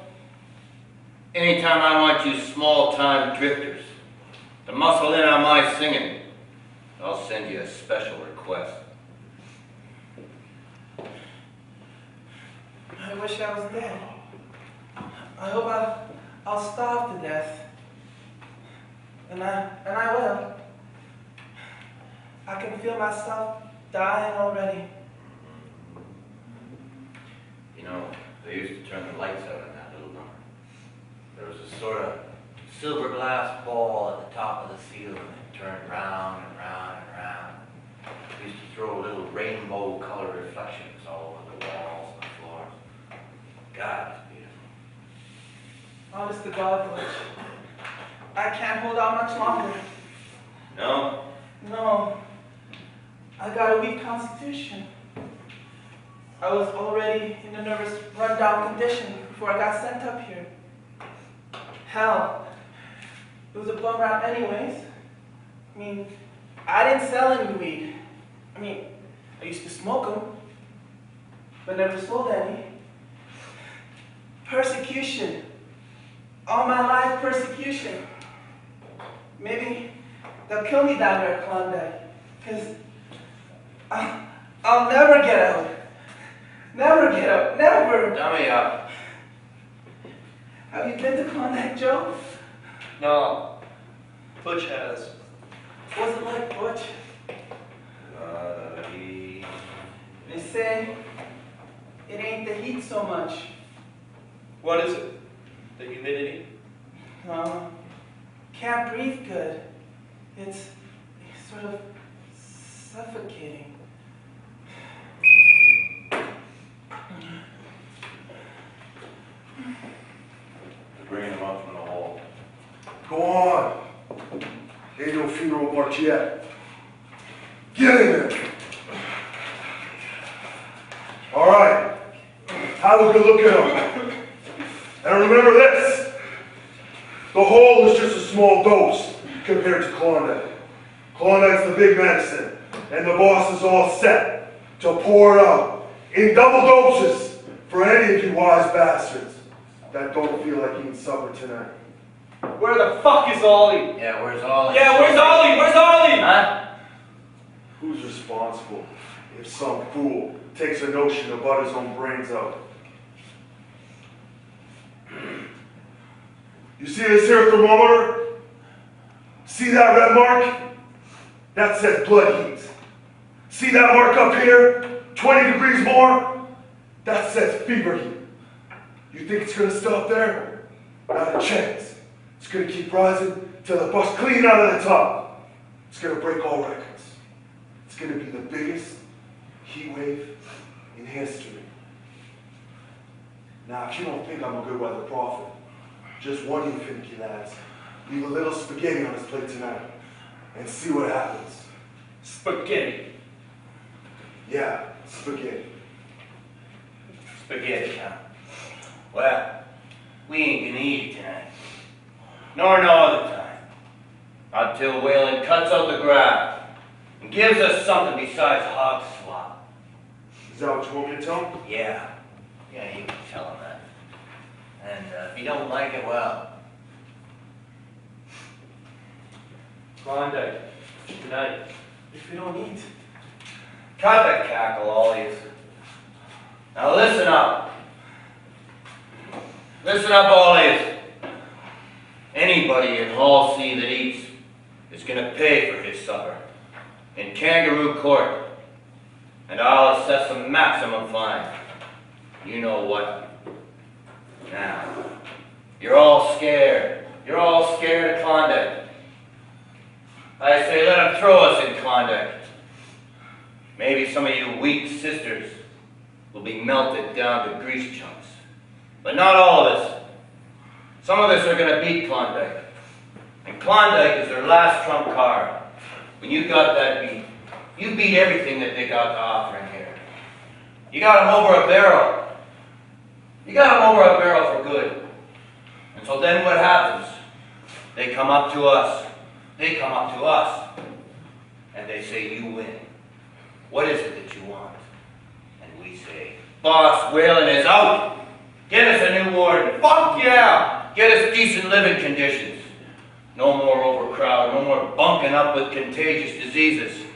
Speaker 1: Anytime I want you small-time drifters to muscle in on my singing, I'll send you a special request.
Speaker 8: I wish I was dead. I hope I'll starve to death. And I will. I can feel myself dying already.
Speaker 1: You know, they used to turn the lights out in that little number. There was a sort of silver glass ball at the top of the ceiling that turned round and round and round. They used to throw little rainbow color reflections all over the walls and the floors. God, it was beautiful.
Speaker 8: Honest to God, Butch, I can't hold out much longer.
Speaker 1: No?
Speaker 8: No. I got a weak constitution. I was already in a nervous rundown condition before I got sent up here. Hell, it was a bum rap anyways. I mean, I didn't sell any weed. I mean, I used to smoke them, but never sold any. Persecution. All my life, persecution. Maybe they'll kill me down there at Klondike, because I'll never get out. Never get out, never.
Speaker 1: Dummy up.
Speaker 8: Have you been to Klondike, Joe?
Speaker 9: No. Butch has.
Speaker 8: What's it like, Butch? They say it ain't the heat so much.
Speaker 9: What is it? The humidity?
Speaker 8: Can't breathe good. It's sort of suffocating.
Speaker 1: They're bringing him up from the hole.
Speaker 7: Go on. Ain't no funeral march yet. Get in there. All right. Have a good look at him. And remember this. The hole is just a small dose compared to Klondike. Klondike's the big medicine. And the boss is all set to pour it out in double doses for any of you wise bastards that don't feel like eating supper tonight.
Speaker 9: Where the fuck is Ollie?
Speaker 1: Yeah, where's Ollie?
Speaker 9: Yeah, where's Ollie? Where's Ollie?
Speaker 1: Huh?
Speaker 7: Who's responsible if some fool takes a notion to butt his own brains out? You see this here thermometer? See that red mark? That says blood heat. See that mark up here? 20 degrees more? That says fever heat. You think it's gonna stop there? Not a chance. It's gonna keep rising till it busts clean out of the top. It's gonna break all records. It's gonna be the biggest heat wave in history. Now, if you don't think I'm a good weather prophet, just one of you finicky lads, leave a little spaghetti on his plate tonight and see what happens.
Speaker 9: Spaghetti.
Speaker 7: Yeah, spaghetti.
Speaker 1: Spaghetti, huh? Well, we ain't gonna eat it tonight. Nor no other time. Until Whalen cuts out the graft and gives us something besides hog slop.
Speaker 7: Is that what you want me to tell him?
Speaker 1: Yeah. Yeah, you can tell him that. And if you don't like it, well,
Speaker 9: Klondike. Tonight.
Speaker 8: If we don't eat.
Speaker 1: cut the cackle, all you. Now listen up. Listen up, all of you. Anybody in Hall C that eats is gonna pay for his supper in kangaroo court, and I'll assess a maximum fine. You know what? Now, you're all scared. You're all scared of Klondike. I say let him throw us in Klondike. Maybe some of you weak sisters will be melted down to grease chunks. But not all of us. Some of us are going to beat Klondike. And Klondike is their last trump card. When you got that beat, you beat everything that they got to offer in here. You got them over a barrel. You got them over a barrel for good. And so then what happens? They come up to us. They come up to us. And they say, you win. What is it that you want? And we say, Boss Whalen is out. Get us a new warden. Fuck yeah! Get us decent living conditions. No more overcrowd. No more bunking up with contagious diseases.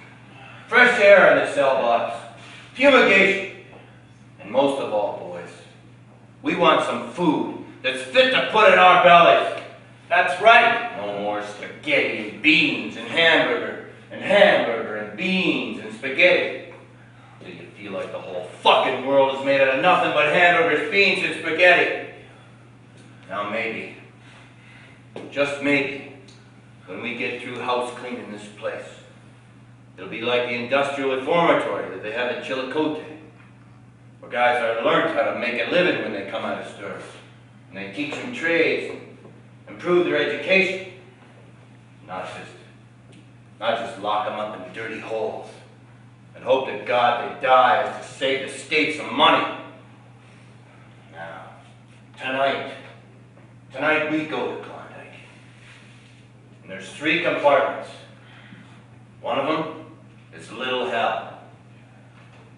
Speaker 1: Fresh air in the cell blocks. Fumigation. And most of all, boys, we want some food that's fit to put in our bellies. That's right. No more spaghetti and beans and hamburger and beans and spaghetti. Do you feel like the whole fucking world is made out of nothing but hamburgers, beans, and spaghetti? Now maybe, just maybe, when we get through house cleaning this place, it'll be like the industrial reformatory that they have in Chillicothe, where guys are learned how to make a living when they come out of stir. And they teach them trades and improve their education. Not just lock them up in dirty holes and hope to God they die as to save the state some money. Now, tonight we go to Klondike. And there's 3 compartments. One of them is little hell.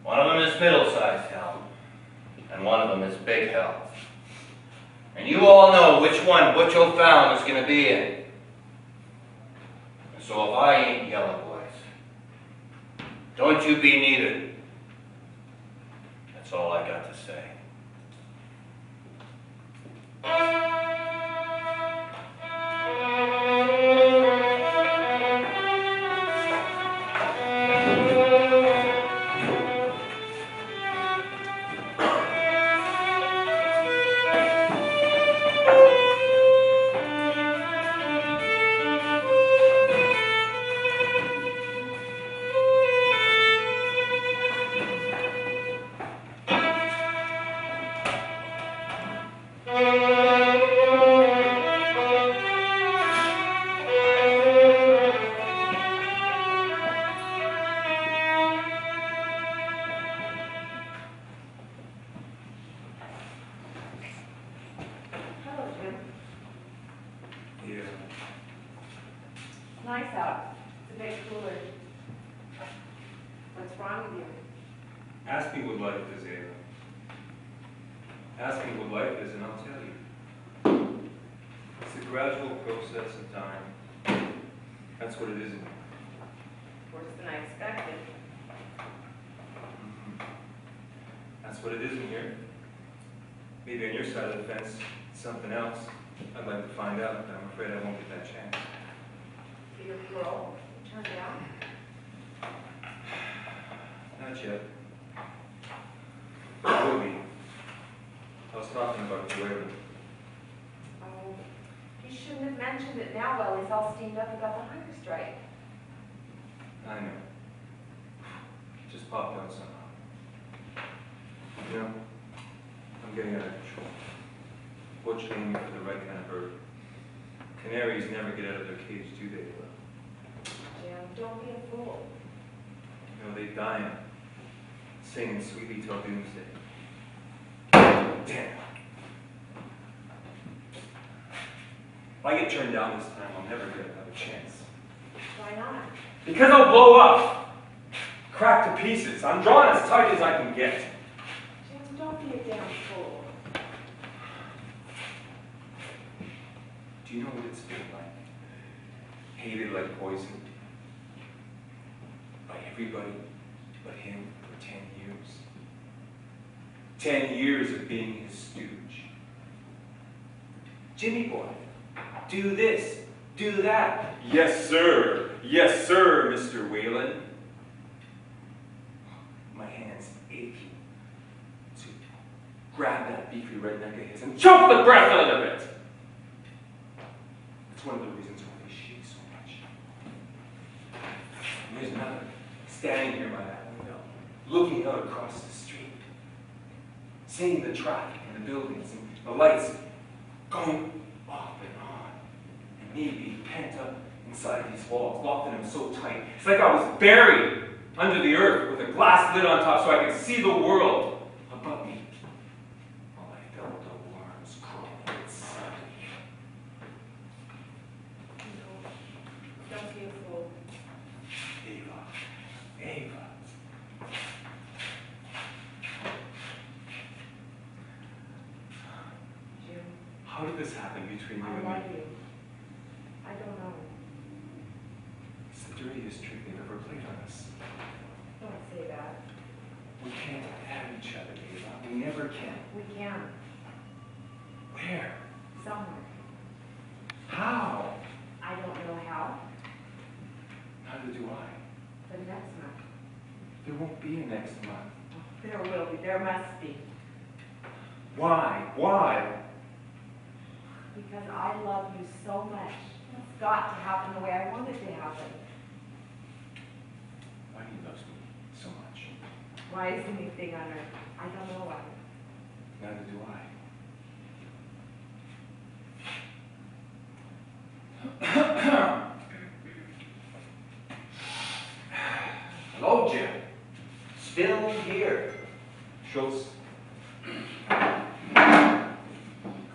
Speaker 1: One of them is middle-sized hell. And one of them is big hell. And you all know which one Butch O'Fallon is going to be in. And so if I ain't Yellow Boys, don't you be neither. That's all I got to say.
Speaker 4: Hello, Jim.
Speaker 5: Yeah.
Speaker 4: Nice out. It's a bit cooler. What's wrong with you?
Speaker 5: Ask me what life is, Ava. Ask me what life is and I'll tell you. It's a gradual process of time. That's what it is.
Speaker 4: Worse than I expected.
Speaker 5: That's what it is in here. Maybe on your side of the fence, it's something else. I'd like to find out, but I'm afraid I won't get that chance.
Speaker 4: For your parole, turned down?
Speaker 5: Not yet. Will be. I was talking about you later.
Speaker 4: Oh, you shouldn't have mentioned it now while he's all steamed up about the hunger strike.
Speaker 5: I know. It just popped out somehow. You know, I'm getting out of control. Butch aiming for the right kind of bird. Canaries never get out of their cage, do they, Will?
Speaker 4: Jim, don't be a fool.
Speaker 5: You know, they die singing sweetly till doomsday. Damn. If I get turned down this time, I'll never get another chance.
Speaker 4: Why not?
Speaker 5: Because I'll blow up. Crack to pieces. I'm drawn as tight as I can get.
Speaker 4: Jim, don't be a damn fool.
Speaker 5: Do you know what it's been like? Hated like poison. By everybody but him for 10 years. 10 years of being his stooge. Jimmy boy, do this, do that. Yes, sir, Mr. Whalen. My hands aching to grab that beefy redneck of his and choke the breath out of it. That's one of the reasons why they shake so much. And there's another, standing here by that window, looking out across the street, seeing the traffic and the buildings and the lights going off and on, and me being pent up inside these walls, locked in them so tight. It's like I was buried under the earth with a glass lid on top so I could see the world above me. While I felt the worms crawling inside me.
Speaker 4: Don't be a fool.
Speaker 5: Ava.
Speaker 4: Jim,
Speaker 5: How did this happen between you
Speaker 4: I
Speaker 5: and
Speaker 4: love
Speaker 5: me?
Speaker 4: you. I don't know.
Speaker 5: It's the dirtiest trick they've ever played on us.
Speaker 4: Don't say that.
Speaker 5: We can't have each other, Ava. We never can.
Speaker 4: We can.
Speaker 5: Where?
Speaker 4: Somewhere.
Speaker 5: How?
Speaker 4: I don't know how.
Speaker 5: Neither do I.
Speaker 4: But next month.
Speaker 5: There won't be a next month.
Speaker 4: There will be. There must be.
Speaker 5: Why? Why?
Speaker 4: Because I love you so much. It's got to happen the way I want it to happen.
Speaker 5: Why do you love me so much?
Speaker 4: Why is anything on earth? I don't know why.
Speaker 5: Neither do I.
Speaker 6: Hello, Jim. Still here.
Speaker 5: Schultz.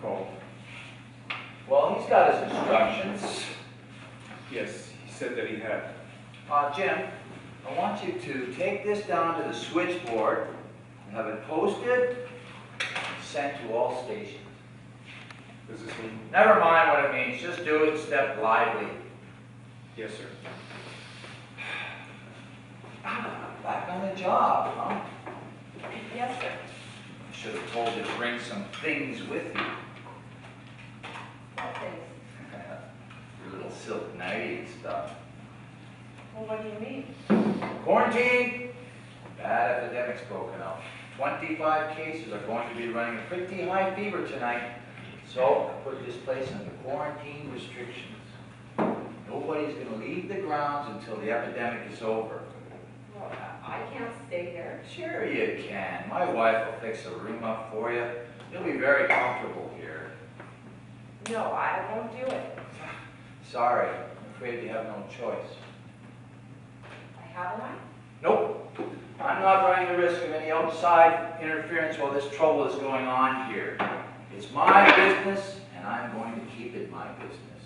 Speaker 5: Call.
Speaker 6: Well, he's got his instructions.
Speaker 5: Yes, he said that he had.
Speaker 6: Jim, I want you to take this down to the switchboard and have it posted and sent to all stations.
Speaker 5: What does this mean?
Speaker 6: Never mind what it means, just do it and step lively.
Speaker 5: Yes, sir.
Speaker 6: Back on the job, huh?
Speaker 4: Yes, sir.
Speaker 6: I should have told you to bring some things with you.
Speaker 4: What things?
Speaker 6: Your little silk nightie and stuff.
Speaker 4: Well, what do you mean?
Speaker 6: Quarantine. Bad epidemic's broken out. 25 cases are going to be running a pretty high fever tonight. So I put this place under quarantine restrictions. Nobody's going to leave the grounds until the epidemic is over.
Speaker 4: Well, I can't stay here.
Speaker 6: Sure you can. My wife will fix a room up for you. You'll be very comfortable here.
Speaker 4: No, I won't do it.
Speaker 6: Sorry, I'm afraid you have no choice.
Speaker 4: I haven't I?
Speaker 6: Nope. I'm not running the risk of any outside interference while this trouble is going on here. It's my business, and I'm going to keep it my business.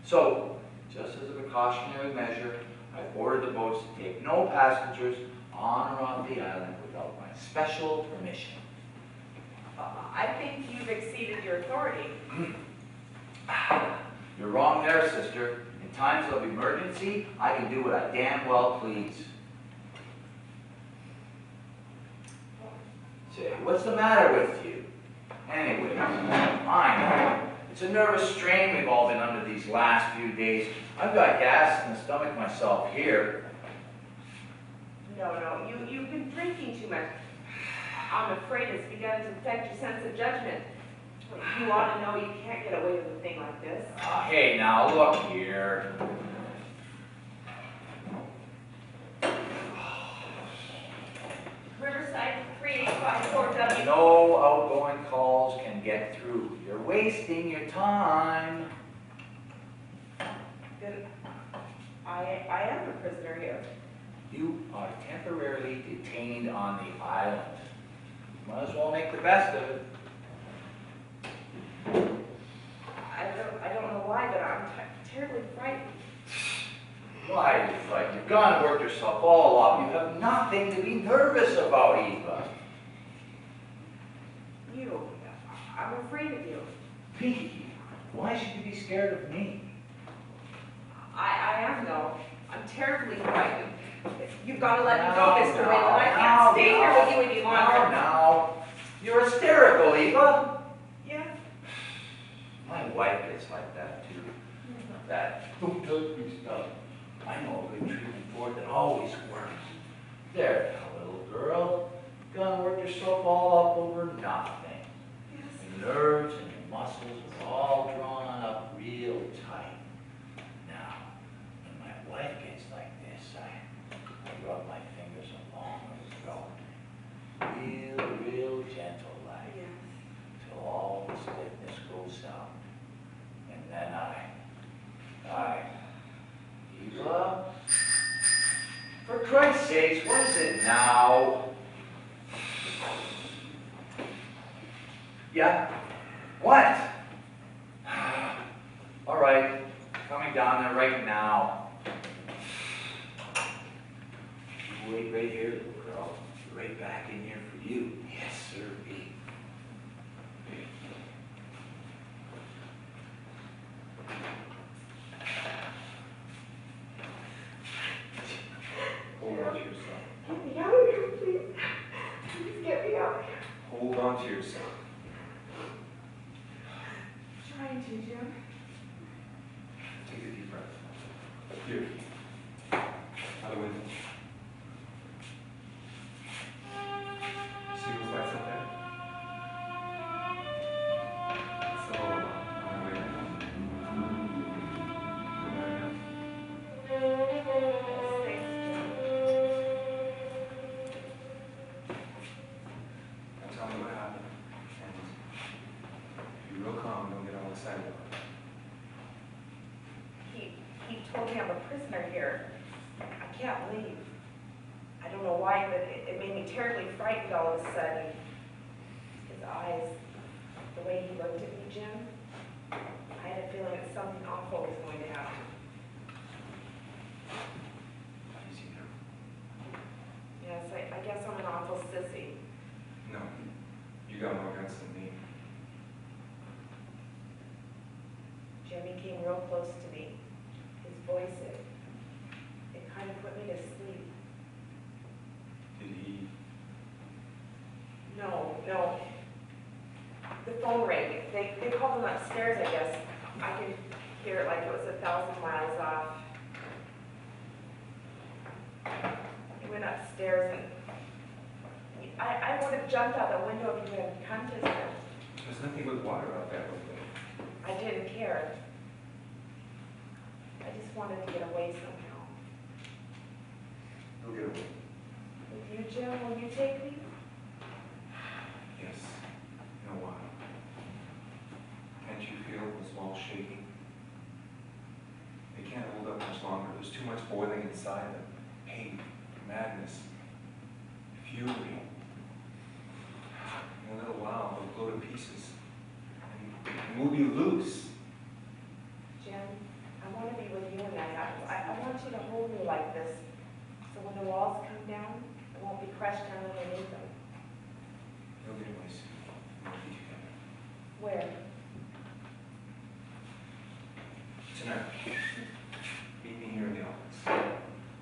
Speaker 6: So, just as a precautionary measure, I've ordered the boats to take no passengers on or off the island without my special permission.
Speaker 4: I think you've exceeded your authority.
Speaker 6: You're wrong there, sister. In times of emergency, I can do what I damn well please. Say, what's the matter with you? Anyways, fine. It's a nervous strain we've all been under these last few days. I've got gas in the stomach myself here.
Speaker 4: No, you've been drinking too much. I'm afraid it's begun to affect your sense of judgment. You ought to know you can't get away with a thing like this.
Speaker 6: Hey, now, look here.
Speaker 4: Riverside 3854W.
Speaker 6: No outgoing calls can get through. You're wasting your time.
Speaker 4: Then I am a prisoner here.
Speaker 6: You are temporarily detained on the island. Might as well make the best of it.
Speaker 4: I don't know why, but I'm terribly frightened.
Speaker 6: Why are you frightened? You've gone and worked yourself all up. You have nothing to be nervous about, Eva.
Speaker 4: You. I'm afraid of you.
Speaker 6: Me? Why should you be scared of me?
Speaker 4: I am, though. I'm terribly frightened. You've got to let me go,
Speaker 6: Now,
Speaker 4: Mr. Whalen. I can't stay here with you any longer.
Speaker 6: Now. You're hysterical, Eva.
Speaker 4: Yeah.
Speaker 6: My wife gets like that, too. That don't touch me stuff. I know a good treatment for it that always works. There now, little girl. Gonna work yourself all up over nothing.
Speaker 4: Yes.
Speaker 6: Your nerves and your muscles are all drawn up real tight. Now, when my wife gets like this, I rub my fingers along her throat. Real gentle like.
Speaker 4: Yes.
Speaker 6: Till all the stiffness goes out. And then Eva? For Christ's sakes, what is it now? Yeah? What? All right, coming down there right now. You wait right here, little girl. Right back in here for you. Yes, sir.
Speaker 5: Hold on to yourself.
Speaker 4: Get me out of here, please. Please get me out of here.
Speaker 5: Hold on to yourself.
Speaker 4: Trying to, Jim.
Speaker 5: Take a deep breath. Here. Out the window. See those lights up there? It's the lower one. On the way right now. Go right now.
Speaker 4: Thanks, Jim.
Speaker 5: Now tell me what happened. And be real calm and don't get all excited about it.
Speaker 4: He told me I'm a prisoner here. I can't leave. I don't know why, but it made me terribly frightened all of a sudden. His eyes, the way he looked at me, Jim. I had a feeling that something awful was going to happen.
Speaker 6: Easy now.
Speaker 4: I guess I'm an awful sissy.
Speaker 5: No, you got more guts than me.
Speaker 4: Jimmy came real close to me. His voice, it kind of put me to sleep.
Speaker 5: Did he?
Speaker 4: No. The phone rang. They called him upstairs, I guess. I could hear it like it was 1,000 miles off. He went upstairs and I would have jumped out the window if he hadn't come to him.
Speaker 5: There's nothing but water out that window.
Speaker 4: I didn't care. I just wanted to get away somehow.
Speaker 5: Go get away.
Speaker 4: With you, Jim, will you take me?
Speaker 5: Yes. In a while. Can't you feel this wall shaking? They can't hold up much longer. There's too much boiling inside them. Hate, madness, fury. In a little while, they'll blow to pieces. And we'll be loose.
Speaker 4: Jim, I want to be with you and I want you to hold me like this, so when the walls come down, I won't be crushed down underneath them.
Speaker 5: You'll get away soon. We'll be together.
Speaker 4: Where?
Speaker 5: Tonight. Meet me here in the office.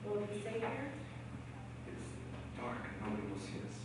Speaker 4: Will you stay here?
Speaker 5: It's dark and nobody will see us.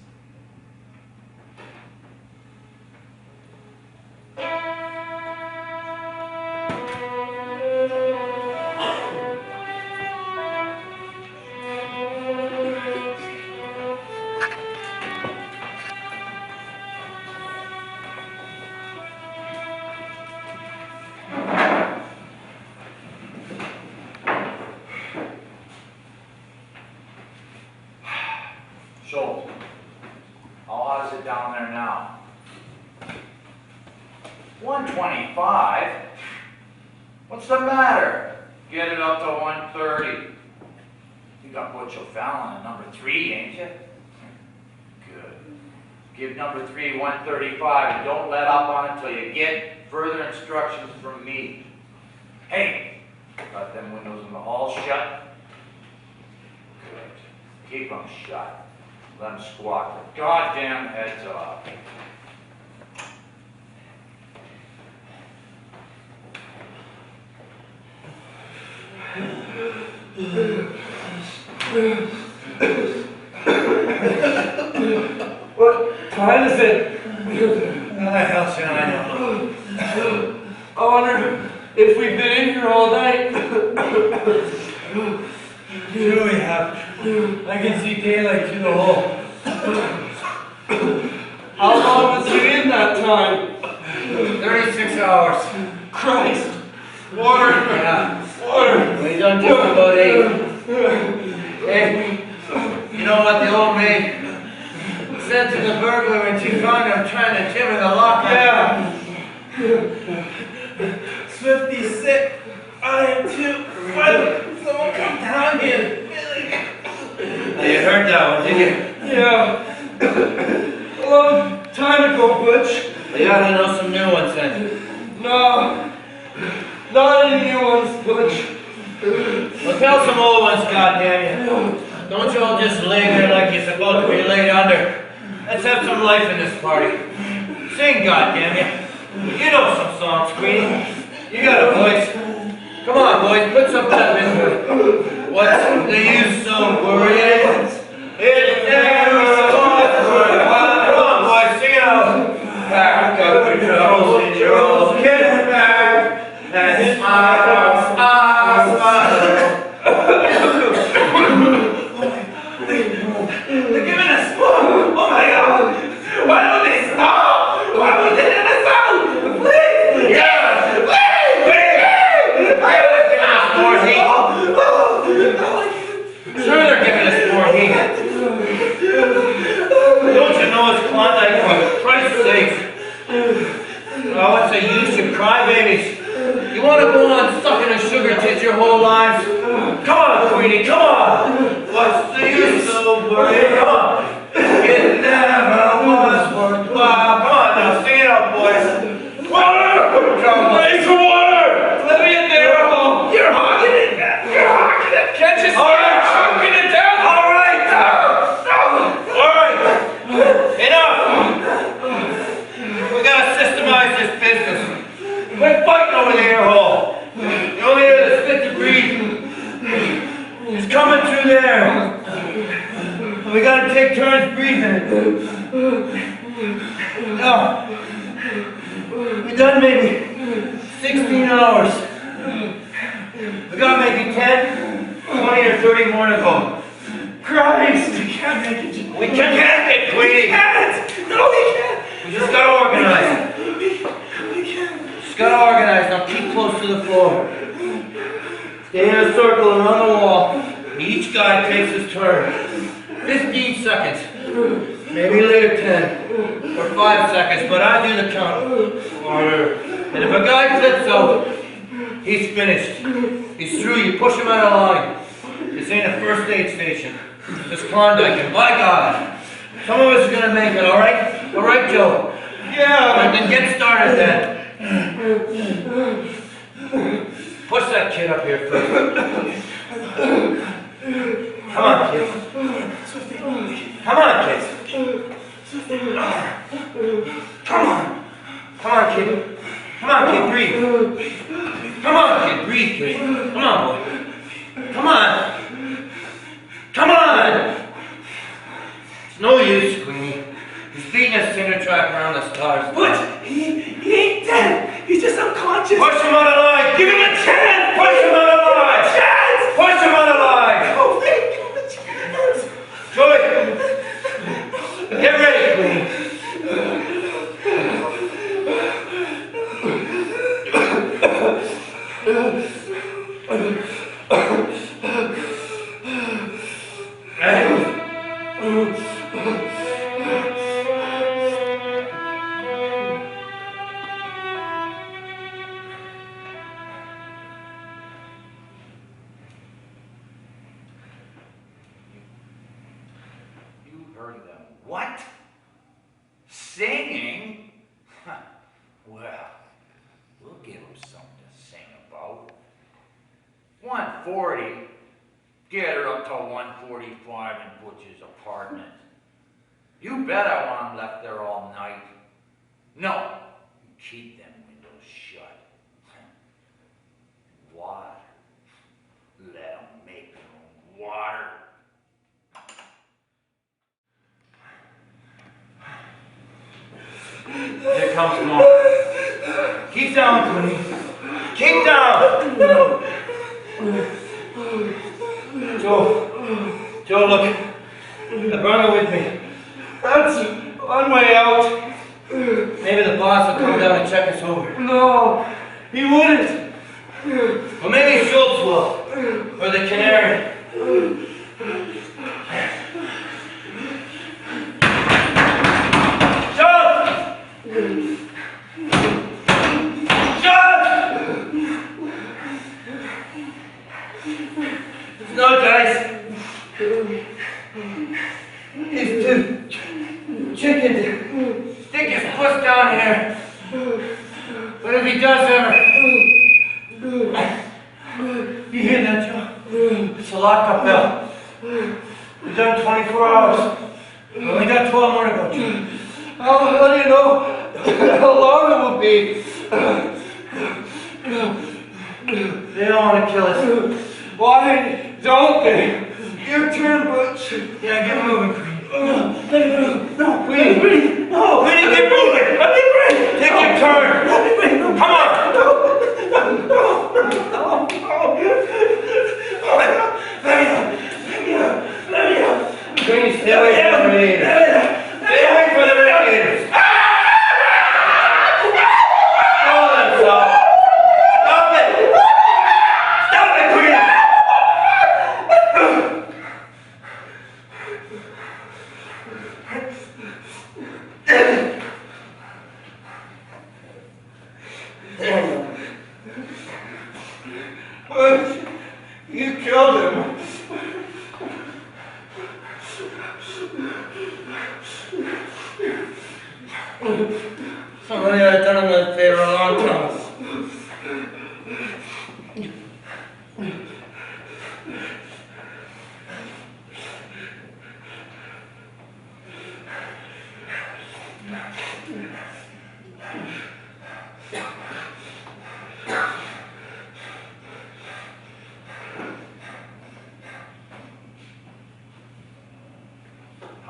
Speaker 6: So, how is it down there now? 125? What's the matter? Get it up to 130. You got Butch O'Fallon at number 3, ain't you? Good. Give number 3 135 and don't let up on it till you get further instructions from me. Hey, got them windows in the hall shut? Good. Keep them shut. Let them squawk their goddamn heads off.
Speaker 9: What time is it?
Speaker 6: How the hell should I know?
Speaker 9: I wonder if we've been in here all night.
Speaker 13: Sure we have. I can see daylight through the hole.
Speaker 9: How long was you in that time?
Speaker 6: 36 hours.
Speaker 9: Christ! Water!
Speaker 6: Yeah.
Speaker 9: Water!
Speaker 6: We done just about 8. Hey, you know what the old maid said to the burglar when she found him trying to jimmy the lock?
Speaker 9: Yeah!
Speaker 13: Swifty sick. I am too. Someone come down here.
Speaker 6: You heard that one, did you?
Speaker 9: Yeah. A long time ago, Butch.
Speaker 6: You ought to know some new ones then.
Speaker 9: No. Not any new ones, Butch.
Speaker 6: Well, tell some old ones, goddammit. Don't you all just lay there like you're supposed to be laid under. Let's have some life in this party. Sing, goddammit. You know some songs, Queenie. You got a voice. Come on, boys, put some pep into it. What's the use of worrying? It never was worthwhile. Come on, boys, sing it out. Pack up your troubles in your old kit bag and smile, smile, smile. They're giving us more. Oh my God! Why don't they stop? Why would they let us out? Please! Yeah! Please! I gotta give us more heat. Sure, they're giving us more heat. Don't you know it's Klondike, for Christ's sake? Oh, what's the use of crybabies? You want to go on sucking a sugar tit your whole lives? Come on, Queenie, come on! What's the use of worrying? Come on! It never was worthwhile. Come on now, sing it out, boys. Water! Drink some water!
Speaker 9: Let me in there.
Speaker 6: You're hogging it! You're hogging it!
Speaker 9: Can't you see
Speaker 6: All right.
Speaker 9: I'm choking it down?
Speaker 6: All right!
Speaker 13: to take turns breathing. No. We done maybe 16 hours. We got maybe 10, 20 or 30 more to go. Christ, we can't make it. We can't make it, Queenie. We can't. No, we can't. We just gotta organize. We can't. Just gotta organize. Now keep close to the floor. Stay in a circle around the wall. Each guy takes his turn. 15 seconds. Maybe later 10 or 5 seconds, but I do the count. Order. And if a guy flips out, he's finished. He's through. You push him out of line. This ain't a first aid station. This Klondike, and by God, some of us are gonna make it, all right? All right, Joe? Yeah. Then get started then. Push that kid up here first. Come on, kids. Come on, kids. Come on. Come on, kid. Come on, kid, breathe. Come on, kid, breathe, kid. Come on, boy. Come on. Come on! It's no use, Queenie. He's beating a cinder track around the stars.
Speaker 8: What? He ain't dead. He's just unconscious.
Speaker 13: Push him out of line! Give him a chance! Push him out of line!
Speaker 8: Chance!
Speaker 13: Push him out of line!
Speaker 8: Oh, wait, give him a chance.
Speaker 13: Joey! Get ready, Queenie.
Speaker 6: You heard them. What? Singing? Huh. Well, we'll give them something to sing about. 140. Get her up to 145 in Butch's apartment. You bet I want them left there all night. No, keep them windows shut. Water. Let them make their own water.
Speaker 13: Here comes more. Keep down, Queenie. Keep down! Joe, look. The burner with me.
Speaker 2: That's one way out.
Speaker 13: Maybe the boss will come down and check us over.
Speaker 2: No, he wouldn't.
Speaker 13: Well, maybe Schultz will. Or the canary. No, guys. He's too chicken to stick his foot down here. But if he does ever... You hear that, Joe? It's a lockup bell. We've done 24 hours. We only got 12 more to go, Joe.
Speaker 2: How do you know how long it will be?
Speaker 13: They don't want to kill us.
Speaker 2: Why don't they? Your turn, Butch.
Speaker 13: Yeah, get moving, Queenie.
Speaker 2: No, Queenie. No.
Speaker 13: Queenie, get moving.
Speaker 2: Let me breathe.
Speaker 13: Take your turn.
Speaker 2: Let me breathe.
Speaker 13: Come on.
Speaker 2: Let me out.
Speaker 13: Queenie, stay away from the radiators. Stay away from the radiators. Hold them, stop. Stop it. Stop it, Queenie.
Speaker 2: Butch, you killed him.
Speaker 13: Somebody had done him that favor a long time.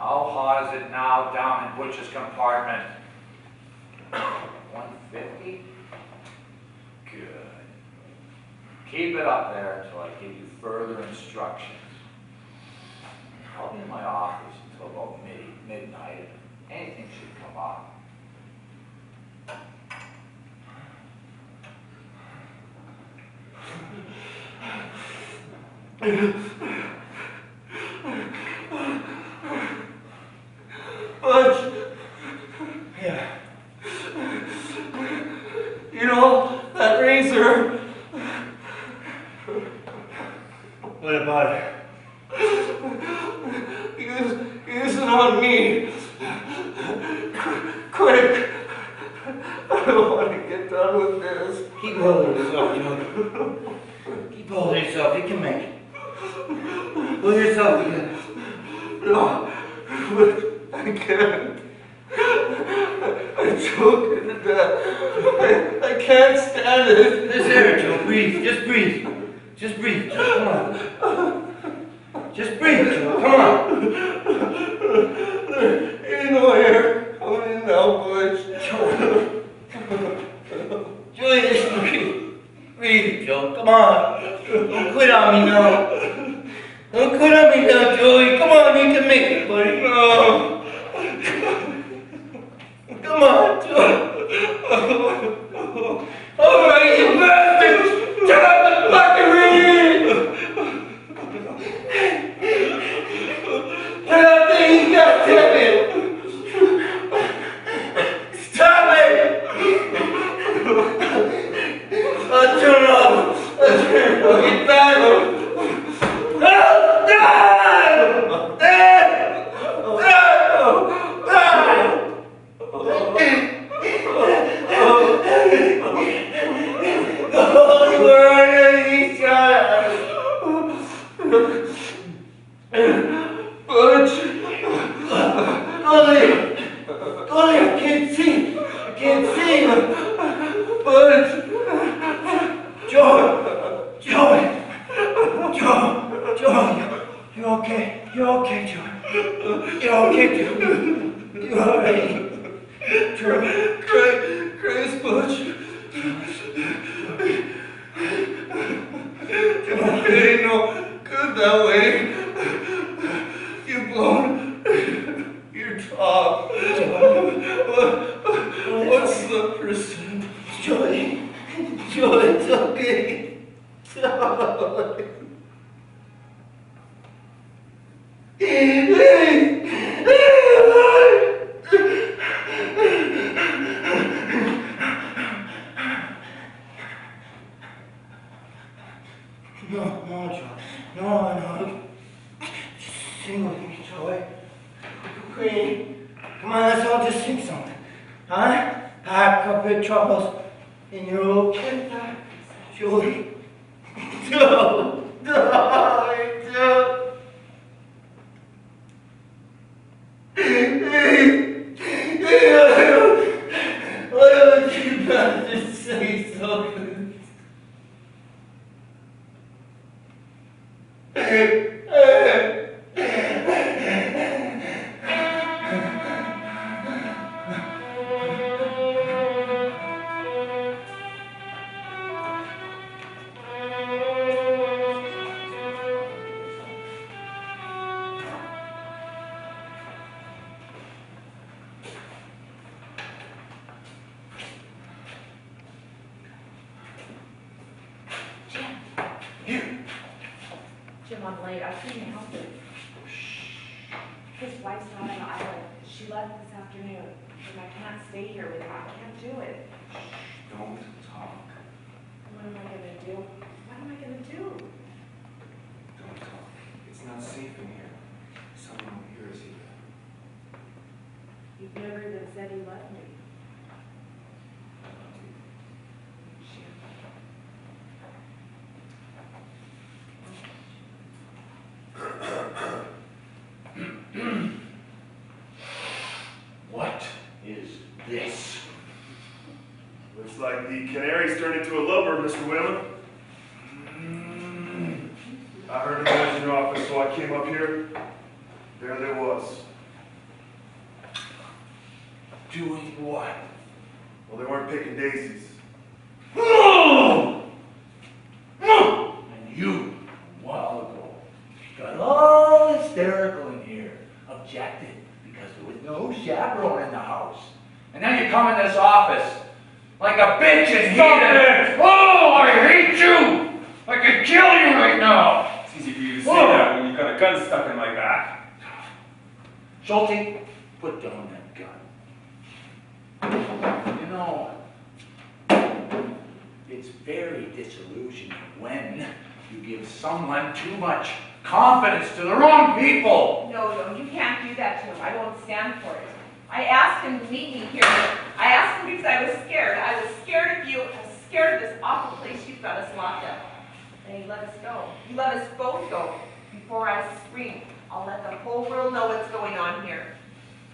Speaker 6: How hot is it now down in Butch's compartment? 150? Good. Keep it up there until I give you further instructions. I'll be in my office until about midnight if anything should come up.
Speaker 13: Butch. Yeah. You know, that razor. What about it? Use it on me. Quick. I don't want to get done with this. Keep holding yourself, Joe. Keep holding yourself. You can make it. Pull yourself together. No. I can't. I'm choking to death. I can't stand it. This air, Joe. Breathe. Just breathe. Just breathe, Joe. Come on. Just breathe, Joe. Come on. There ain't no air coming in now, Butch. Joe. Joey, just breathe. Breathe, Joe. Come on. Don't quit on me now. Don't quit on me now, Joey. Come on, you can make it, buddy. No. Come on, Joe. All right, you bastard. Shut up and fucking read. Get up there, you goddamn it. Stop it. I'll turn it off. I'll turn it off. Get back.
Speaker 7: What is this? Looks like the canary's turned into a lovebird, Mr. Whalen. I heard a noise in your office, so I came up here. There was.
Speaker 6: Doing what?
Speaker 7: Well, they weren't picking daisies.
Speaker 6: And you, a while ago, got all hysterical in here, objected because there was no chaperone in the house. And now you come in this office like a bitch and heathen. Oh, I hate you! I could kill you right now!
Speaker 5: It's easy for you to say that when you've got a gun stuck in my back.
Speaker 6: Schulte, put down that gun. You know, it's very disillusioning when you give someone too much confidence to the wrong people.
Speaker 4: No, you can't do that to him. I won't stand for it. I asked him to meet me here. I asked him because I was scared. I was scared of you. I was scared of this awful place you've got us locked up. And he let us go. He let us both go before I screamed. I'll let the whole world know what's going on here.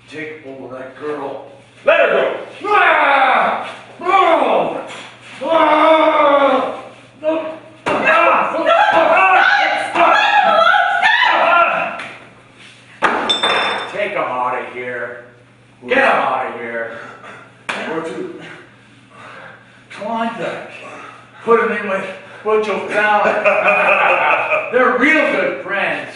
Speaker 6: Take hold of that girl.
Speaker 5: Let her go!
Speaker 6: Ah! Oh! Ah! Take him out of here. Get him out of here. Where to? Klondike. Put him in with Butch O'Fallon. They're real good friends.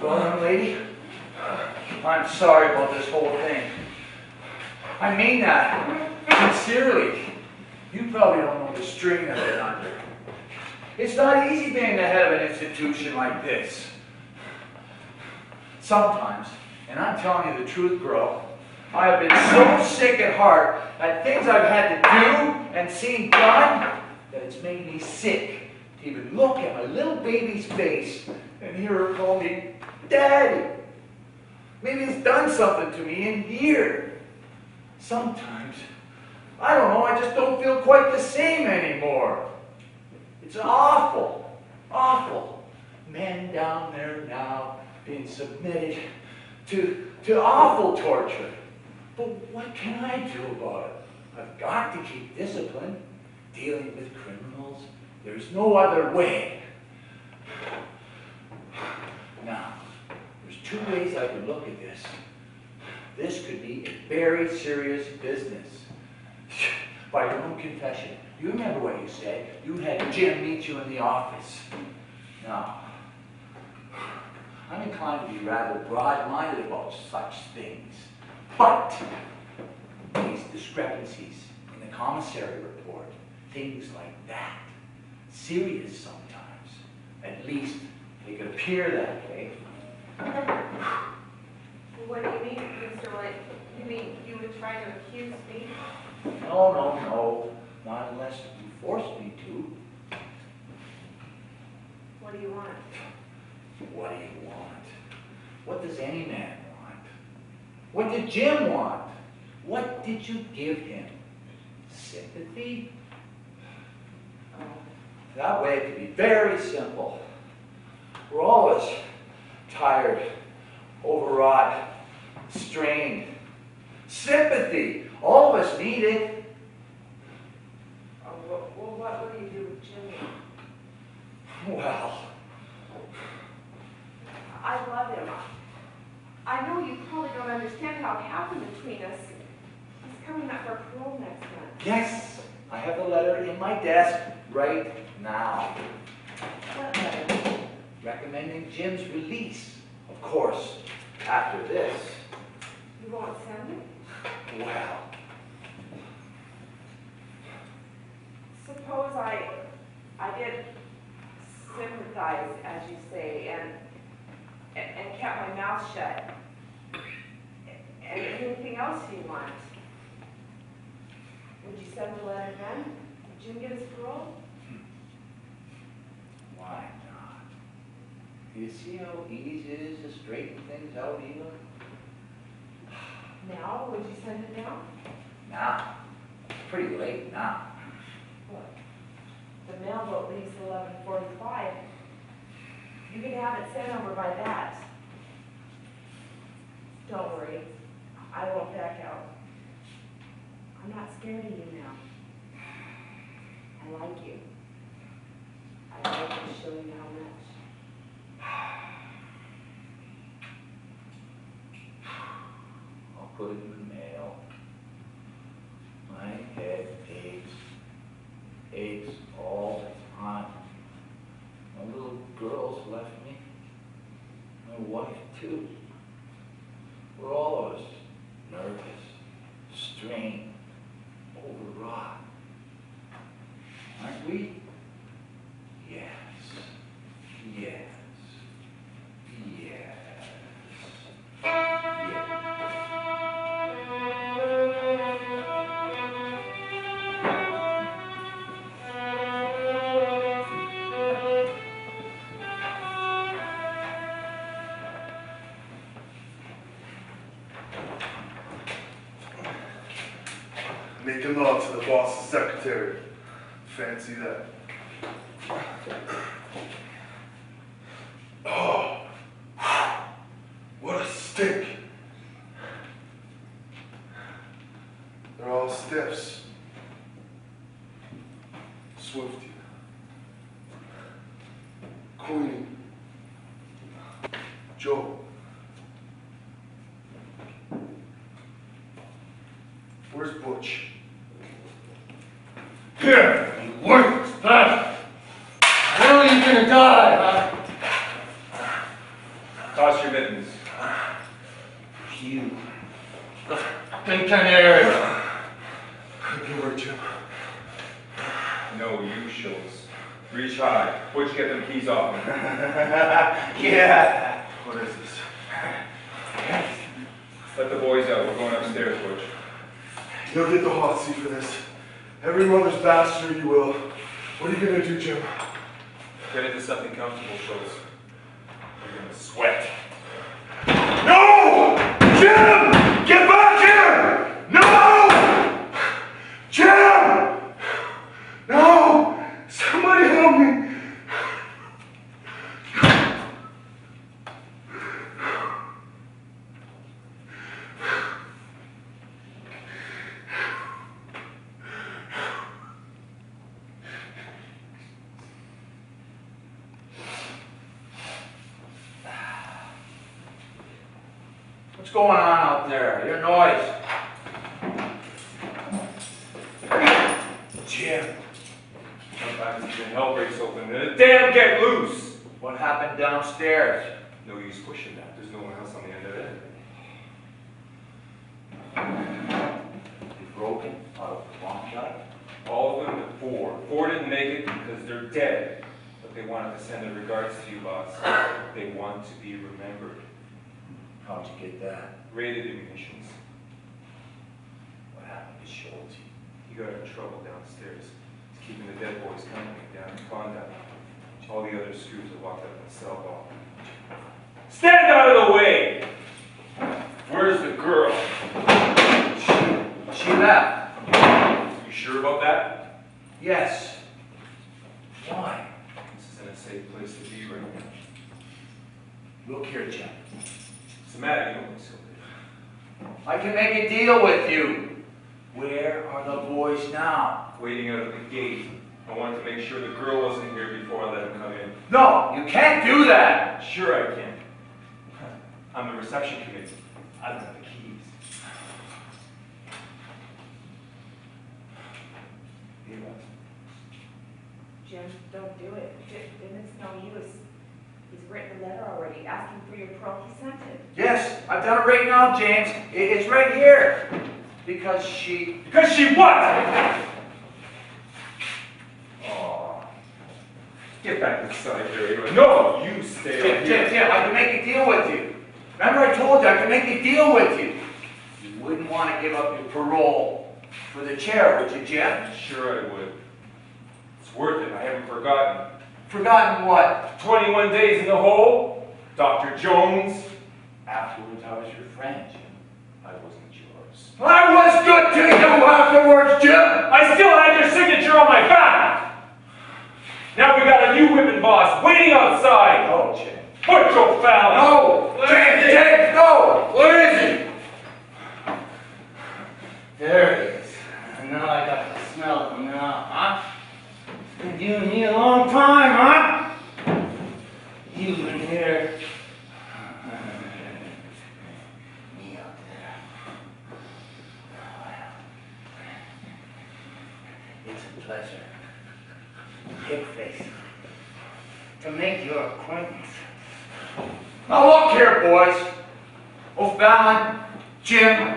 Speaker 6: Well, young lady, I'm sorry about this whole thing. I mean that sincerely. You probably don't know the string of it under. It's not easy being the head of an institution like this. Sometimes, and I'm telling you the truth, girl, I have been so sick at heart at things I've had to do and seen done that it's made me sick to even look at my little baby's face and hear her call me Daddy. Maybe it's done something to me in here. Sometimes, I don't know, I just don't feel quite the same anymore. It's awful, awful. Men down there now being submitted to awful torture. But what can I do about it? I've got to keep discipline. Dealing with criminals, there's no other way. Now, there's two ways I can look at this. This could be a very serious business. By your own confession, you remember what you said. You had Jim meet you in the office. Now, I'm inclined to be rather broad-minded about such things. But these discrepancies in the commissary report, things like that, serious sometimes. At least they could appear that way.
Speaker 4: What do you mean, Mr. White? You mean you would try to accuse me?
Speaker 6: No, no, no. Not unless you forced me to.
Speaker 4: What do you want?
Speaker 6: What do you want? What does any man want? What did Jim want? What did you give him? Sympathy? That way it could be very simple. We're always tired, overwrought, strained. Sympathy. All of us need it.
Speaker 4: Well, what will you do with Jimmy?
Speaker 6: Well,
Speaker 4: I love him. I know you probably don't understand how it happened between us. He's coming up for parole next month.
Speaker 6: yes, I have the letter in my desk right now.
Speaker 4: What letter?
Speaker 6: Recommending Jim's release. Of course, after this.
Speaker 4: You won't send it?
Speaker 6: Well,
Speaker 4: Suppose I did sympathize, as you say, and kept my mouth shut. And anything else you want? Would you send the letter then? Did Jim get his parole?
Speaker 6: why not? You see how easy it is to straighten things out even?
Speaker 4: Now? Would you send it now?
Speaker 6: Now. It's pretty late now.
Speaker 4: Look, the mailboat leaves 11:45. You can have it sent over by that. Don't worry. I won't back out. I'm not scared of you now. I like you. I'd like to show you how much.
Speaker 6: put it in the mail. My head aches all the time. My little girl's left me. My wife too. We're all of us nervous, strained, overwrought. Aren't we? Yes. Yes. Yes.
Speaker 7: Making love to the boss's secretary. Fancy that. Oh, what a stink. They're all stiffs. Swifty. Queenie. Joe. Where's Butch?
Speaker 13: Here, you worthless bastard! When are you gonna die, huh?
Speaker 5: Toss your mittens.
Speaker 13: You. Think canary.
Speaker 7: Good work, Jim.
Speaker 5: No, you shows. Reach high. Butch, get them keys off me.
Speaker 6: Yeah.
Speaker 7: What is this?
Speaker 5: Let the boys out. We're going upstairs, Butch.
Speaker 7: You'll get the hot seat for this. Every mother's bastard you will. What are you gonna do, Jim?
Speaker 5: Get into something comfortable, Schultz. You're gonna sweat.
Speaker 7: No! Jim! Get back here! No! Jim! No! Somebody help me!
Speaker 6: What's going on out there? Your noise. Jim,
Speaker 5: Sometimes even hell breaks open and the damn get loose.
Speaker 6: what happened downstairs?
Speaker 5: No use pushing that. There's no one else on the end of it.
Speaker 6: They broken out of the bomb shot?
Speaker 5: All of them but four. Four didn't make it because they're dead. But they wanted to send their regards to you, boss. They want to be remembered.
Speaker 6: How'd you get that?
Speaker 5: Raided ammunitions.
Speaker 6: What happened to Schultz?
Speaker 5: He got in trouble downstairs. He's keeping the dead boys company down in Klondike. All the other screws have walked up in the cell block. Stand out of the way! Where's the girl?
Speaker 6: She left.
Speaker 5: You sure about that?
Speaker 6: Yes. Why?
Speaker 5: This isn't a safe place to be right now.
Speaker 6: Look here, Jim.
Speaker 5: What's the matter? You don't look so good.
Speaker 6: I can make a deal with you. Where are the boys now?
Speaker 5: Waiting out at the gate. I wanted to make sure the girl wasn't here before I let him come in.
Speaker 6: No, you can't do that.
Speaker 5: Sure I can. I'm the reception committee. I've got the keys. Here, boss.
Speaker 4: Jim, don't do it. Jim, it's no use. He's written a letter already asking for your parole. He sent it.
Speaker 6: Yes, I've done it right now, James. It's right here. Because she...
Speaker 5: Because she what? Aw. Get back inside here, anyway. No, you stay
Speaker 6: Jim,
Speaker 5: out here.
Speaker 6: Jim, I can make a deal with you. Remember I told you I can make a deal with you. You wouldn't want to give up your parole for the chair, would you, Jim?
Speaker 5: Sure I would. It's worth it. I haven't forgotten.
Speaker 6: Forgotten what?
Speaker 5: 21 days in the hole. Dr. Jones.
Speaker 6: Afterwards, I was your friend, Jim.
Speaker 5: I wasn't yours.
Speaker 6: I was good to you afterwards, Jim!
Speaker 5: I still had your signature on my back! Now we got a new whipping boss waiting outside!
Speaker 6: No, Jim.
Speaker 5: Butch O'Fallon!
Speaker 6: No! James, James, no!
Speaker 13: Where is he? There he is. Now I got to smell him now, huh? Been giving me a long time, huh? You've been here. Me out there. pleasure. Pigface. To make your acquaintance.
Speaker 6: Now look here, boys. O'Fallon, Jim,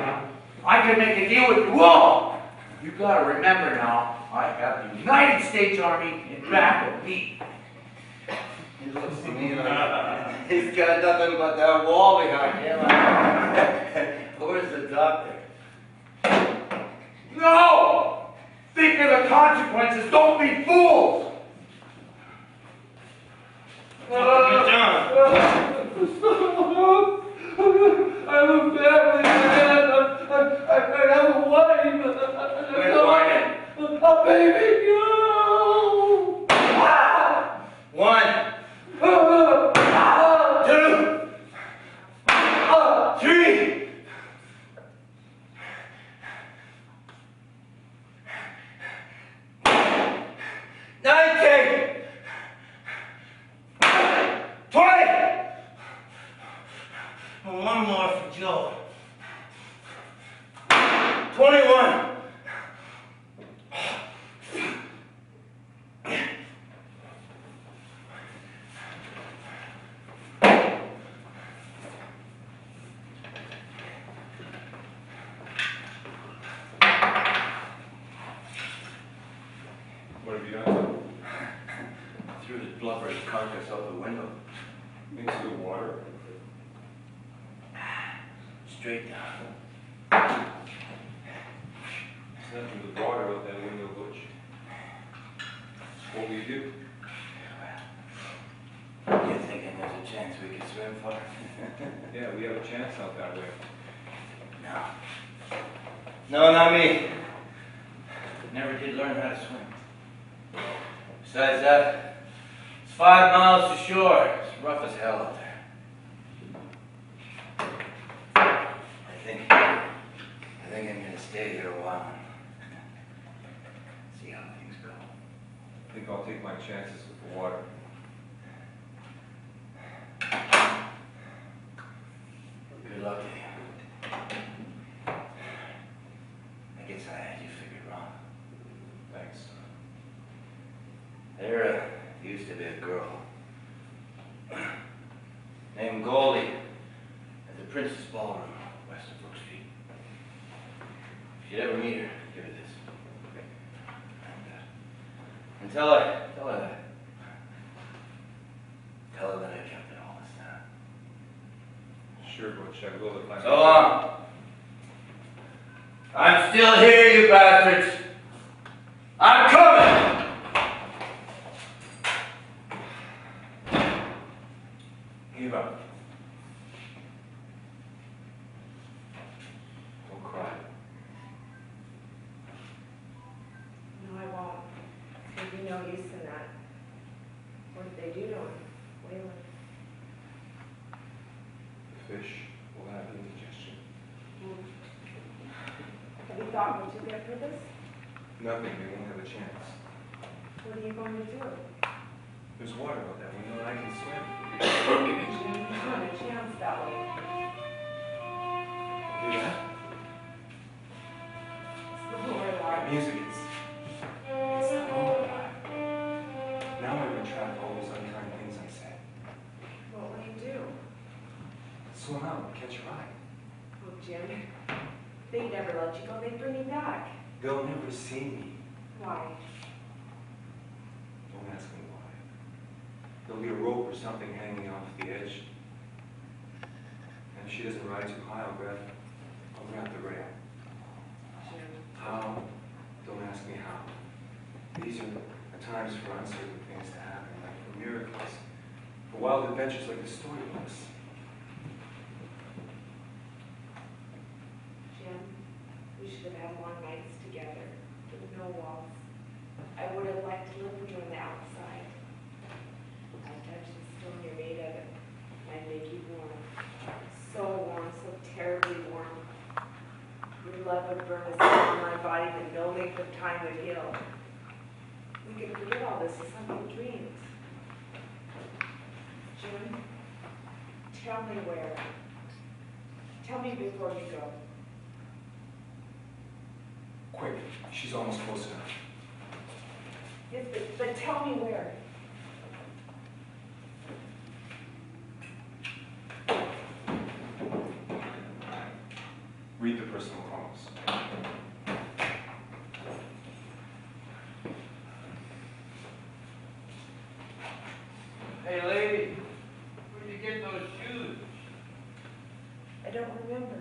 Speaker 6: I can make a deal with you all. You gotta remember now, I have the United States Army in back of me.
Speaker 13: He looks to me like he's got nothing but that wall behind him. Where's the doctor?
Speaker 6: No! Think of the consequences, don't be fools!
Speaker 13: What have you done?
Speaker 9: I'm a family man. I have a wife.
Speaker 13: Quit whining.
Speaker 9: A baby girl.
Speaker 13: One, two, three. $19, $20. One more for Joe. 21.
Speaker 5: What have you done?
Speaker 1: Threw the blubber's carcass out the window.
Speaker 5: Into the water?
Speaker 1: Straight down.
Speaker 5: There's nothing but water out that window, Butch. What will you do?
Speaker 1: Well, you thinking there's a chance we could swim for?
Speaker 5: Yeah, we have a chance out that way.
Speaker 1: No. No, not me. Never did learn how to swim. Besides that, it's 5 miles to shore. It's rough as hell out there. I think I'm gonna stay here a while. See how things go.
Speaker 5: I think I'll take my chances with the water.
Speaker 1: Good luck to you. I guess I had you figured wrong.
Speaker 5: Thanks.
Speaker 1: There used to be a girl named Goldie at the Princess Ballroom, west of Brook Street. If you ever meet her, give her this. And tell her that I kept it all this time.
Speaker 5: Sure, Butch, I will if I...
Speaker 1: So long. I'm still here, you bastards. I'm coming.
Speaker 5: Give up. Don't cry.
Speaker 4: No, I won't. There'd be no use in that. What did they do to him? Waylon.
Speaker 5: The fish will have indigestion.
Speaker 4: Have you thought what you get for this?
Speaker 5: Nothing, they won't have a chance.
Speaker 4: What are you going to do?
Speaker 5: There's water out that window, I can swim.
Speaker 4: Jim, there's not a chance that way.
Speaker 5: Do that?
Speaker 4: It's the Lord,
Speaker 5: Music is... It's the lullaby. Now I'm gonna trap all those unkind things I said.
Speaker 4: What will you do?
Speaker 5: Swim out, catch a ride.
Speaker 4: Oh, Jim, they never let you go. They bring you back.
Speaker 5: They'll never see me.
Speaker 4: Why?
Speaker 5: Don't ask me why. There'll be a rope or something hanging off the edge. And if she doesn't ride too high, I'll grab the rail.
Speaker 4: Jim.
Speaker 5: How? Don't ask me how. These are the times for uncertain things to happen, like for miracles, for wild adventures like the storybooks.
Speaker 4: Jim, we should have had more nights together with no walls. I would have liked to live with you on the outside. I'd touch the stone you're made of it. I'd make you warm. So warm, so terribly warm. Your love would burn as hot on my body than no length of time would heal. We could forget all this as something dreams. Jim, tell me where. Tell me before you go.
Speaker 5: Quick, she's almost close enough.
Speaker 4: Yes, but tell me where.
Speaker 5: Read the personal promise.
Speaker 13: Hey, lady, where'd you get those shoes?
Speaker 4: I don't remember.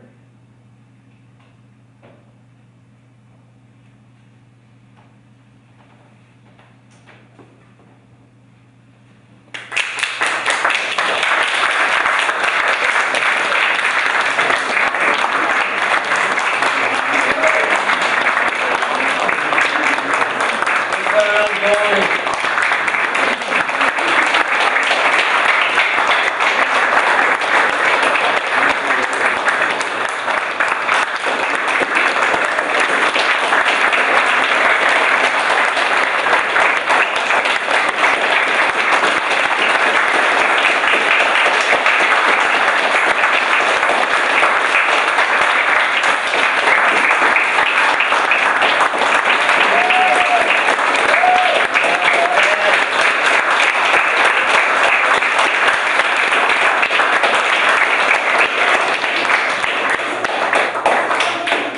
Speaker 13: Where I'm going.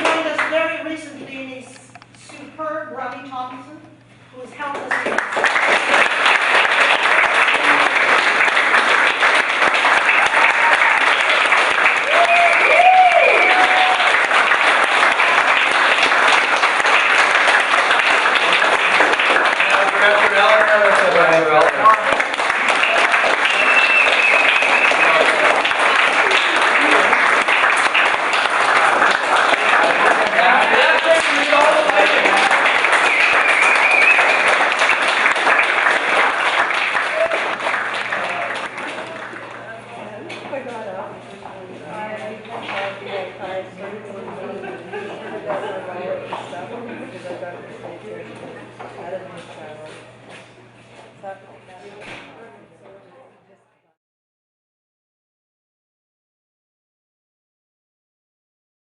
Speaker 10: Joined us very recently in his superb Robbie Thompson, who has helped us.
Speaker 3: Stuff like that.